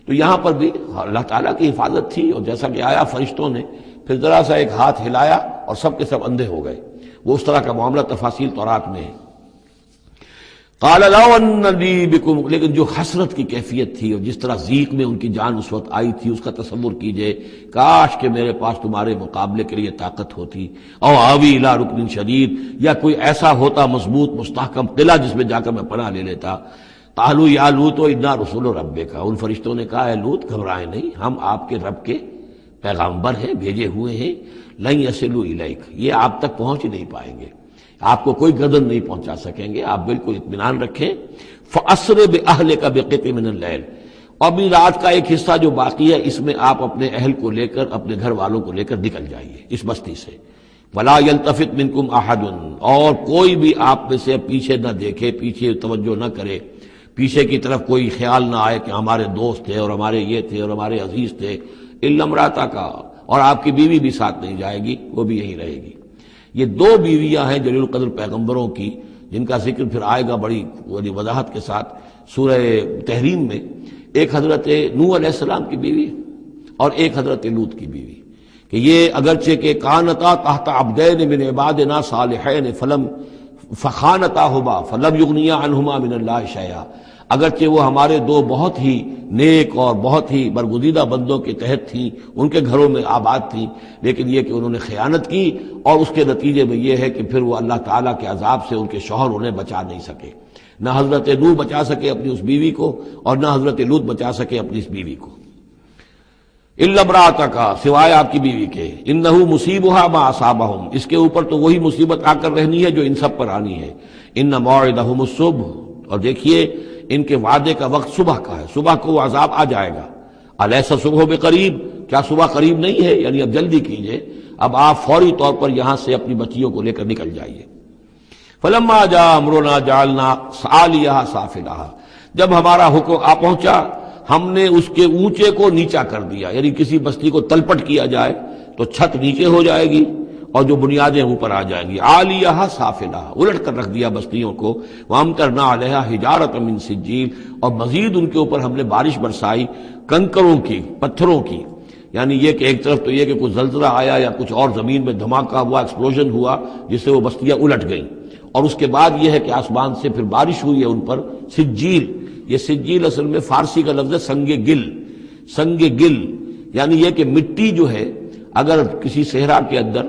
تو یہاں پر بھی اللہ تعالیٰ کی حفاظت تھی، اور جیسا کہ آیا فرشتوں نے پھر ذرا سا ایک ہاتھ ہلایا اور سب کے سب اندھے ہو گئے، وہ اس طرح کا معاملہ تفاصیل تورات میں ہے۔ قال لو ان لی بکم، لیکن جو حسرت کی کیفیت تھی اور جس طرح ضیق میں ان کی جان اس وقت آئی تھی، اس کا تصور کیجئے، کاش کہ میرے پاس تمہارے مقابلے کے لیے طاقت ہوتی، او آوی الی رکن شدید، یا کوئی ایسا ہوتا مضبوط مستحکم قلعہ جس میں جا کر میں پناہ لے لیتا۔ قالوا یا لوط انا رسول ربک، ان فرشتوں نے کہا اے لوط گھبرائیں نہیں، ہم آپ کے رب کے پیغامبر ہیں، بھیجے ہوئے ہیں، لن یصلوا الیک، یہ آپ تک پہنچ ہی نہیں پائیں گے، آپ کو کوئی گردن نہیں پہنچا سکیں گے، آپ بالکل اطمینان رکھیں۔ فَأَسْرِ بِأَهْلِكَ بِقِطْعٍ مِنَ اللَّيْلِ، اور بھی رات کا ایک حصہ جو باقی ہے اس میں آپ اپنے اہل کو لے کر، اپنے گھر والوں کو لے کر نکل جائیے اس بستی سے۔ وَلَا يَلْتَفِتْ مِنْكُمْ أَحَدٌ، اور کوئی بھی آپ میں سے پیچھے نہ دیکھے، پیچھے توجہ نہ کرے، پیچھے کی طرف کوئی خیال نہ آئے کہ ہمارے دوست تھے اور ہمارے یہ تھے اور ہمارے عزیز تھے، إِلَّا امْرَأَتَكَ، اور آپ کی بیوی بھی ساتھ نہیں جائے گی، وہ بھی یہیں رہے گی۔ یہ دو بیویاں ہیں جلیل القدر پیغمبروں کی، جن کا ذکر پھر آئے گا بڑی وضاحت کے ساتھ سورہ تحریم میں، ایک حضرت نوح علیہ السلام کی بیوی اور ایک حضرت لوط کی بیوی، کہ یہ اگرچہ کہ کانتا تحت عبدین من عبادنا صالحین فخانتاہما فلم یغنیا عنہما من اللہ شیئا، اگرچہ وہ ہمارے دو بہت ہی نیک اور بہت ہی برگزیدہ بندوں کے تحت تھیں، ان کے گھروں میں آباد تھیں، لیکن یہ کہ انہوں نے خیانت کی، اور اس کے نتیجے میں یہ ہے کہ پھر وہ اللہ تعالیٰ کے عذاب سے ان کے شوہر انہیں بچا نہیں سکے۔ نہ حضرت نوح بچا سکے اپنی اس بیوی کو، اور نہ حضرت لوط بچا سکے اپنی اس بیوی کو۔ الا امرأتک، سوائے آپ کی بیوی کے، انہ مصیبھا ما اصابہم، اس کے اوپر تو وہی مصیبت آ کر رہنی ہے جو ان سب پر آنی ہے۔ ان موعدہم الصبح، اور دیکھیے ان کے وعدے کا وقت صبح کا ہے، صبح کو وہ عذاب آ جائے گا۔ الیس صبح بقریب، کیا صبح قریب نہیں ہے؟ یعنی اب جلدی کیجئے، اب آپ فوری طور پر یہاں سے اپنی بچیوں کو لے کر نکل جائیے۔ فلما جاء امرنا جعلنا عالیہا سافلہا، جب ہمارا حکم آ پہنچا ہم نے اس کے اونچے کو نیچا کر دیا، یعنی کسی بستی کو تلپٹ کیا جائے تو چھت نیچے ہو جائے گی اور جو بنیادیں اوپر آ جائیں گی۔ عالیہا سافلہا، الٹ کر رکھ دیا بستیوں کو۔ وامطرنا علیہا حجارۃ من سجیل، اور مزید ان کے اوپر ہم نے بارش برسائی کنکروں کی، پتھروں کی۔ یعنی یہ کہ ایک طرف تو یہ کہ کچھ زلزلہ آیا یا کچھ اور زمین میں دھماکہ ہوا، ایکسپلوژن ہوا جس سے وہ بستیاں الٹ گئیں، اور اس کے بعد یہ ہے کہ آسمان سے پھر بارش ہوئی ہے ان پر سجیل۔ یہ سجیل اصل میں فارسی کا لفظ ہے سنگ گل، سنگ گل یعنی یہ کہ مٹی جو ہے اگر کسی صحرا کے اندر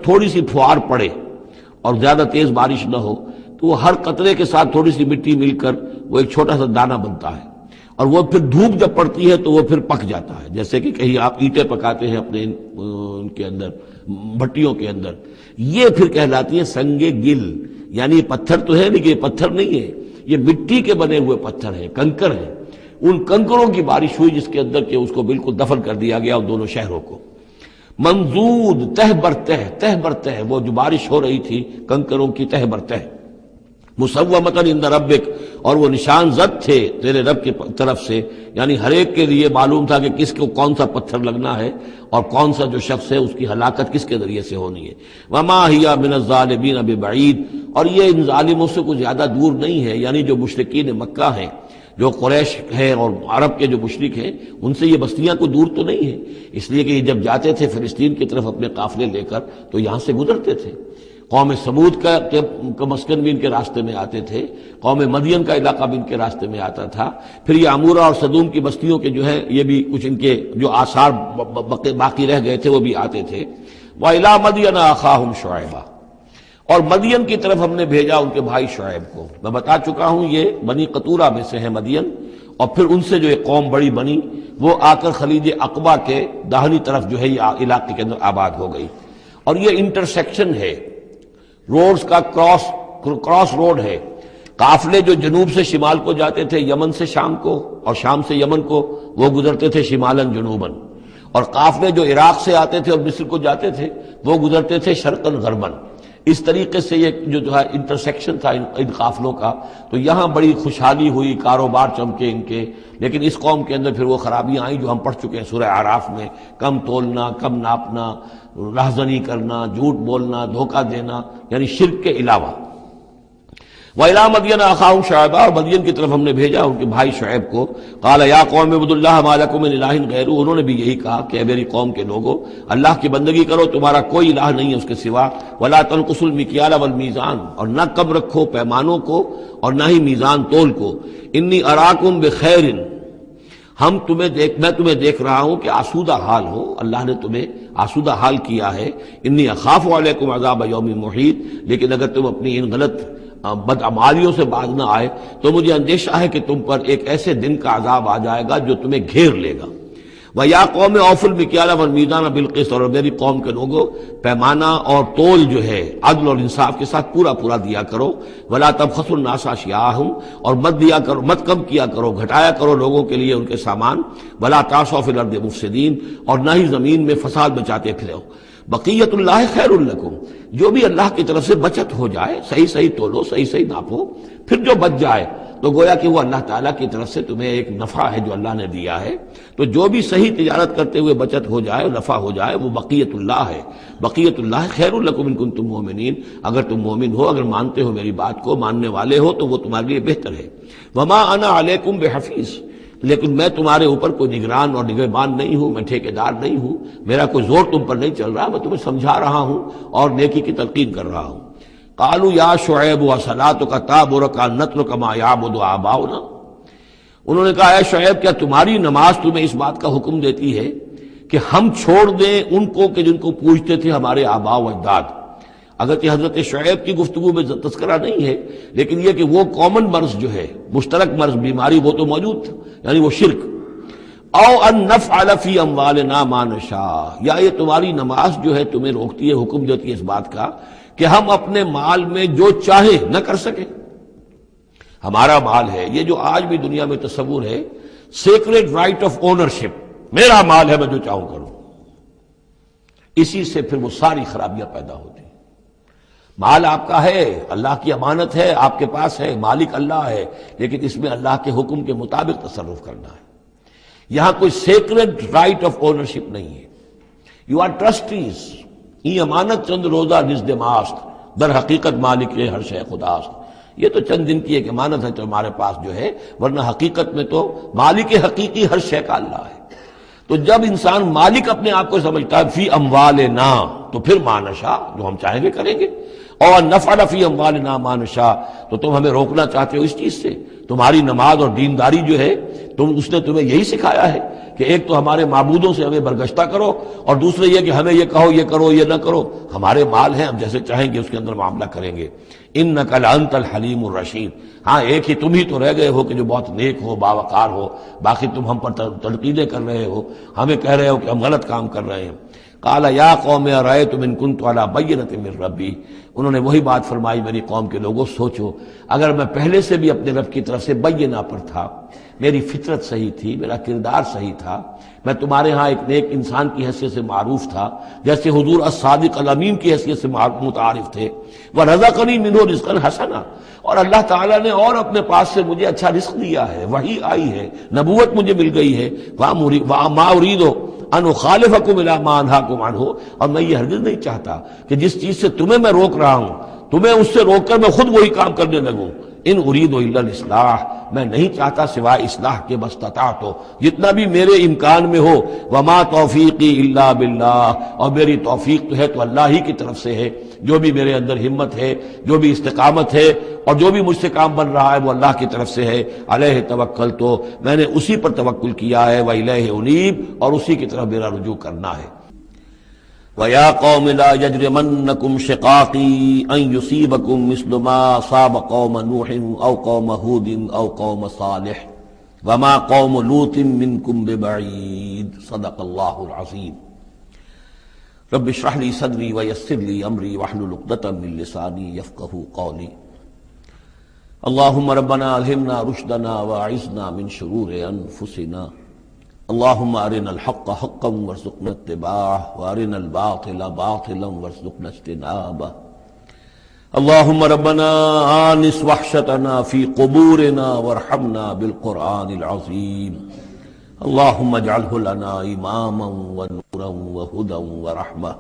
تھوڑی سی پھوار پڑے اور زیادہ تیز بارش نہ ہو تو وہ ہر قطرے کے ساتھ تھوڑی سی مٹی مل کر وہ ایک چھوٹا سا دانہ بنتا ہے، اور وہ پھر دھوپ جب پڑتی ہے تو وہ پھر پک جاتا ہے، جیسے کہ کہیں آپ اینٹیں پکاتے ہیں اپنے ان کے اندر بھٹیوں کے اندر، یہ پھر کہلاتی ہے سنگ گل۔ یعنی یہ پتھر تو ہے لیکن یہ پتھر نہیں ہے، یہ مٹی کے بنے ہوئے پتھر ہیں، کنکر ہیں۔ ان کنکروں کی بارش ہوئی جس کے اندر کہ اس کو بالکل دفن کر دیا گیا ان دونوں شہروں کو۔ منضود، تہ بر تہ، تہ بر تہ، وہ جو بارش ہو رہی تھی کنکروں کی تہ بر تہ۔ مسومۃ عند ربک، اور وہ نشان زد تھے تیرے رب کی طرف سے، یعنی ہر ایک کے لیے معلوم تھا کہ کس کو کون سا پتھر لگنا ہے اور کون سا جو شخص ہے اس کی ہلاکت کس کے ذریعے سے ہونی ہے۔ وما ہی من الظالمین ببعید، اور یہ ان ظالموں سے کچھ زیادہ دور نہیں ہے، یعنی جو مشرکین مکہ ہیں، جو قریش ہیں اور عرب کے جو مشرک ہیں، ان سے یہ بستیاں کوئی دور تو نہیں ہیں، اس لیے کہ یہ جب جاتے تھے فلسطین کی طرف اپنے قافلے لے کر تو یہاں سے گزرتے تھے۔ قوم سمود کا مسکن بھی ان کے راستے میں آتے تھے، قوم مدین کا علاقہ بھی ان کے راستے میں آتا تھا، پھر یہ عمورہ اور صدوم کی بستیوں کے جو ہے یہ بھی کچھ ان کے جو آثار باقی رہ گئے تھے وہ بھی آتے تھے۔ وَإِلَىٰ مَدْيَنَ أَخَاهُمْ شُعَيْبًا، اور مدین کی طرف ہم نے بھیجا ان کے بھائی شعیب کو۔ میں بتا چکا ہوں یہ بنی قطورہ میں سے ہے مدین، اور پھر ان سے جو ایک قوم بڑی بنی وہ آ کر خلیج عقبہ کے داہنی طرف جو ہے یہ علاقے کے اندر آباد ہو گئی۔ اور یہ انٹرسیکشن ہے، روڈز کا کراس روڈ ہے۔ قافلے جو جنوب سے شمال کو جاتے تھے یمن سے شام کو، اور شام سے یمن کو، وہ گزرتے تھے شمالاً جنوباً، اور قافلے جو عراق سے آتے تھے اور مصر کو جاتے تھے وہ گزرتے تھے شرقاً غرباً۔ اس طریقے سے یہ جو ہے انٹرسیکشن تھا ان قافلوں کا، تو یہاں بڑی خوشحالی ہوئی، کاروبار چمکے ان کے۔ لیکن اس قوم کے اندر پھر وہ خرابیاں آئیں جو ہم پڑھ چکے ہیں سورہ اعراف میں، کم تولنا، کم ناپنا، رہزنی کرنا، جھوٹ بولنا، دھوکہ دینا، یعنی شرک کے علاوہ۔ وَإِلَىٰ مَدْيَنَ أَخَاهُمْ شُعَيْبًا، اور مدین کی طرف ہم نے بھیجا ان کے بھائی شعیب کو۔ قَالَ يَا قَوْمِ اعْبُدُوا اللَّهَ مَا لَكُم مِّنْ إِلَٰهٍ غَيْرُهُ، انہوں نے بھی یہی کہا کہ اے میری قوم کے لوگو، اللہ کی بندگی کرو، تمہارا کوئی الہ نہیں ہے اس کے سوا۔ وَلَا تَنقُصُوا الْمِكْيَالَ وَالْمِيزَانَ، اور نہ کم رکھو پیمانوں کو اور نہ ہی میزان تول کو۔ إِنِّي أَرَاكُمْ بِخَيْرٍ، میں تمہیں دیکھ رہا ہوں کہ آسودہ حال ہو، اللہ نے تمہیں آسودہ حال کیا ہے۔ انی اخاف علیکم عذاب یوم محیط، لیکن اگر تم اپنی ان غلط بدعمالیوں سے باز نہ آئے تو مجھے اندیشہ ہے کہ تم پر ایک ایسے دن کا عذاب آ جائے گا جو تمہیں گھیر لے گا۔ وَيَا قَوْمِ أَوْفُوا الْمِكْيَالَ وَالْمِيزَانَ بِالْقِسْطِ، اور میری قوم کے لوگوں پیمانہ اور تول جو ہے عدل اور انصاف کے ساتھ پورا پورا دیا کرو۔ وَلَا تَبْخَسُوا النَّاسَ أَشْيَاءَهُمْ، اور مت کم کیا کرو، گھٹایا کرو لوگوں کے لیے ان کے سامان۔ وَلَا تَعْثَوْا فِي الْأَرْضِ مُفْسِدِينَ، اور نہ ہی زمین میں فساد مچاتے پھرو۔ بقیت اللہ خیر لکم، جو بھی اللہ کی طرف سے بچت ہو جائے، صحیح صحیح تولو، صحیح صحیح ناپو، پھر جو بچ جائے تو گویا کہ وہ اللہ تعالیٰ کی طرف سے تمہیں ایک نفع ہے جو اللہ نے دیا ہے۔ تو جو بھی صحیح تجارت کرتے ہوئے بچت ہو جائے، نفع ہو جائے، وہ بقیت اللہ ہے۔ بقیت اللہ خیر لکم ان کنتم مؤمنین، اگر تم مومن ہو، اگر مانتے ہو میری بات کو، ماننے والے ہو تو وہ تمہارے لیے بہتر ہے۔ وما انا علیکم بحفیظ، لیکن میں تمہارے اوپر کوئی نگران اور نگہبان نہیں ہوں، میں ٹھیکیدار نہیں ہوں، میرا کوئی زور تم پر نہیں چل رہا، میں تمہیں سمجھا رہا ہوں اور نیکی کی تلقین کر رہا ہوں۔ قالوا یا شعیب وصلاتک تأمرک ان نترک ما یعبد آباؤنا، انہوں نے کہا اے شعیب کیا تمہاری نماز تمہیں اس بات کا حکم دیتی ہے کہ ہم چھوڑ دیں ان کو کہ جن کو پوجتے تھے ہمارے آباء و اجداد؟ اگرچہ حضرت شعیب کی گفتگو میں تذکرہ نہیں ہے، لیکن یہ کہ وہ کامن مرض جو ہے، مشترک مرض، بیماری، وہ تو موجود تھا، یعنی وہ شرک۔ او ان نفعل فی اموالنا ما نشاء، یا یہ تمہاری نماز جو ہے تمہیں روکتی ہے، حکم دیتی ہے اس بات کا کہ ہم اپنے مال میں جو چاہے نہ کر سکیں۔ ہمارا مال ہے، یہ جو آج بھی دنیا میں تصور ہے، سیکریٹ رائٹ آف اونرشپ، میرا مال ہے میں جو چاہوں کروں، اسی سے پھر وہ ساری خرابیاں پیدا ہوتی ہیں۔ مال آپ کا ہے، اللہ کی امانت ہے، آپ کے پاس ہے، مالک اللہ ہے، لیکن اس میں اللہ کے حکم کے مطابق تصرف کرنا ہے۔ یہاں کوئی سیکریٹ رائٹ آف اونرشپ نہیں ہے۔ یو آر ٹرسٹیز، یہ امانت چند روزہ نزد ماست، در حقیقت مالک ہر شے خداست۔ یہ تو چند دن کی ایک امانت ہے تو ہمارے پاس جو ہے، ورنہ حقیقت میں تو مالک حقیقی ہر شے کا اللہ ہے۔ تو جب انسان مالک اپنے آپ کو سمجھتا ہے فی اموالنا، تو پھر ما نشاء، جو ہم چاہیں گے کریں گے۔ اور نفعل فی اموالنا ما نشاء، تو تم ہمیں روکنا چاہتے ہو اس چیز سے۔ تمہاری نماز اور دینداری جو ہے، اس نے تمہیں یہی سکھایا ہے کہ ایک تو ہمارے معبودوں سے ہمیں برگشتہ کرو، اور دوسرے یہ کہ ہمیں یہ کہو یہ کرو یہ نہ کرو۔ ہمارے مال ہیں، ہم جیسے چاہیں گے اس کے اندر معاملہ کریں گے۔ انک لانت الحلیم الرشید، ہاں ایک ہی تم ہی تو رہ گئے ہو کہ جو بہت نیک ہو، باوقار ہو، باقی تم ہم پر تنقیدیں کر رہے ہو، ہمیں کہہ رہے ہو کہ ہم غلط کام کر رہے ہیں۔ قال یا قوم ارأیتم ان کنت علی بینۃ من ربی، انہوں نے وہی بات فرمائی میری قوم کے لوگوں، سوچو اگر میں پہلے سے بھی اپنے رب کی طرف سے بینہ پر تھا، میری فطرت صحیح تھی، میرا کردار صحیح تھا، میں تمہارے ہاں ایک نیک انسان کی حیثیت سے معروف تھا، جیسے حضور الصادق الامین کی حیثیت سے متعارف تھے، وَرَزَقَنِي مِنْهُ رِزْقًا حَسَنًا، اور اللہ تعالیٰ نے اور اپنے پاس سے مجھے اچھا رزق دیا ہے، وحی آئی ہے، نبوت مجھے مل گئی ہے، وَمَا أُرِيدُ أَنْ أُخَالِفَكُمْ إِلَىٰ مَا أَنْهَاكُمْ عَنْهُ، اور میں یہ ہرگز نہیں چاہتا کہ جس چیز سے تمہیں میں روک رہا ہوں، تمہیں اس سے روک کر میں خود وہی کام کرنے لگوں۔ ان اريد الا الاصلاح، میں نہیں چاہتا سوائے اصلاح کے، مستطاعت ہو، جتنا بھی میرے امکان میں ہو۔ وما توفیقی الا باللہ، اور میری توفیق تو ہے تو اللہ ہی کی طرف سے ہے، جو بھی میرے اندر ہمت ہے، جو بھی استقامت ہے، اور جو بھی مجھ سے کام بن رہا ہے وہ اللہ کی طرف سے ہے۔ علیہ توکلت، تو میں نے اسی پر توکل کیا ہے، وإلیہ انیب، اور اسی کی طرف میرا رجوع کرنا ہے۔ وَيَا قَوْمِ لَا يَجْرِمَنَّكُمْ شِقَاقِي أَن يُصِيبَكُم مِّثْلُ مَا أَصَابَ قَوْمَ نُوحٍ أَوْ قَوْمَ هُودٍ أَوْ قَوْمَ صَالِحٍ وَمَا قَوْمُ لُوطٍ مِّنكُمْ بِبَعِيدٍ صدق اللہ العظیم۔ رب اشرح لي صدری ويسر لي أمری واحلل عقدة من لسانی يفقهوا قولی۔ اللهم ربنا ألهمنا رشدنا وأعذنا من شرور أنفسنا، اللهم أرنا الحق حقا وارزقنا اتباعه وأرنا الباطل باطلا وارزقنا اجتنابه، اللهم ربنا آنس وحشتنا في قبورنا وارحمنا بالقرآن العظيم، اللهم اجعله لنا إماما ونورا وهدى ورحمة،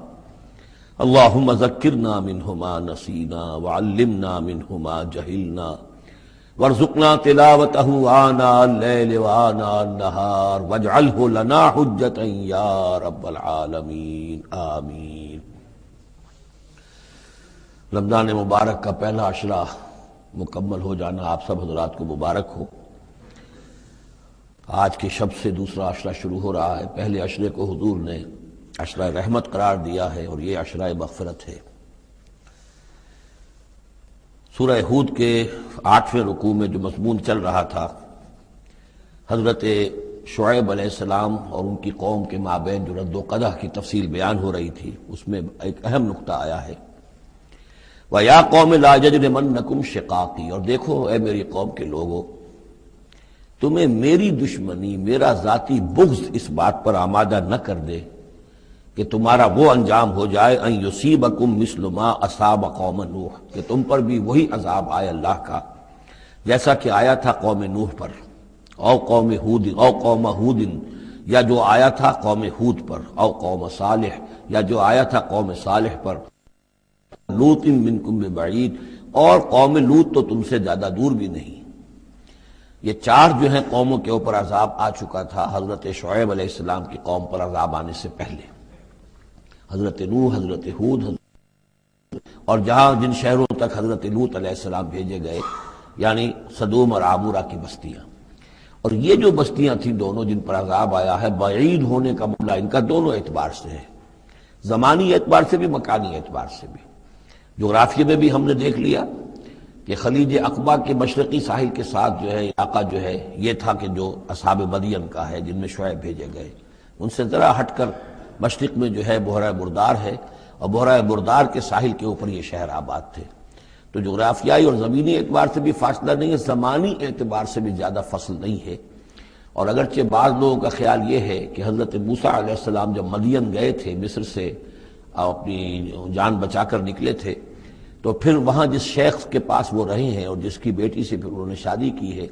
اللهم ذكرنا منه ما نسينا وعلمنا منه ما جهلنا، وارزقنا تلاوته آناء الليل وآناء النهار واجعله لنا حجة يا رب العالمين آمین۔ رمضان مبارک کا پہلا عشرہ مکمل ہو جانا آپ سب حضرات کو مبارک ہو۔ آج کے شب سے دوسرا عشرہ شروع ہو رہا ہے۔ پہلے عشرے کو حضور نے عشرہ رحمت قرار دیا ہے، اور یہ عشرہ مغفرت ہے۔ سورہ ہود کے 8ویں رکوع میں جو مضمون چل رہا تھا، حضرت شعیب علیہ السلام اور ان کی قوم کے مابین جو رد و قدح کی تفصیل بیان ہو رہی تھی، اس میں ایک اہم نقطہ آیا ہے، وَيَا قَوْمِ لَا يَجْرِمَنَّكُمْ شِقَاقِي، اور دیکھو اے میری قوم کے لوگوں، تمہیں میری دشمنی، میرا ذاتی بغض اس بات پر آمادہ نہ کر دے کہ تمہارا وہ انجام ہو جائے ان یصیبکم مثل ما اصاب قوم نوح، کہ تم پر بھی وہی عذاب آئے اللہ کا جیسا کہ آیا تھا قوم نوح پر، او قوم ہود، او قوم ہود، یا جو آیا تھا قوم ہود پر، او قوم صالح، یا جو آیا تھا قوم صالح پر، لوط منکم ببعید، اور قوم لوط تو تم سے زیادہ دور بھی نہیں۔ یہ چار جو ہیں قوموں کے اوپر عذاب آ چکا تھا حضرت شعیب علیہ السلام کی قوم پر عذاب آنے سے پہلے، حضرت نوح، حضرت ہود، اور جہاں جن شہروں تک حضرت لوط علیہ السلام بھیجے گئے، یعنی سدوم اور عامورہ کی بستیاں، اور یہ جو بستیاں تھیں دونوں جن پر عذاب آیا ہے، بعید ہونے کا معاملہ ان کا دونوں اعتبار سے ہے، زمانی اعتبار سے بھی، مکانی اعتبار سے بھی۔ جغرافیے میں بھی ہم نے دیکھ لیا کہ خلیج عقبہ کے مشرقی ساحل کے ساتھ جو ہے علاقہ جو ہے یہ تھا کہ جو اصحاب مدین کا ہے، جن میں شعیب بھیجے گئے، ان سے ذرا ہٹ کر مشرق میں جو ہے بحیرہ بردار ہے، اور بحیرہ بردار کے ساحل کے اوپر یہ شہر آباد تھے۔ تو جغرافیائی اور زمینی اعتبار سے بھی فاصلہ نہیں ہے، زمانی اعتبار سے بھی زیادہ فصل نہیں ہے۔ اور اگرچہ بعض لوگوں کا خیال یہ ہے کہ حضرت موسیٰ علیہ السلام جب مدین گئے تھے مصر سے، اپنی جان بچا کر نکلے تھے، تو پھر وہاں جس شیخ کے پاس وہ رہے ہیں اور جس کی بیٹی سے پھر انہوں نے شادی کی ہے،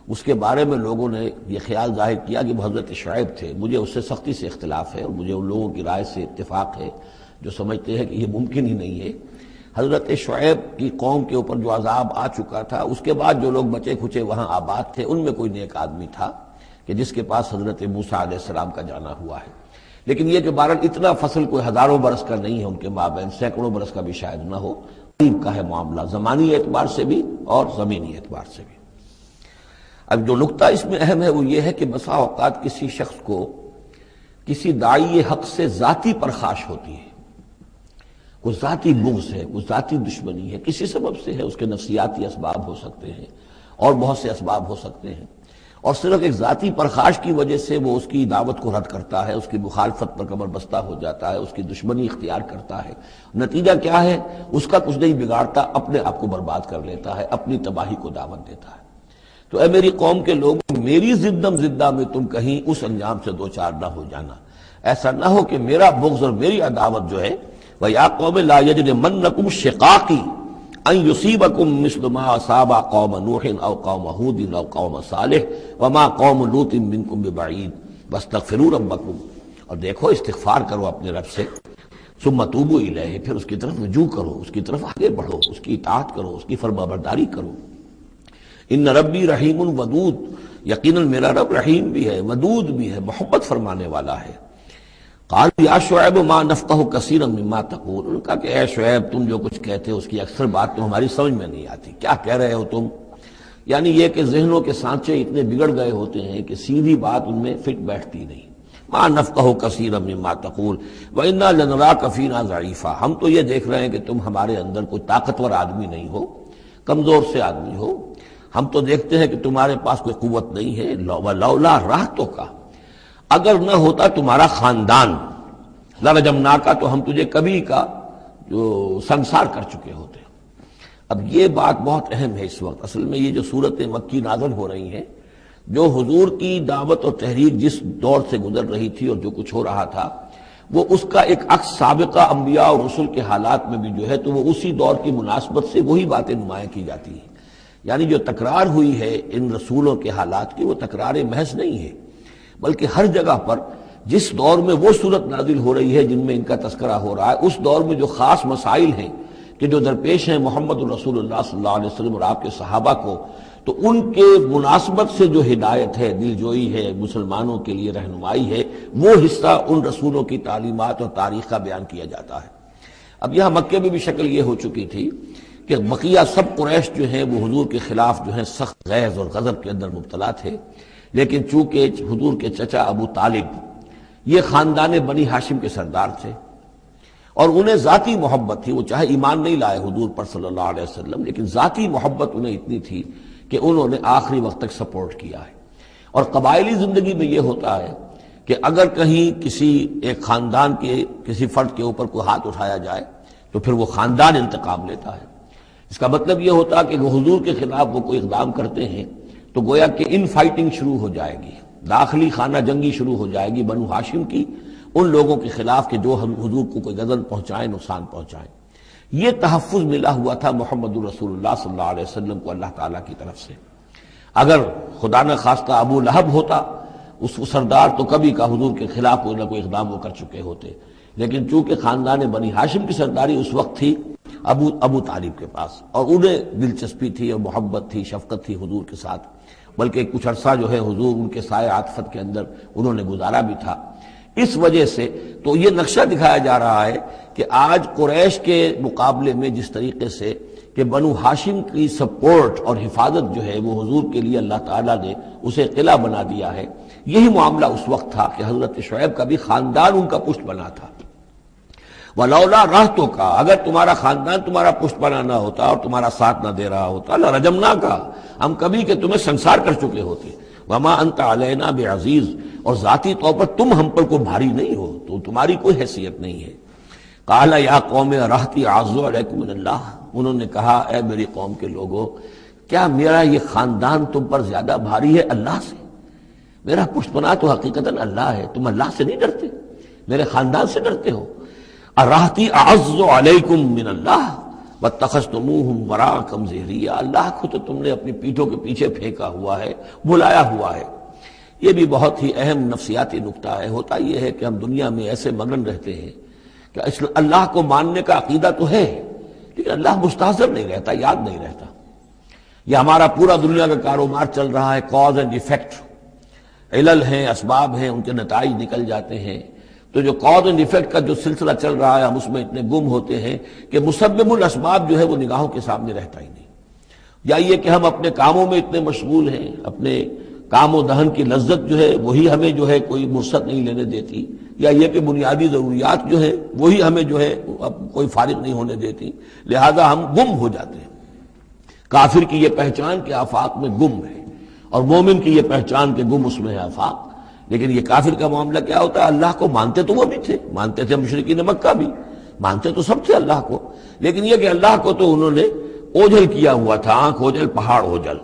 اس کے بارے میں لوگوں نے یہ خیال ظاہر کیا کہ وہ حضرت شعیب تھے۔ مجھے اس سے سختی سے اختلاف ہے، اور مجھے ان لوگوں کی رائے سے اتفاق ہے جو سمجھتے ہیں کہ یہ ممکن ہی نہیں ہے۔ حضرت شعیب کی قوم کے اوپر جو عذاب آ چکا تھا، اس کے بعد جو لوگ بچے کھچے وہاں آباد تھے، ان میں کوئی نیک آدمی تھا کہ جس کے پاس حضرت موسیٰ علیہ السلام کا جانا ہوا ہے۔ لیکن یہ کہ بہرحال اتنا فصل کوئی ہزاروں برس کا نہیں ہے ان کے مابین، سینکڑوں برس کا بھی شاید نہ ہو، قریب کا ہے معاملہ، زمانی اعتبار سے بھی اور زمینی اعتبار سے بھی۔ اب جو نقطہ اس میں اہم ہے وہ یہ ہے کہ بسا اوقات کسی شخص کو کسی داعی حق سے ذاتی پرخاش ہوتی ہے، کوئی ذاتی بغض ہے، کوئی ذاتی دشمنی ہے، کسی سبب سے ہے، اس کے نفسیاتی اسباب ہو سکتے ہیں اور بہت سے اسباب ہو سکتے ہیں، اور صرف ایک ذاتی پرخاش کی وجہ سے وہ اس کی دعوت کو رد کرتا ہے، اس کی مخالفت پر کمر بستہ ہو جاتا ہے، اس کی دشمنی اختیار کرتا ہے۔ نتیجہ کیا ہے؟ اس کا کچھ نہیں بگاڑتا، اپنے آپ کو برباد کر لیتا ہے، اپنی تباہی کو دعوت دیتا ہے۔ تو اے میری قوم کے لوگ، میری زدم زدہ میں تم کہیں اس انجام سے دوچار نہ ہو جانا، ایسا نہ ہو کہ میرا بغض اور میری عداوت جو ہے، وَيَا قَوْمِ لَا يَجْرِمَنَّكُمْ شِقَاقِي أَن يُصِيبَكُم مِّثْلُ مَا أَصَابَ قَوْمَ نُوحٍ أَوْ قَوْمَ هُودٍ أَوْ قَوْمَ صَالِحٍ وَمَا قَوْمُ لُوطٍ مِّنكُم بِبَعِيدٍ وَاسْتَغْفِرُوا رَبَّكُمْ، اور دیکھو استغفار کرو اپنے رب سے، ثُمَّ تُوبُوا إِلَيْهِ، پھر اس کی طرف رجوع کرو، اس کی طرف آگے بڑھو، اس کی اطاعت کرو، اس کی فرمانبرداری کرو۔ ان ربی رحیم ودود، یقیناً میرا رب رحیم بھی ہے، ودود بھی ہے، محبت فرمانے والا ہے۔ قال یا شعیب ما نفقہ کثیرا مما تقول، ان کا کہ اے شعیب تم جو کچھ کہتے ہو اس کی اکثر بات تو ہماری سمجھ میں نہیں آتی، کیا کہہ رہے ہو تم؟ یعنی یہ کہ ذہنوں کے سانچے اتنے بگڑ گئے ہوتے ہیں کہ سیدھی بات ان میں فٹ بیٹھتی نہیں۔ ما نفقہ کثیرا مما تقول وانا لنراک فینا ضعیفا، ہم تو یہ دیکھ رہے ہیں کہ تم ہمارے اندر کوئی طاقتور آدمی نہیں ہو، کمزور سے آدمی ہو، ہم تو دیکھتے ہیں کہ تمہارے پاس کوئی قوت نہیں ہے۔ لولا رہتو کا، اگر نہ ہوتا تمہارا خاندان، لرجمناکا، تو ہم تجھے کبھی کا جو سنسار کر چکے ہوتے۔ اب یہ بات بہت اہم ہے اس وقت، اصل میں یہ جو صورت مکی نازل ہو رہی ہیں، جو حضور کی دعوت اور تحریک جس دور سے گزر رہی تھی اور جو کچھ ہو رہا تھا، وہ اس کا ایک عکس سابقہ انبیاء اور رسل کے حالات میں بھی جو ہے تو وہ اسی دور کی مناسبت سے وہی باتیں نمایاں کی جاتی ہیں۔ یعنی جو تکرار ہوئی ہے ان رسولوں کے حالات کی، وہ تکرار محض نہیں ہے، بلکہ ہر جگہ پر جس دور میں وہ صورت نازل ہو رہی ہے جن میں ان کا تذکرہ ہو رہا ہے، اس دور میں جو خاص مسائل ہیں کہ جو درپیش ہیں محمد الرسول اللہ صلی اللہ علیہ وسلم اور آپ کے صحابہ کو، تو ان کے مناسبت سے جو ہدایت ہے، دل جوئی ہے، مسلمانوں کے لیے رہنمائی ہے، وہ حصہ ان رسولوں کی تعلیمات اور تاریخ کا بیان کیا جاتا ہے۔ اب یہاں مکے میں بھی شکل یہ ہو چکی تھی کہ بقیہ سب قریش جو ہیں وہ حضور کے خلاف جو ہیں سخت غیظ اور غضب کے اندر مبتلا تھے، لیکن چونکہ حضور کے چچا ابو طالب یہ خاندان بنی ہاشم کے سردار تھے اور انہیں ذاتی محبت تھی، وہ چاہے ایمان نہیں لائے حضور پر صلی اللہ علیہ وسلم، لیکن ذاتی محبت انہیں اتنی تھی کہ انہوں نے آخری وقت تک سپورٹ کیا ہے۔ اور قبائلی زندگی میں یہ ہوتا ہے کہ اگر کہیں کسی ایک خاندان کے کسی فرد کے اوپر کوئی ہاتھ اٹھایا جائے تو پھر وہ خاندان انتقام لیتا ہے۔ اس کا مطلب یہ ہوتا کہ وہ حضور کے خلاف وہ کوئی اقدام کرتے ہیں تو گویا کہ ان فائٹنگ شروع ہو جائے گی، داخلی خانہ جنگی شروع ہو جائے گی بنو ہاشم کی ان لوگوں کے خلاف کہ جو ہم حضور کو کوئی غضب پہنچائیں، نقصان پہنچائیں۔ یہ تحفظ ملا ہوا تھا محمد الرسول اللہ صلی اللہ علیہ وسلم کو اللہ تعالیٰ کی طرف سے۔ اگر خدا نہ خواستہ ابو لہب ہوتا اس سردار، تو کبھی کا حضور کے خلاف کوئی نہ کوئی اقدام وہ کر چکے ہوتے، لیکن چونکہ خاندان بنی ہاشم کی سرداری اس وقت تھی ابو طالب کے پاس، اور انہیں دلچسپی تھی اور محبت تھی، شفقت تھی حضور کے ساتھ، بلکہ کچھ عرصہ جو ہے حضور ان کے سائے عاطفت کے اندر انہوں نے گزارا بھی تھا۔ اس وجہ سے تو یہ نقشہ دکھایا جا رہا ہے کہ آج قریش کے مقابلے میں جس طریقے سے کہ بنو ہاشم کی سپورٹ اور حفاظت جو ہے وہ حضور کے لیے اللہ تعالیٰ نے اسے قلعہ بنا دیا ہے، یہی معاملہ اس وقت تھا کہ حضرت شعیب کا بھی خاندان ان کا پشت بنا تھا۔ وَلَوْلَا رَحْتُكَ، اگر تمہارا خاندان تمہارا پشت بنا نہ ہوتا اور تمہارا ساتھ نہ دے رہا ہوتا، لَرَجَمْنَاكَ، ہم کبھی کہ تمہیں سنسار کر چکے ہوتے۔ وَمَا أَنْتَ عَلَيْنَا بِعَزِيزٍ، اور ذاتی طور پر تم ہم پر کوئی بھاری نہیں ہو، تو تمہاری کوئی حیثیت نہیں ہے۔ قَالَ يَا قَوْمِ رَحْتِي أَعَزُّ عَلَيْكُم مِّنَ اللَّهِ، انہوں نے کہا اے میری قوم کے لوگوں، کیا میرا یہ خاندان تم پر زیادہ بھاری ہے اللہ سے؟ میرا پشت بنا تو حقیقتاً اللہ ہے، تم اللہ سے نہیں ڈرتے، میرے خاندان سے ڈرتے ہو۔ اَرَحْتِي أَعَزُّ عَلَيْكُم مِّنَ اللَّهِ وَاتَّخَذْتُمُوهُمْ وَرَاءَكُمْ ظِهْرِيًّا، اللہ کو تو تم نے اپنی پیٹھوں کے پیچھے پھینکا ہوا ہے، بلایا ہوا ہے۔ یہ بھی بہت ہی اہم نفسیاتی نکتہ ہے۔ ہوتا یہ ہے کہ ہم دنیا میں ایسے مگن رہتے ہیں کہ اللہ کو ماننے کا عقیدہ تو ہے، لیکن اللہ مستحضر نہیں رہتا، یاد نہیں رہتا۔ یہ ہمارا پورا دنیا کا کاروبار چل رہا ہے، کاز اینڈ ایفیکٹ، علل ہیں، اسباب ہیں، ان کے نتائج نکل جاتے ہیں۔ تو جو کاز اینڈ ایفیکٹ کا جو سلسلہ چل رہا ہے، ہم اس میں اتنے گم ہوتے ہیں کہ مسبب الاسباب جو ہے وہ نگاہوں کے سامنے رہتا ہی نہیں۔ یا یہ کہ ہم اپنے کاموں میں اتنے مشغول ہیں، اپنے کام و دہن کی لذت جو ہے وہی ہمیں جو ہے کوئی فرصت نہیں لینے دیتی، یا یہ کہ بنیادی ضروریات جو ہے وہی ہمیں جو ہے اب کوئی فارغ نہیں ہونے دیتی، لہذا ہم گم ہو جاتے ہیں۔ کافر کی یہ پہچان کہ آفاق میں گم ہے، اور مومن کی یہ پہچان کہ گم اس میں ہے آفاق۔ لیکن یہ کافر کا معاملہ کیا ہوتا ہے؟ اللہ کو مانتے تو وہ بھی تھے، مانتے تھے مشرکین مکہ بھی، مانتے تو سب تھے اللہ کو، لیکن یہ کہ اللہ کو تو انہوں نے اوجھل کیا ہوا تھا، آنکھ اوجھل پہاڑ اوجھل۔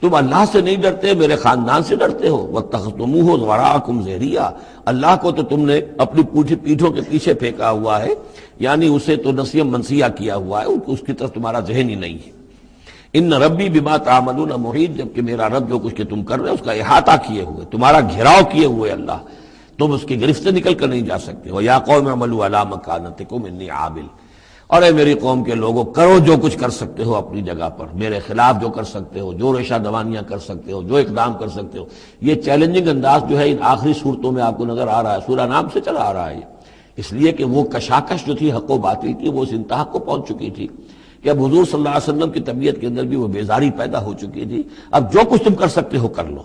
تم اللہ سے نہیں ڈرتے، میرے خاندان سے ڈرتے ہو۔ وَاتَّخَذْتُمُوهُ وَرَاءَكُمْ ظِهْرِيًّا، اللہ کو تو تم نے اپنی پیٹھوں کے پیچھے پھینکا ہوا ہے، یعنی اسے تو نسیہ منسیہ کیا ہوا ہے، اس کی طرف تمہارا ذہن ہی نہیں ہے۔ ان ربی بما تعملون محیط، جبکہ میرا رب جو کچھ کہ تم کر رہے ہو اس کا احاطہ کیے ہوئے، تمہارا گھیراؤ کیے ہوئے اللہ، تم اس کی گرفت سے نکل کر نہیں جا سکتے۔ وَيَا قَوْمِ اعْمَلُوا عَلَىٰ مَكَانَتِكُمْ إِنِّي عَامِلٌ، اور اے میری قوم کے لوگوں، کرو جو کچھ کر سکتے ہو اپنی جگہ پر، میرے خلاف جو کر سکتے ہو، جو ریشہ دوانیاں کر سکتے ہو، جو اقدام کر سکتے ہو۔ یہ چیلنجنگ انداز جو ہے ان آخری صورتوں میں آپ کو نظر آ رہا ہے، سورہ نام سے چلا آ رہا ہے، اس لیے کہ وہ کشاکش جو تھی حق و باطل کی وہ اس انتہا کو پہنچ چکی تھی کہ اب حضور صلی اللہ علیہ وسلم کی طبیعت کے اندر بھی وہ بیزاری پیدا ہو چکی تھی۔ اب جو کچھ تم کر سکتے ہو کر لو،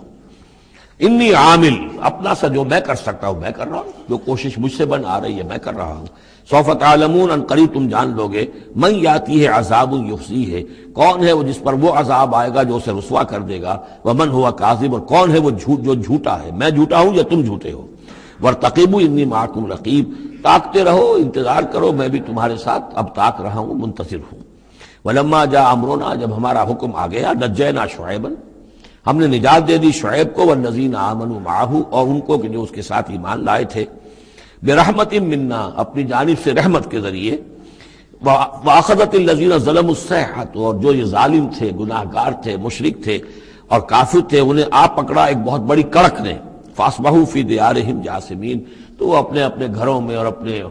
انی عامل، اپنا سا جو میں کر سکتا ہوں میں کر رہا ہوں، جو کوشش مجھ سے بن آ رہی ہے میں کر رہا ہوں۔ سوف تعلمون، ان قریب تم جان لو گے، من یاتی ہے عذاب یخزیہ ہے، کون ہے وہ جس پر وہ عذاب آئے گا جو اسے رسوا کر دے گا، ومن ہوا کاذب، اور کون ہے وہ جو جھوٹا ہے، میں جھوٹا ہوں یا تم جھوٹے ہو۔ وارتقبوا انی معکم رقیب، تاکتے رہو، انتظار کرو، میں بھی تمہارے ساتھ اب تاک رہا ہوں، منتظر ہوں۔ ولما جاء امرنا، جب ہمارا حکم آ گیا، نجینا شعیبا، ہم نے نجات دے دی شعیب کو، والذین آمنوا معہ، اور ان کو کہ جو اس کے ساتھ ایمان لائے تھے، برحمت منا، اپنی جانب سے رحمت کے ذریعے، واخذت الذین ظلموا الصیحۃ، اور جو یہ ظالم تھے، گناہ گار تھے، مشرک تھے اور کافر تھے، انہیں آ پکڑا ایک بہت بڑی کڑک نے، فاصبحوا فی دیارہم جاثمین، تو وہ اپنے اپنے گھروں میں اور اپنے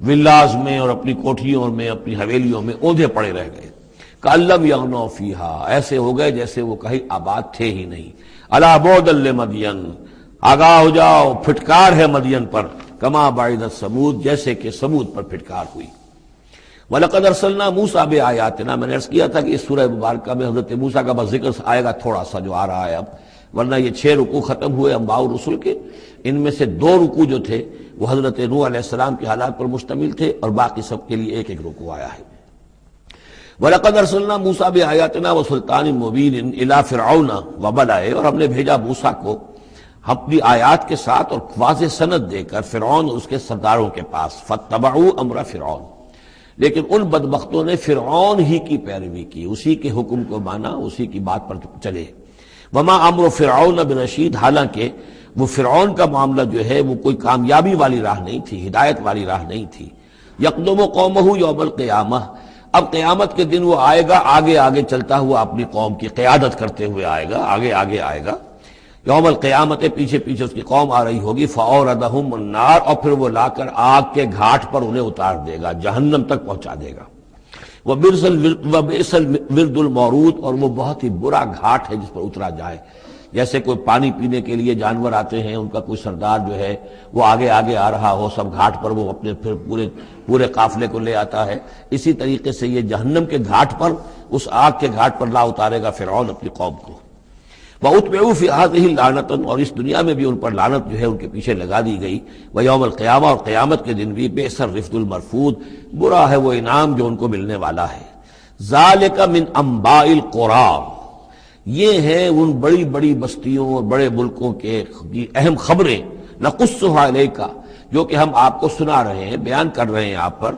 ولاز میں اور اپنی کوٹھیوں میں، اپنی حویلیوں میں اوندھے پڑے رہ گئے۔ کأن لم یغنوا فیہا، ایسے ہو گئے جیسے وہ کہیں آباد تھے ہی نہیں۔ الا بعدا لمدین، آگاہ ہو جاؤ، پھٹکار ہے مدین پر، کما بعدت ثمود، جیسے کہ ثمود پر پھٹکار ہوئی۔ وَلَقَدْ أَرْسَلْنَا مُوسَىٰ بِآيَاتِنَا، میں نے عرض کیا تھا کہ اس سورہ مبارکہ میں حضرت موسیٰ کا بس ذکر آئے گا تھوڑا سا جو آ رہا ہے اب، ورنہ یہ 6 رکوع ختم ہوئے انبیاء و رسل کے، ان میں سے 2 رکوع جو تھے وہ حضرت نوح علیہ السلام کے حالات پر مشتمل تھے، اور باقی سب کے لیے ایک ایک رکوع آیا ہے۔ وَلَقَدْ أَرْسَلْنَا مُوسَىٰ بِآيَاتِنَا وَسُلْطَانٍ مُّبِينٍ إِلَىٰ فِرْعَوْنَ وَمَلَئِهِ، اور ہم نے بھیجا موسیٰ کو اپنی آیات کے ساتھ اور واضح سند دے کر فرعون اور اس کے سرداروں کے پاس، فَاتَّبَعُوا أَمْرَ فِرْعَوْنَ، لیکن ان بدبختوں نے فرعون ہی کی پیروی کی، اسی کے حکم کو مانا، اسی کی بات پر چلے۔ وَمَا أَمْرُ فِرْعَوْنَ بِرَشِيدٍ، حالانکہ وہ فرعون کا معاملہ جو ہے وہ کوئی کامیابی والی راہ نہیں تھی، ہدایت والی راہ نہیں تھی۔ یقدم قومہ یوم القیامہ، اب قیامت کے دن وہ آئے گا آگے آگے چلتا ہوا، اپنی قوم کی قیادت کرتے ہوئے آئے گا، آگے آگے آئے گا۔ یوم القیامت، پیچھے پیچھے اس کی قوم آ رہی ہوگی، فَأَوْرَدَهُمُ النَّارَ، اور پھر وہ لا کر آگ کے گھاٹ پر انہیں اتار دے گا، جہنم تک پہنچا دے گا۔ وَبِئْسَ الْوِرْدُ الْمَوْرُودُ، اور وہ بہت ہی برا گھاٹ ہے جس پر اترا جائے، جیسے کوئی پانی پینے کے لیے جانور آتے ہیں، ان کا کوئی سردار جو ہے وہ آگے آگے آ رہا ہو، سب گھاٹ پر وہ اپنے پھر پورے قافلے کو لے آتا ہے، اسی طریقے سے یہ جہنم کے گھاٹ پر، اس آگ کے گھاٹ پر لا اتارے گا فرعون اپنی قوم کو۔ وَأُتْبِعُوا فِي هَٰذِهِ لَعْنَةً، اور اس دنیا میں بھی ان پر لعنت جو ہے ان کے پیچھے لگا دی گئی، وَيَوْمَ الْقِيَامَةِ، اور قیامت کے دن بھی، بِئْسَ الرِّفْدُ الْمَرْفُودُ، برا ہے وہ انعام جو ان کو ملنے والا ہے۔ ذَلِكَ مِنْ أَنْبَاءِ الْقُرَىٰ، یہ ہیں ان بڑی بڑی بستیوں اور بڑے ملکوں کے اہم خبریں، نَقُصُّهَا عَلَيْكَ، جو کہ ہم آپ کو سنا رہے ہیں، بیان کر رہے ہیں آپ پر،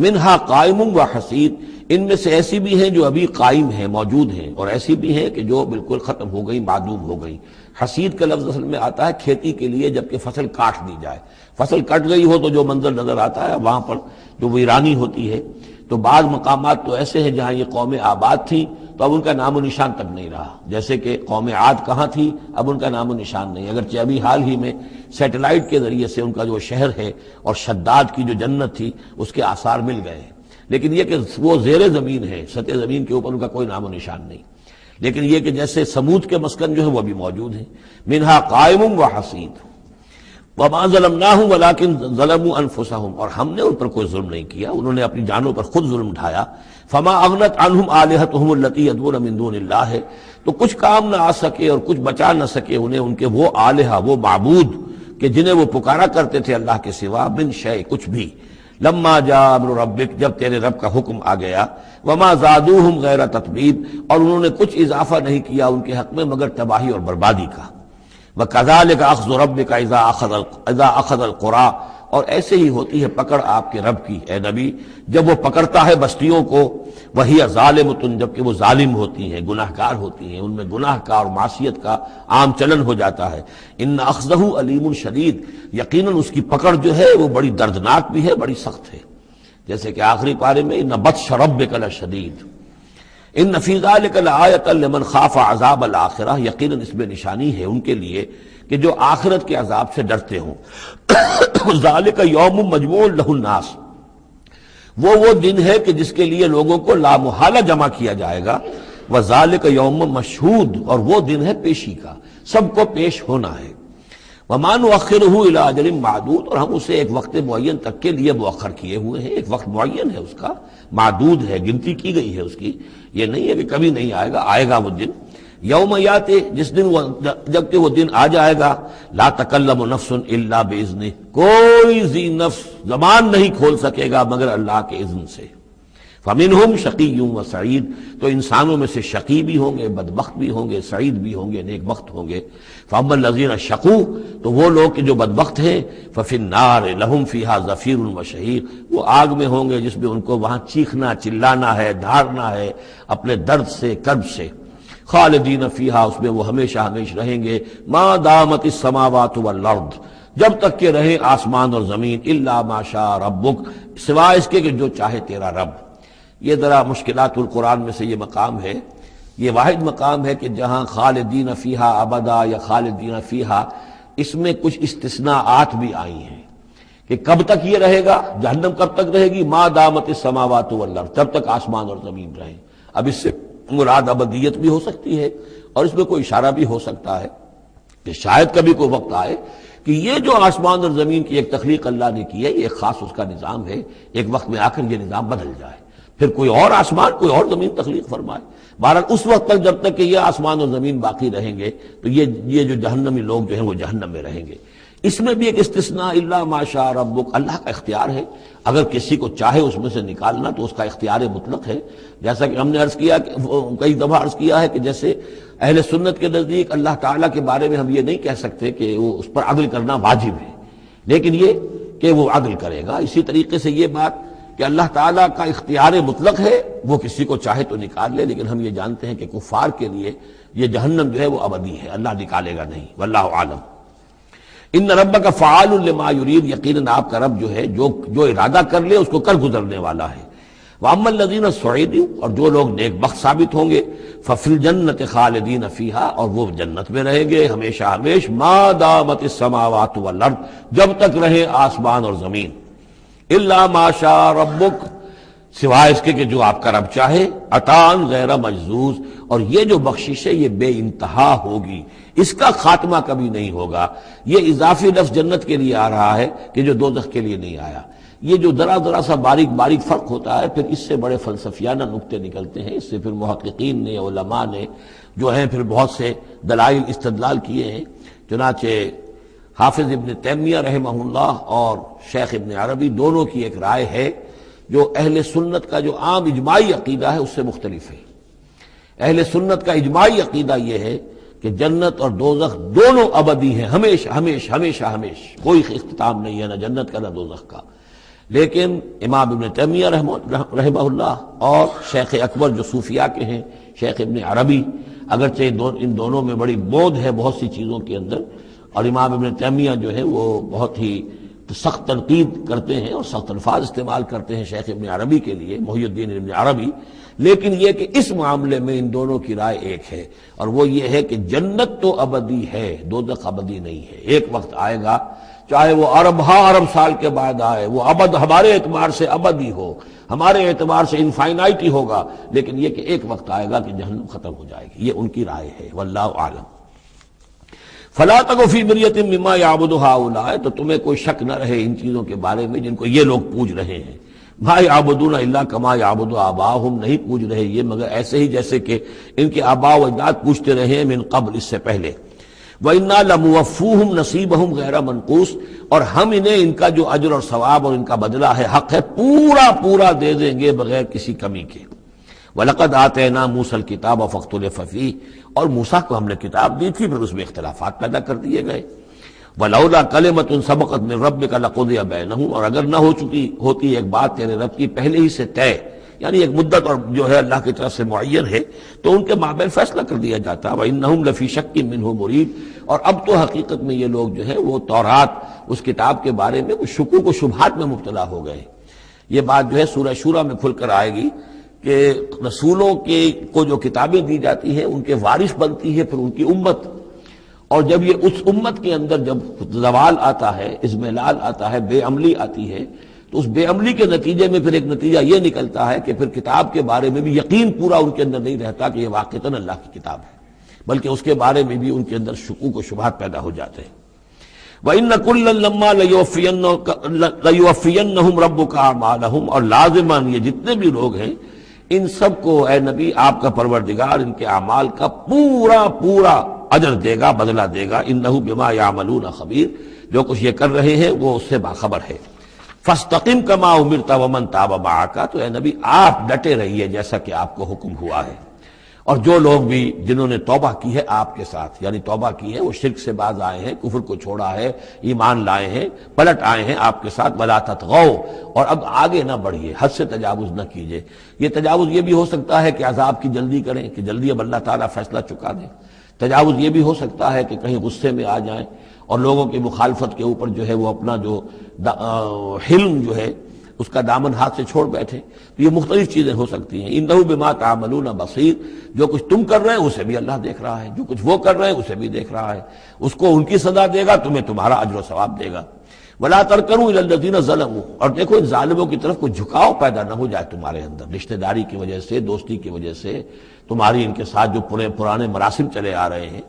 منہا قائم و حسید، ان میں سے ایسی بھی ہیں جو ابھی قائم ہیں، موجود ہیں، اور ایسی بھی ہیں کہ جو بالکل ختم ہو گئی، معدوم ہو گئی۔ حسید کا لفظ اصل میں آتا ہے کھیتی کے لیے، جبکہ فصل کاٹ دی جائے، فصل کٹ گئی ہو تو جو منظر نظر آتا ہے وہاں پر جو ویرانی ہوتی ہے۔ تو بعض مقامات تو ایسے ہیں جہاں یہ قوم آباد تھی تو اب ان کا نام و نشان تک نہیں رہا، جیسے کہ قوم عاد کہاں تھی، اب ان کا نام و نشان نہیں، اگرچہ ابھی حال ہی میں سیٹلائٹ کے ذریعے سے ان کا جو شہر ہے اور شداد کی جو جنت تھی اس کے آثار مل گئے ہیں، لیکن یہ کہ وہ زیر زمین ہے، سطح زمین کے اوپر ان کا کوئی نام و نشان نہیں۔ لیکن یہ کہ جیسے سمود کے مسکن جو ہے وہ بھی موجود ہیں، منہا قائم و حسید، وما ظلمناہم ولکن ظلموا انفسہم، اور ہم نے ان پر کوئی ظلم نہیں کیا، انہوں نے اپنی جانوں پر خود ظلم اٹھایا۔ فما اغنت عنہم آلہتہم التی یدعون من دون اللہ، تو کچھ کام نہ آ سکے اور کچھ بچا نہ سکے انہیں ان کے وہ آلہہ، وہ معبود کہ جنہیں وہ پکارا کرتے تھے اللہ کے سوا، من شیء، کچھ بھی، لما جاء امر ربک، جب تیرے رب کا حکم آ گیا، وما زادوہم غیر تتبیب، اور انہوں نے کچھ اضافہ نہیں کیا ان کے حق میں مگر تباہی اور بربادی کا۔ وَكَذَلِكَ أَخْذُ رَبِّكَ إِذَا أَخَذَ الْقُرَىٰ، اور ایسے ہی ہوتی ہے پکڑ آپ کے رب کی اے نبی جب وہ پکڑتا ہے بستیوں کو، وَهِيَ ظَالِمَةٌ، جبکہ وہ ظالم ہوتی ہیں، گناہ گار ہوتی ہیں، ان میں گناہ کا اور معصیت کا عام چلن ہو جاتا ہے۔ إِنَّ أَخْذَهُ عَلِيمٌ شدید، یقیناً اس کی پکڑ جو ہے وہ بڑی دردناک بھی ہے، بڑی سخت ہے، جیسے کہ آخری پارے میں إِنَّ بَطْشَ رَبِّكَ لَشَدِيدٌ ان فی ذلک لآیۃ لمن خاف عذاب الآخرہ، یقیناً اس میں نشانی ہے ان کے لیے کہ جو آخرت کے عذاب سے ڈرتے ہوں۔ ذالک یوم مجموع لہ الناس، وہ دن ہے کہ جس کے لیے لوگوں کو لامحالہ جمع کیا جائے گا۔ وذالک یوم مشہود، اور وہ دن ہے پیشی کا، سب کو پیش ہونا ہے۔ وما نؤخرہ الی اجل معدود، اور ہم اسے ایک وقت معین تک کے لیے مؤخر کیے ہوئے ہیں، ایک وقت معین ہے اس کا، معدود ہے، گنتی کی گئی ہے اس کی، یہ نہیں ہے کہ کبھی نہیں آئے گا، آئے گا وہ دن۔ یوم یاتی، جس دن جب کہ وہ دن آ جائے گا، لا تکلم نفس الا باذنہ، کوئی ذی نفس زبان نہیں کھول سکے گا مگر اللہ کے اذن سے۔ فمنہم شقی و سعید، تو انسانوں میں سے شقی بھی ہوں گے، بدبخت بھی ہوں گے، سعید بھی ہوں گے، نیک بخت ہوں گے۔ فاما الذین شقوا، تو وہ لوگ کہ جو بدبخت ہیں، ففی النار لہم فیہا زفیر و شہیق، وہ آگ میں ہوں گے جس میں ان کو وہاں چیخنا چلانا ہے، دھارنا ہے اپنے درد سے، کرب سے۔ خالدین فیہا، اس میں وہ ہمیشہ ہمیش رہیں گے، ما دامت السماوات والارض، جب تک کہ رہے آسمان اور زمین، الا ما شاء ربک، سوائے اس کے کہ جو چاہے تیرا رب۔ یہ ذرا مشکلات القرآن میں سے یہ مقام ہے، یہ واحد مقام ہے کہ جہاں خالدین فیہا ابدا یا خالدین فیہا، اس میں کچھ استثناءات بھی آئی ہیں کہ کب تک یہ رہے گا، جہنم کب تک رہے گی، ما دامت السماوات والارض، جب تک آسمان اور زمین رہیں۔ اب اس سے مراد ابدیت بھی ہو سکتی ہے، اور اس میں کوئی اشارہ بھی ہو سکتا ہے کہ شاید کبھی کوئی وقت آئے کہ یہ جو آسمان اور زمین کی ایک تخلیق اللہ نے کی ہے، یہ ایک خاص اس کا نظام ہے، ایک وقت میں آ کر یہ نظام بدل جائے، پھر کوئی اور آسمان کوئی اور زمین تخلیق فرمائے۔ بہرحال اس وقت تک جب تک کہ یہ آسمان اور زمین باقی رہیں گے تو یہ جو جہنمی لوگ جو ہیں وہ جہنم میں رہیں گے۔ اس میں بھی ایک استثناء، الا ما شاء ربک، اللہ کا اختیار ہے، اگر کسی کو چاہے اس میں سے نکالنا تو اس کا اختیار مطلق ہے، جیسا کہ ہم نے عرض کیا کہ کئی دفعہ عرض کیا ہے کہ جیسے اہل سنت کے نزدیک اللہ تعالیٰ کے بارے میں ہم یہ نہیں کہہ سکتے کہ وہ اس پر عدل کرنا واجب ہے، لیکن یہ کہ وہ عدل کرے گا، اسی طریقے سے یہ بات کہ اللہ تعالیٰ کا اختیار مطلق ہے، وہ کسی کو چاہے تو نکال لے، لیکن ہم یہ جانتے ہیں کہ کفار کے لیے یہ جہنم جو ہے وہ ابدی ہے، اللہ نکالے گا نہیں، واللہ عالم۔ ان ربک فعال لما یرید، یقیناً آپ کا رب جو ہے جو ارادہ کر لے اس کو کر گزرنے والا ہے۔ واما الذین سعدوا، اور جو لوگ نیک بخت ثابت ہوں گے، ففی الجنۃ خالدین فیہا، اور وہ جنت میں رہیں گے ہمیشہ ہمیش، ما دامت السماوات والارض، جب تک رہے آسمان اور زمین، الا ما شاء ربک، سوائے اس کے کہ جو آپ کا رب چاہے، عطان غیر مجزوز، اور یہ جو بخشش ہے یہ بے انتہا ہوگی، اس کا خاتمہ کبھی نہیں ہوگا۔ یہ اضافی لفظ جنت کے لیے آ رہا ہے کہ جو دوزخ کے لیے نہیں آیا۔ یہ جو ذرا سا باریک باریک فرق ہوتا ہے، پھر اس سے بڑے فلسفیانہ نکتے نکلتے ہیں، اس سے پھر محققین نے، علماء نے جو ہیں پھر بہت سے دلائل استدلال کیے ہیں۔ چنانچہ حافظ ابن تیمیہ رحمہ اللہ اور شیخ ابن عربی دونوں کی ایک رائے ہے جو اہل سنت کا جو عام اجماعی عقیدہ ہے اس سے مختلف ہے۔ اہل سنت کا اجماعی عقیدہ یہ ہے کہ جنت اور دوزخ دونوں ابدی ہیں، ہمیشہ ہمیشہ ہمیشہ ہمیشہ، کوئی اختتام نہیں ہے نہ جنت کا نہ دوزخ کا۔ لیکن امام ابن تیمیہ رحمہ اللہ اور شیخ اکبر جو صوفیاء کے ہیں، شیخ ابن عربی، اگرچہ ان دونوں میں بڑی بود ہے بہت سی چیزوں کے اندر، اور امام ابن تیمیہ جو ہے وہ بہت ہی سخت تنقید کرتے ہیں اور سخت الفاظ استعمال کرتے ہیں شیخ ابن عربی کے لیے، محی الدین ابن عربی، لیکن یہ کہ اس معاملے میں ان دونوں کی رائے ایک ہے، اور وہ یہ ہے کہ جنت تو ابدی ہے، دوزخ ابدی نہیں ہے۔ ایک وقت آئے گا، چاہے وہ ارب سال کے بعد آئے، وہ ابد ہمارے اعتبار سے ابدی ہو، ہمارے اعتبار سے انفائنائٹی ہوگا، لیکن یہ کہ ایک وقت آئے گا کہ جہنم ختم ہو جائے گی۔ یہ ان کی رائے ہے، واللہ اعلم۔ فلا تک فی مریۃ مما یعبد ہؤلاء، تو تمہیں کوئی شک نہ رہے ان چیزوں کے بارے میں جن کو یہ لوگ پوج رہے ہیں۔ ما یعبدون الا کما یعبد آباؤہم، نہیں پوج رہے یہ مگر ایسے ہی جیسے کہ ان کے آباء و اجداد پوجتے رہے ہیں من قبل، اس سے پہلے۔ وَإِنَّا لَمُوَفُّوهُمْ نَصِيبَهُمْ غَيْرَ مَنقُوص، اور ہم انہیں ان کا جو اجر اور ثواب اور ان کا بدلہ ہے، حق ہے، پورا دے دیں گے بغیر کسی کمی کے۔ وَلَقَدْ آتَيْنَا مُوسَى الْكِتَابَ فَاخْتُلِفَ فِيهِ، اور موسیٰ کو ہم نے کتاب دی تھی پھر اس میں اختلافات پیدا کر دیے گئے۔ وَلَوْلَا كَلِمَةٌ سَبَقَتْ مِنْ رَبِّكَ لَقُضِيَ بَيْنَهُمْ، اور اگر نہ ہوتی ایک بات تیرے رب کی پہلے ہی سے طے، یعنی ایک مدت اور جو ہے اللہ کی طرف سے معین ہے، تو ان کے مابین فیصلہ کر دیا جاتا۔ وَإِنَّهُمْ لَفِي شَكٍّ مِّنْهُ مُرِيبٍ، اور اب تو حقیقت میں یہ لوگ جو ہے وہ تورات اس کتاب کے بارے میں کچھ شکوک و شبہات میں مبتلا ہو گئے۔ یہ بات جو ہے سورہ شورى میں کھل کر آئے گی کہ رسولوں کو جو کتابیں دی جاتی ہیں ان کے وارث بنتی ہے پھر ان کی امت، اور جب یہ اس امت کے اندر جب زوال آتا ہے، اضمحلال آتا ہے، بے عملی آتی ہے، تو اس بے عملی کے نتیجے میں پھر ایک نتیجہ یہ نکلتا ہے کہ پھر کتاب کے بارے میں بھی یقین پورا ان کے اندر نہیں رہتا کہ یہ واقعتاً اللہ کی کتاب ہے، بلکہ اس کے بارے میں بھی ان کے اندر شکوک و شبہات پیدا ہو جاتے ہیں۔ وَإِنَّ كُلًّا لَمَّا لَيُوَفِّيَنَّهُمْ رَبُّكَ أَعْمَالَهُمْ، اور لازماً یہ جتنے بھی لوگ ہیں ان سب کو اے نبی آپ کا پروردگار ان کے اعمال کا پورا اجر دے گا، بدلہ دے گا۔ انہ بما یعملون خبیر، جو کچھ یہ کر رہے ہیں وہ اس سے باخبر ہے۔ فاستقم کما امرت ومن تاب معک، تو اے نبی آپ ڈٹے رہیے جیسا کہ آپ کو حکم ہوا ہے، اور جو لوگ بھی جنہوں نے توبہ کی ہے آپ کے ساتھ، یعنی توبہ کی ہے وہ شرک سے باز آئے ہیں، کفر کو چھوڑا ہے، ایمان لائے ہیں، پلٹ آئے ہیں آپ کے ساتھ، ولا تطغوا، اور اب آگے نہ بڑھیے، حد سے تجاوز نہ کیجیے۔ یہ تجاوز یہ بھی ہو سکتا ہے کہ عذاب کی جلدی کریں، کہ جلدی اب اللہ تعالیٰ فیصلہ چکا دیں۔ تجاوز یہ بھی ہو سکتا ہے کہ کہیں غصے میں آ جائیں اور لوگوں کی مخالفت کے اوپر جو ہے وہ اپنا جو حلم جو ہے اس کا دامن ہاتھ سے چھوڑ بیٹھے، تو یہ مختلف چیزیں ہو سکتی ہیں۔ انہ بما تعملون بصیر، جو کچھ تم کر رہے ہیں اسے بھی اللہ دیکھ رہا ہے، جو کچھ وہ کر رہے ہیں اسے بھی دیکھ رہا ہے، اس کو ان کی سزا دے گا، تمہیں تمہارا اجر و ثواب دے گا۔ ولا ترکنوا الی الذین ظلموا، اور دیکھو ان ظالموں کی طرف کوئی جھکاؤ پیدا نہ ہو جائے تمہارے اندر، رشتہ داری کی وجہ سے، دوستی کی وجہ سے، تمہاری ان کے ساتھ جو پرانے مراسم چلے آ رہے ہیں،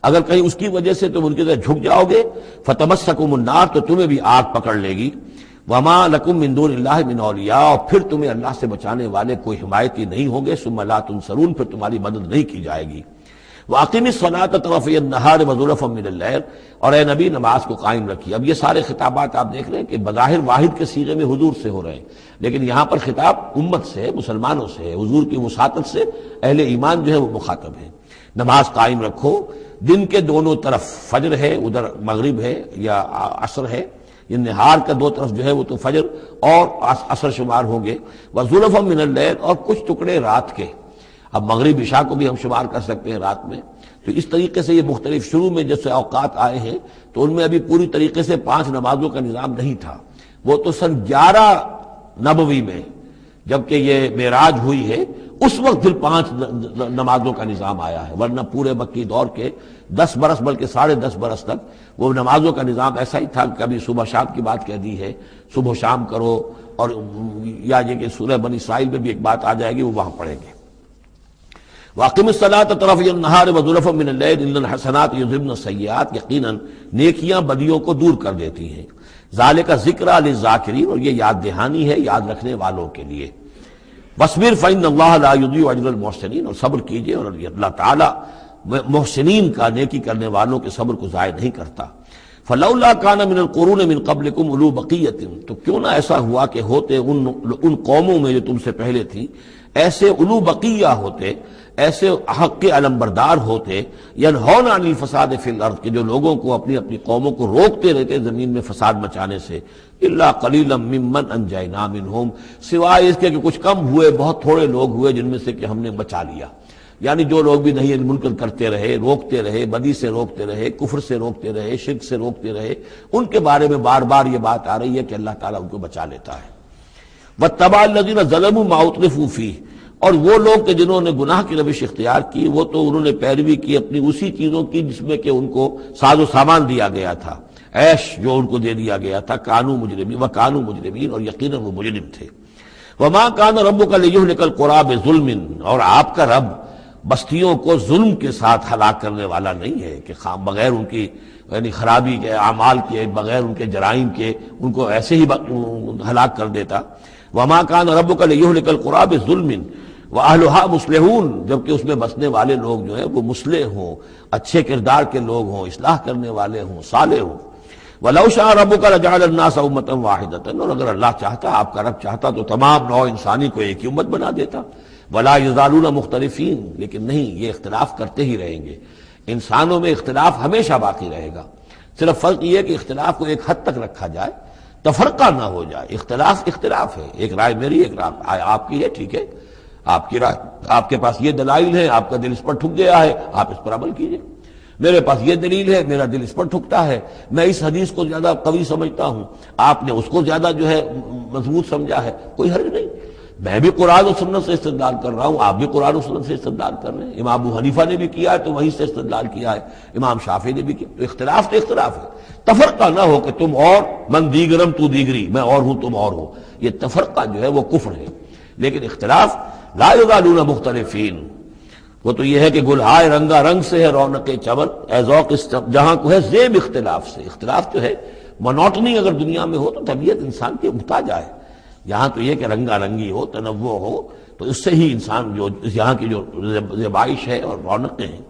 اگر کہیں اس کی وجہ سے تم ان کی طرف جھک جاؤ گے، فتمسکم النار، تو تمہیں بھی آگ پکڑ لے گی۔ وما لکم من دون اللہ من اولیاء، اور پھر تمہیں اللہ سے بچانے والے کوئی حمایتی نہیں ہوں گے، ثم لا تنصرون، پھر تمہاری مدد نہیں کی جائے گی۔ وَأَقِمِ الصَّلَاةَ طَرَفَيَ النَّهَارِ وَزُلَفًا مِنَ اللَّيْلِ، اور اے نبی نماز کو قائم رکھیے۔ اب یہ سارے خطابات آپ دیکھ رہے ہیں کہ بظاہر واحد کے صیغے میں حضور سے ہو رہے ہیں، لیکن یہاں پر خطاب امت سے ہے، مسلمانوں سے ہے، حضور کی وساطت سے اہل ایمان جو ہے وہ مخاطب ہے۔ نماز قائم رکھو، دن کے دونوں طرف، فجر ہے ادھر، مغرب ہے یا عصر ہے، یہ نہار کا دو طرف جو ہے وہ تو فجر اور عصر شمار ہوں گے۔ وَزُلَفًا مِنَ اللَّيْلِ، اور کچھ ٹکڑے رات کے، اب مغرب عشاء کو بھی ہم شمار کر سکتے ہیں رات میں، تو اس طریقے سے یہ مختلف شروع میں جیسے اوقات آئے ہیں تو ان میں ابھی پوری طریقے سے 5 نمازوں کا نظام نہیں تھا، وہ تو سن 11 نبوی میں جبکہ یہ معراج ہوئی ہے اس وقت پھر 5 نمازوں کا نظام آیا ہے، ورنہ پورے مکی دور کے 10 برس بلکہ 10.5 برس تک وہ نمازوں کا نظام ایسا ہی تھا کہ کبھی صبح شام کی بات کہہ دی ہے، صبح شام کرو، اور یا یہ کہ سورہ بنی اسرائیل میں بھی ایک بات آ جائے گی، وہ وہاں پڑھیں گے۔ وَأَقِمِ الصَّلَاةَ طَرَفَيَ النَّهَارِ وَزُلَفًا مِّنَ اللَّيْلِ إِنَّ الْحَسَنَاتِ يُذْهِبْنَ السَّيِّئَاتِ، یقیناً نیکیاں بدیوں کو دور کر دیتی ہیں۔ ذَلِكَ ذِكْرَىٰ لِلذَّاكِرِينَ، اور یہ یاد دہانی ہے یاد رکھنے والوں کے لیے۔ وَاصْبِرْ فَإِنَّ اللَّهَ لَا يُضِيعُ أَجْرَ الْمُحْسِنِينَ، اور صبر کیجئے، اور اللہ تعالیٰ محسنین کا، نیکی کرنے والوں کے صبر کو ضائع نہیں کرتا۔ فَلَوْلَا كَانَ مِنَ الْقُرُونِ مِن قَبْلِكُمْ أُولُو بَقِيَّةٍ، تو کیوں نہ ایسا ہوا کہ ہوتے ان قوموں میں جو تم سے پہلے تھی ایسے اولو بقیہ ہوتے، ایسے حق کے علمبردار ہوتے، ینہون عن الفساد فی الارض، کہ جو لوگوں کو اپنی اپنی قوموں کو روکتے رہتے زمین میں فساد مچانے سے، الا قلیلا ممن انجینا منہم، سوائے اس کے کہ کچھ کم ہوئے، بہت تھوڑے لوگ ہوئے جن میں سے کہ ہم نے بچا لیا۔ یعنی جو لوگ بھی نہیں منکر کرتے رہے، روکتے رہے، بدی سے روکتے رہے، کفر سے روکتے رہے، شرک سے روکتے رہے، ان کے بارے میں بار بار یہ بات آ رہی ہے کہ اللہ تعالیٰ ان کو بچا لیتا ہے۔ وَاتَّبَعَ الَّذِينَ ظَلَمُوا مَا أُتْرِفُوا فِيهِ، اور وہ لوگ کہ جنہوں نے گناہ کی روش اختیار کی، وہ تو انہوں نے پیروی کی اپنی اسی چیزوں کی جس میں کہ ان کو ساز و سامان دیا گیا تھا، عیش جو ان کو دے دیا گیا تھا، کانوا مجرمین وکانوا مجرمین، اور یقیناً وہ مجرم تھے۔ وما كان ربك ليهلك القرى بظلم، اور آپ کا رب بستیوں کو ظلم کے ساتھ ہلاک کرنے والا نہیں ہے کہ بغیر ان کی یعنی خرابی کے اعمال کے، بغیر ان کے جرائم کے ان کو ایسے ہی ہلاک کر دیتا۔ وما كان ربك ليهلك القرى بظلم واهلها مصلحون، جبکہ اس میں بسنے والے لوگ جو ہیں وہ مصلح ہوں، اچھے کردار کے لوگ ہوں، اصلاح کرنے والے ہوں، صالح ہوں۔ وَلَوْ شَاءَ رَبُّكَ لَجَعَلَ النَّاسَ أُمَّةً وَاحِدَةً، اور اگر اللہ چاہتا، آپ کا رب چاہتا تو تمام نوع انسانی کو ایک ہی امت بنا دیتا۔ وَلَا يَزَالُونَ مُخْتَلِفِينَ، لیکن نہیں، یہ اختلاف کرتے ہی رہیں گے۔ انسانوں میں اختلاف ہمیشہ باقی رہے گا، صرف فرق یہ ہے کہ اختلاف کو ایک حد تک رکھا جائے، تفرقہ نہ ہو جائے۔ اختلاف ہے، ایک رائے میری، ایک رائے آپ کی ہے، ٹھیک ہے، آپ کی رائے، آپ کے پاس یہ دلائل ہیں، آپ کا دل اس پر ٹھک گیا ہے، آپ اس پر عمل کیجئے۔ میرے پاس یہ دلیل ہے، میرا دل اس پر ٹھکتا ہے، میں اس حدیث کو زیادہ قوی سمجھتا ہوں، آپ نے اس کو زیادہ جو ہے مضبوط سمجھا ہے، کوئی حرج نہیں۔ میں بھی قرآن و سنت سے استدلال کر رہا ہوں، آپ بھی قرآن و سنت سے استدلال کر رہے ہیں۔ امام ابو حنیفہ نے بھی کیا ہے تو وہیں سے استدلال کیا ہے، امام شافعی نے بھی کیا، تو اختلاف ہے۔ تفرقہ نہ ہو کہ تم اور، من دیگرم تو دیگری، میں اور ہوں تم اور ہو، یہ تفرقہ جو ہے وہ کفر ہے۔ لیکن اختلاف لا یزالون مختلفین، وہ تو یہ ہے کہ گلہائے رنگا رنگ سے ہے رونق چمن، اے ذوق جہاں کو ہے زیب اختلاف سے۔ اختلاف جو ہے مونوٹنی اگر دنیا میں ہو تو طبیعت انسان کی محتاج ہے، یہاں تو یہ کہ رنگا رنگی ہو، تنوع ہو، تو اس سے ہی انسان جو یہاں کی جو زیبائش ہے اور رونقیں ہیں۔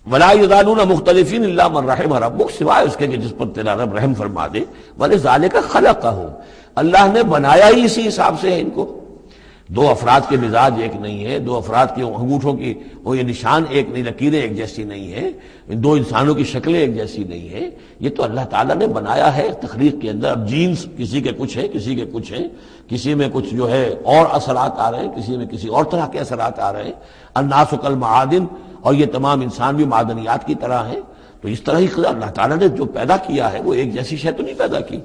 ولا یزالون مختلفین الا من رحم ربک، سوائے اس کے کہ جس پر تیرا رب رحم فرما دے۔ ولذالک خلقہم، اللہ نے بنایا ہی اسی حساب سے ہے ان کو۔ دو افراد کے مزاج ایک نہیں ہے، دو افراد کے انگوٹھوں کی وہ یہ نشان ایک نہیں، لکیریں ایک جیسی نہیں ہیں، دو انسانوں کی شکلیں ایک جیسی نہیں ہیں، یہ تو اللہ تعالیٰ نے بنایا ہے تخلیق کے اندر۔ اب جینز کسی کے کچھ ہیں، کسی کے کچھ ہیں، کسی میں کچھ جو ہے اور اثرات آ رہے ہیں، کسی میں کسی اور طرح کے اثرات آ رہے ہیں۔ الناس کالمعادن، اور یہ تمام انسان بھی معدنیات کی طرح ہیں، تو اس طرح ہی اللہ تعالیٰ نے جو پیدا کیا ہے وہ ایک جیسی شے تو نہیں پیدا کی۔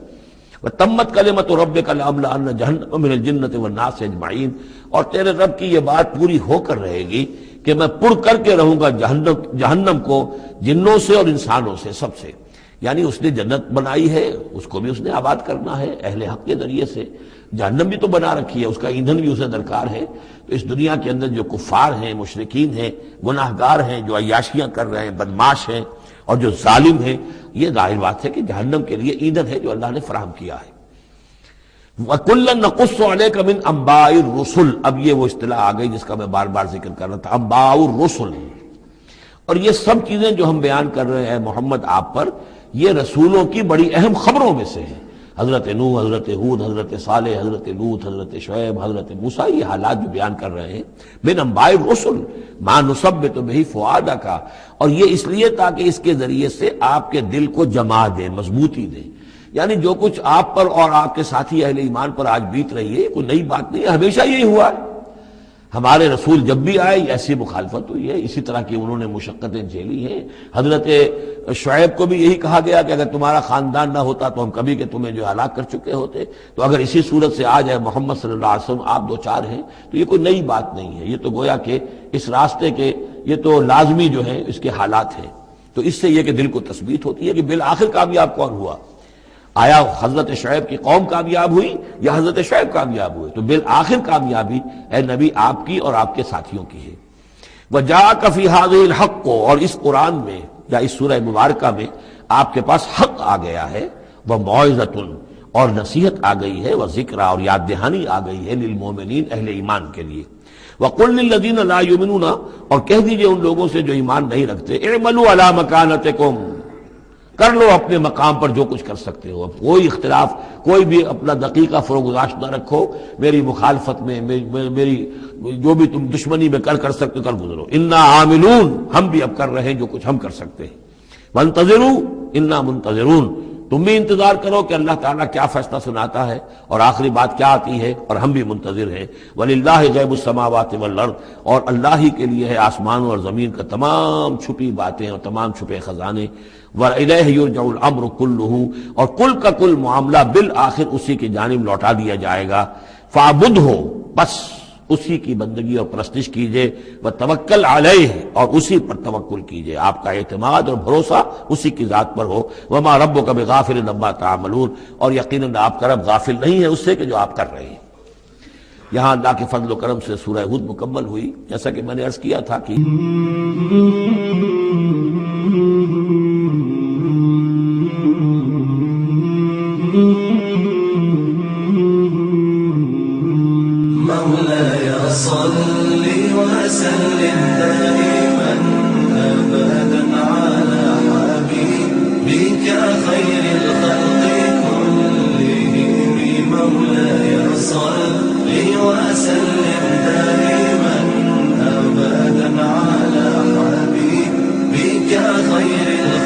وَتَمَّتْ كَلِمَةُ رَبِّكَ لَأَمْلَأَنَّ جَهَنَّمَ مِنَ الْجِنَّةِ وَالنَّاسِ أَجْمَعِينَ، اور تیرے رب کی یہ بات پوری ہو کر رہے گی کہ میں پر کر کے رہوں گا جہنم کو جنوں سے اور انسانوں سے، سب سے۔ یعنی اس نے جنت بنائی ہے، اس کو بھی اس نے آباد کرنا ہے اہل حق کے ذریعے سے، جہنم بھی تو بنا رکھی ہے، اس کا ایندھن بھی اسے درکار ہے۔ تو اس دنیا کے اندر جو کفار ہیں، مشرکین ہیں، گناہگار ہیں، جو عیاشیاں کر رہے ہیں، بدماش ہیں اور جو ظالم ہیں، یہ ظاہر بات ہے کہ جہنم کے لیے ایندھن ہے جو اللہ نے فراہم کیا ہے۔ وَكُلًّا نَقُصُّ عَلَيْكَ مِنْ أَنْبَاءِ الرُّسُلِ، اب یہ وہ اصطلاح آ گئی جس کا میں بار بار ذکر کر رہا تھا، انباء الرسل۔ اور یہ سب چیزیں جو ہم بیان کر رہے ہیں محمد آپ پر، یہ رسولوں کی بڑی اہم خبروں میں سے ہیں۔ حضرت نوح، حضرت ہود، حضرت صالح، حضرت لوط، حضرت شعیب، حضرت موسیٰ، یہ حالات جو بیان کر رہے ہیں، من انباء الرسل ما نثبت به فؤادک، اور یہ اس لیے تاکہ اس کے ذریعے سے آپ کے دل کو جما دیں، مضبوطی دیں۔ یعنی جو کچھ آپ پر اور آپ کے ساتھی اہل ایمان پر آج بیت رہی ہے، کوئی نئی بات نہیں ہے، ہمیشہ یہی ہوا ہے۔ ہمارے رسول جب بھی آئے ایسی مخالفت ہوئی ہے، اسی طرح کی انہوں نے مشقتیں جھیلی ہیں۔ حضرت شعیب کو بھی یہی کہا گیا کہ اگر تمہارا خاندان نہ ہوتا تو ہم کبھی کہ تمہیں جو ہلاک کر چکے ہوتے، تو اگر اسی صورت سے آ جائے محمد صلی اللہ علیہ وسلم آپ دو چار ہیں تو یہ کوئی نئی بات نہیں ہے، یہ تو گویا کہ اس راستے کے یہ تو لازمی جو ہے اس کے حالات ہیں۔ تو اس سے یہ کہ دل کو تثبیت ہوتی ہے کہ بالآخر کامیاب کون ہوا، آیا حضرت شعیب کی قوم کامیاب ہوئی یا حضرت شعیب کامیاب ہوئے؟ تو بالآخر کامیابی اے نبی آپ کی اور آپ کے ساتھیوں کی ہے۔ وَجَاءَكَ فِي هَذِهِ الْحَقُّ، اور اس قرآن میں یا اس سورہ مبارکہ میں آپ کے پاس حق آ گیا ہے، وَمَوْعِظَةٌ، اور نصیحت آ گئی ہے، وَذِكْرَى، اور یاد دہانی آ گئی ہے، لِلْمُؤْمِنِينَ، اہل ایمان کے لیے۔ وَقُلْ لِلَّذِينَ لَا يُؤْمِنُونَ، اور کہہ دیجئے ان لوگوں سے جو ایمان نہیں رکھتے، اعملوا علی مکانتکم، کر لو اپنے مقام پر جو کچھ کر سکتے ہو، اب کوئی اختلاف، کوئی بھی اپنا دقیقہ فروگزاشت نہ رکھو، میری مخالفت میں میری جو بھی تم دشمنی میں کر سکتے کر گزرو، انا عاملون، ہم بھی اب کر رہے ہیں جو کچھ ہم کر سکتے ہیں، وانتظروا انا منتظرون، تم بھی انتظار کرو کہ اللہ تعالیٰ کیا فیصلہ سناتا ہے اور آخری بات کیا آتی ہے، اور ہم بھی منتظر ہیں۔ وَلِلَّهِ غیب السماوات والارض، اور اللہ ہی کے لیے ہے آسمانوں اور زمین کا تمام چھپی باتیں اور تمام چھپے خزانے۔ وَإِلَيْهِ يُرْجَعُ الْأَمْرُ كُلُّهُ، اور کل کا کل معاملہ بالآخر اسی کی جانب لوٹا دیا جائے گا۔ فَاعْبُدْهُ، بس اسی کی بندگی اور پرستش کیجئے، وَتَوَكَّلْ عَلَيْهِ، اور اسی پر توکل کیجئے، آپ کا اعتماد اور بھروسہ اسی کی ذات پر ہو۔ وَمَا رَبُّكَ بِغَافِلٍ عَمَّا تَعْمَلُونَ، اور یقیناً آپ کا رب غافل نہیں ہے اس سے کہ جو آپ کر رہے ہیں۔ یہاں اللہ کے فضل و کرم سے سورہ ہود مکمل ہوئی۔ جیسا کہ میں نے عرض کیا تھا کہ مولاي صل وسلم دائما أبدا على حبيبك خير الخلق كلهم، مولاي صل وسلم دائما أبدا على حبيبك خير الخلق